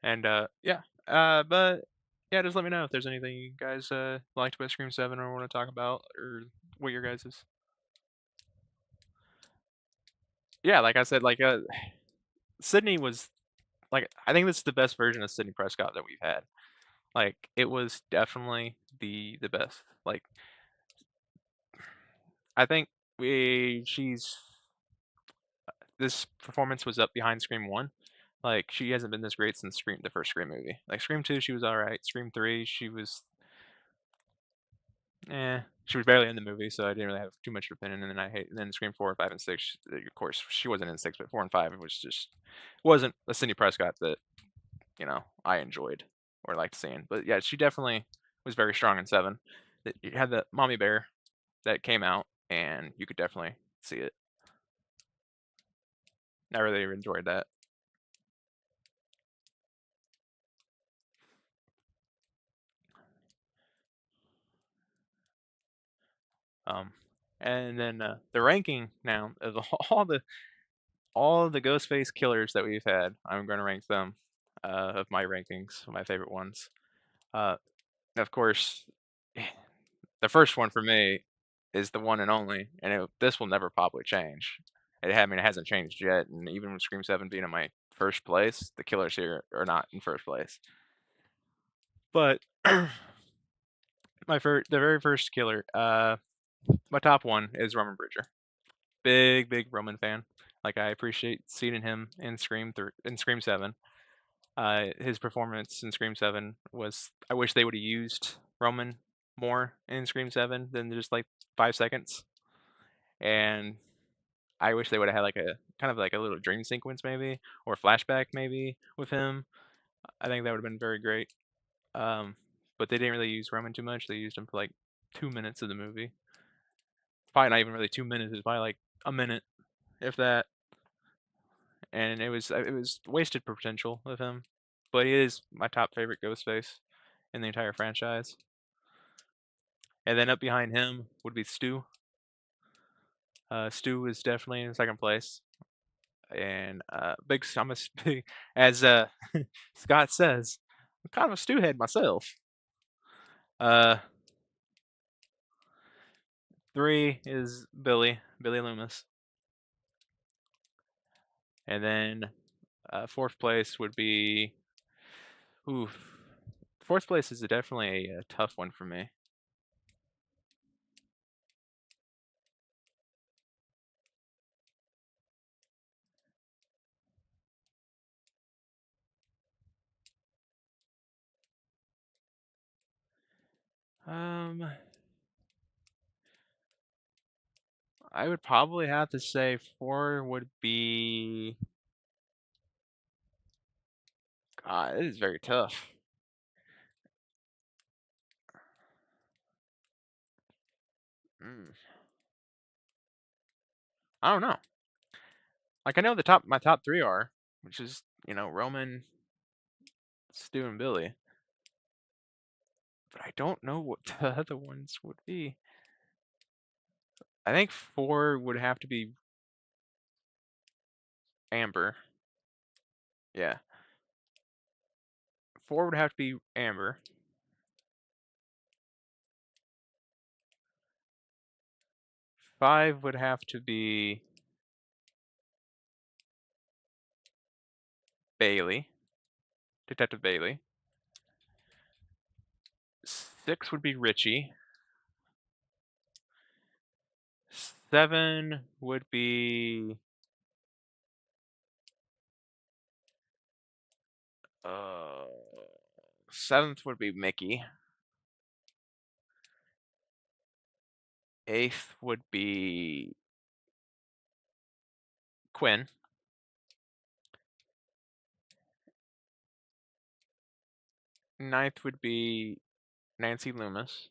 And yeah, but yeah, just let me know if there's anything you guys liked about Scream 7 or want to talk about, or what your guys is. Yeah, like I said, like Sydney was like, I think this is the best version of Sydney Prescott that we've had. Like it was definitely the best. Like I think we she's this performance was up behind Scream 1. Like she hasn't been this great since the first Scream movie. Like Scream 2, she was all right. Scream 3, she was barely in the movie, so I didn't really have too much opinion. And then Scream 4, 5, and 6. Of course, she wasn't in 6, but 4 and 5 wasn't a Cindy Prescott that I enjoyed or liked seeing. But yeah, she definitely was very strong in 7. You had the mommy bear that came out, and you could definitely see it. I really enjoyed that. Um, and then the ranking now of all the Ghostface killers that we've had, I'm going to rank them of my rankings, my favorite ones. Uh, of course, the first one for me is the one and only, and this will never probably change. It hasn't changed yet, and even with Scream 7 being in my first place, the killers here are not in first place. But the very first killer, my top one is Roman Bridger. Big Roman fan. Like I appreciate seeing him in Scream 7. His performance in Scream 7 was. I wish they would have used Roman more in Scream 7 than just like 5 seconds. And I wish they would have had like a kind of like a little dream sequence maybe, or flashback maybe with him. I think that would have been very great. But they didn't really use Roman too much. They used him for like 2 minutes of the movie. Probably not even really 2 minutes. It was probably like a minute, if that. And it was wasted potential of him. But he is my top favorite Ghostface in the entire franchise. And then up behind him would be Stu. Stu is definitely in second place. And I'm a big, as Scott says, I'm kind of a Stu head myself. Uh, 3 is Billy Loomis. And then fourth place would be, ooh, fourth place is definitely a tough one for me. Um, I would probably have to say 4 would be. God, it is very tough. Mm, I don't know. Like I know my top 3 are, which is, Roman, Stu, and Billy. But I don't know what the other ones would be. I think 4 would have to be Amber. Yeah. 4 would have to be Amber. 5 would have to be Bailey, Detective Bailey. 6 would be Richie. 7 would be uh 7th would be Mickey. 8th would be Quinn. 9th would be Nancy Loomis.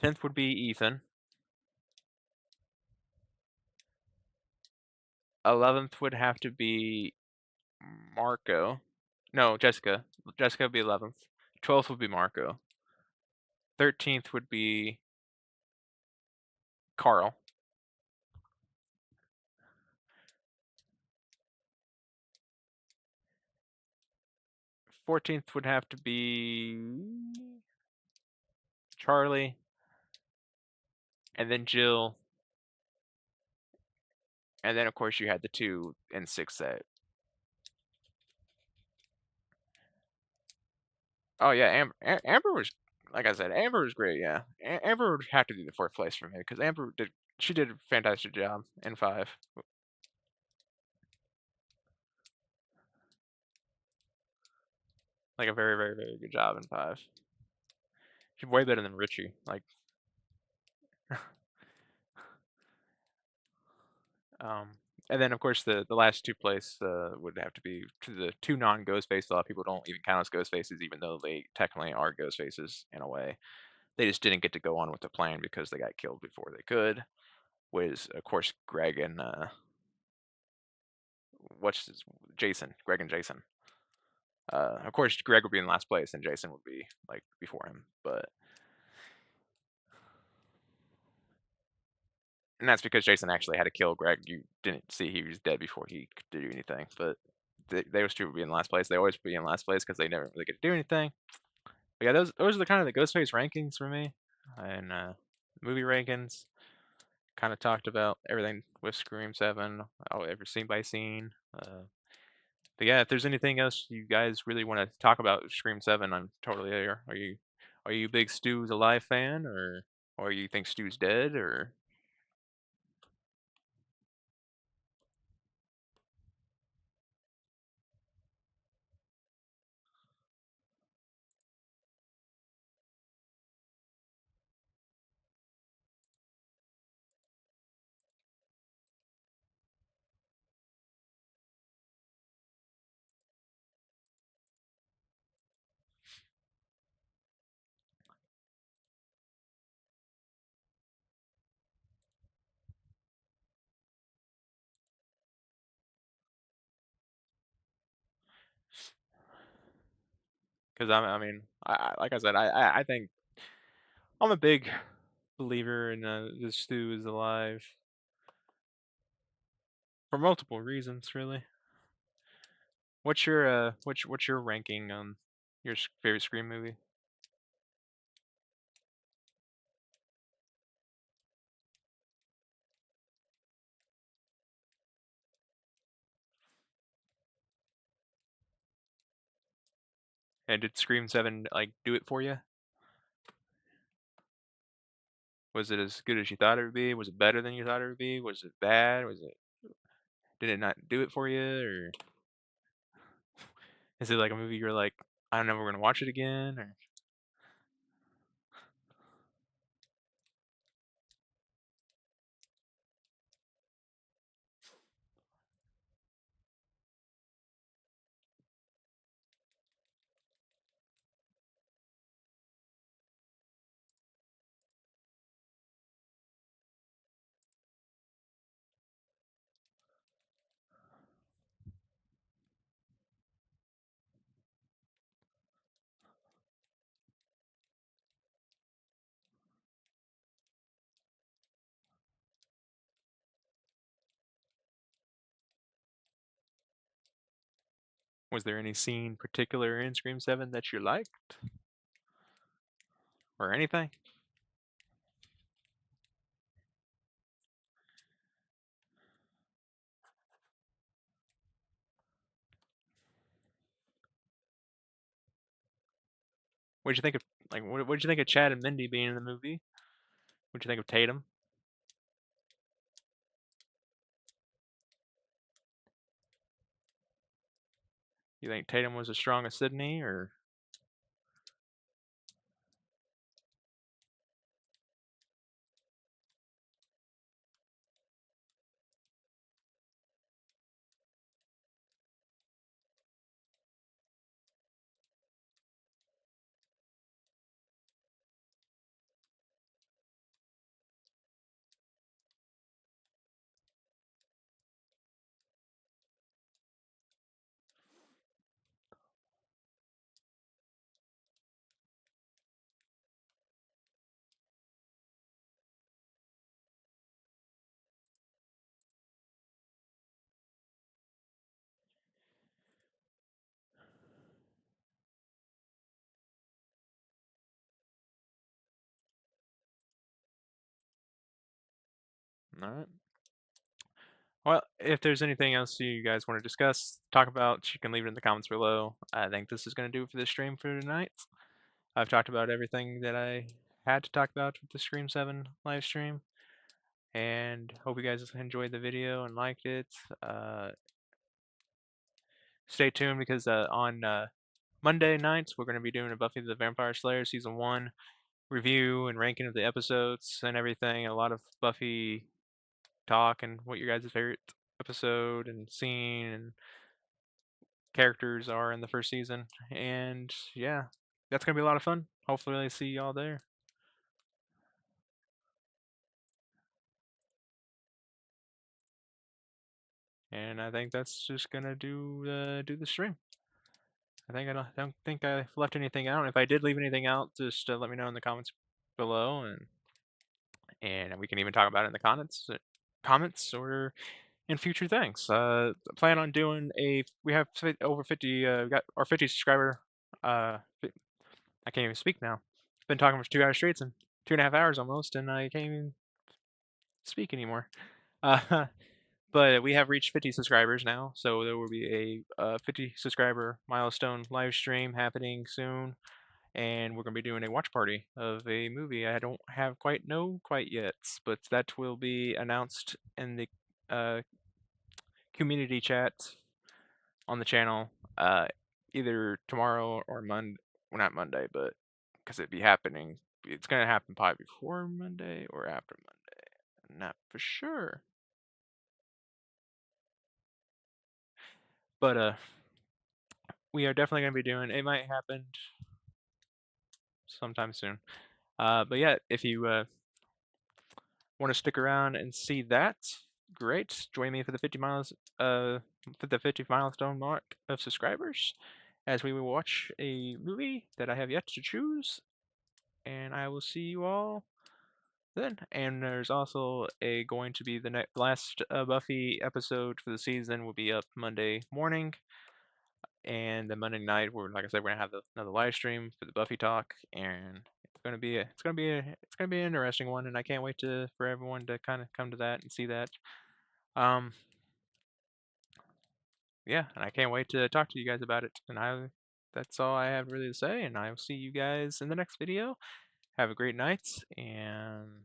10th would be Ethan. 11th would have to be Marco. No, Jessica. Jessica would be 11th. 12th would be Marco. 13th would be Carl. 14th would have to be Charlie. And then Jill. And then, of course, you had the 2 and 6 that. Oh, yeah, Amber was, like I said, Amber was great, yeah. Amber would have to be the 4th place for me, because she did a fantastic job in 5. Like, a very, very, very good job in 5. She's way better than Richie. Like, and then, of course, the last 2 place would have to be to the 2 non-ghost faces. A lot of people don't even count as ghost faces, even though they technically are ghost faces in a way. They just didn't get to go on with the plan because they got killed before they could. Was, of course, Greg and Jason. Greg and Jason. Of course, Greg would be in last place, and Jason would be like before him. And that's because Jason actually had to kill Greg. You didn't see he was dead before he could do anything. But those 2 would be in last place. They always be in last place because they never really get to do anything. But yeah, those are the kind of the Ghostface rankings for me, and movie rankings. Kind of talked about everything with Scream 7, every scene by scene. But yeah, if there's anything else you guys really want to talk about Scream 7, I'm totally there. Are you a big Stu's Alive fan, or you think Stu's dead, or? Because I mean, like I said, I think I'm a big believer in the Stu is alive for multiple reasons, really. What's your ranking on your favorite Scream movie? And did Scream 7 like do it for you? Was it as good as you thought it would be? Was it better than you thought it would be? Was it bad? Did it not do it for you, or is it like a movie you're like, I don't know, we're gonna watch it again, or? Was there any scene particular in Scream 7 that you liked? Or anything? What'd you think of what'd you think of Chad and Mindy being in the movie? What'd you think of Tatum? You think Tatum was as strong as Sydney, or not? Well, if there's anything else you guys want to discuss, talk about, you can leave it in the comments below. I think this is going to do it for this stream for tonight. I've talked about everything that I had to talk about with the Scream 7 live stream, and hope you guys enjoyed the video and liked it. Stay tuned because on Monday nights we're going to be doing a Buffy the Vampire Slayer season 1 review and ranking of the episodes and everything. A lot of Buffy talk and what your guys' favorite episode and scene and characters are in the first season. And yeah, that's gonna be a lot of fun. Hopefully I see y'all there. And I think that's just gonna do the stream. I don't think I left anything out. If I did leave anything out, just let me know in the comments below, and we can even talk about it in the comments or in future things. Plan on doing we have over 50. We got our 50 subscriber. I can't even speak now. Been talking for 2 hours straight and 2.5 hours almost, and I can't even speak anymore. Uh, but we have reached 50 subscribers now, so there will be a 50 subscriber milestone live stream happening soon, and we're going to be doing a watch party of a movie I don't have quite yet, but that will be announced in the uh, community chat on the channel either tomorrow or Monday. Well, not Monday, but because it'd be happening. It's gonna happen probably before Monday or after Monday. Not for sure. But we are definitely gonna be doing. It might happen sometime soon. But yeah, if you want to stick around and see that, great. Join me for the 50 miles. For the 50 milestone mark of subscribers, as we will watch a movie that I have yet to choose. And I will see you all then. And there's also going to be the last Buffy episode for the season will be up Monday morning, and then Monday night like I said, we're gonna have another live stream for the Buffy talk, and it's gonna be an interesting one, and I can't wait for everyone to kind of come to that and see that. Um, yeah, and I can't wait to talk to you guys about it. And that's all I have really to say, and I will see you guys in the next video. Have a great night, and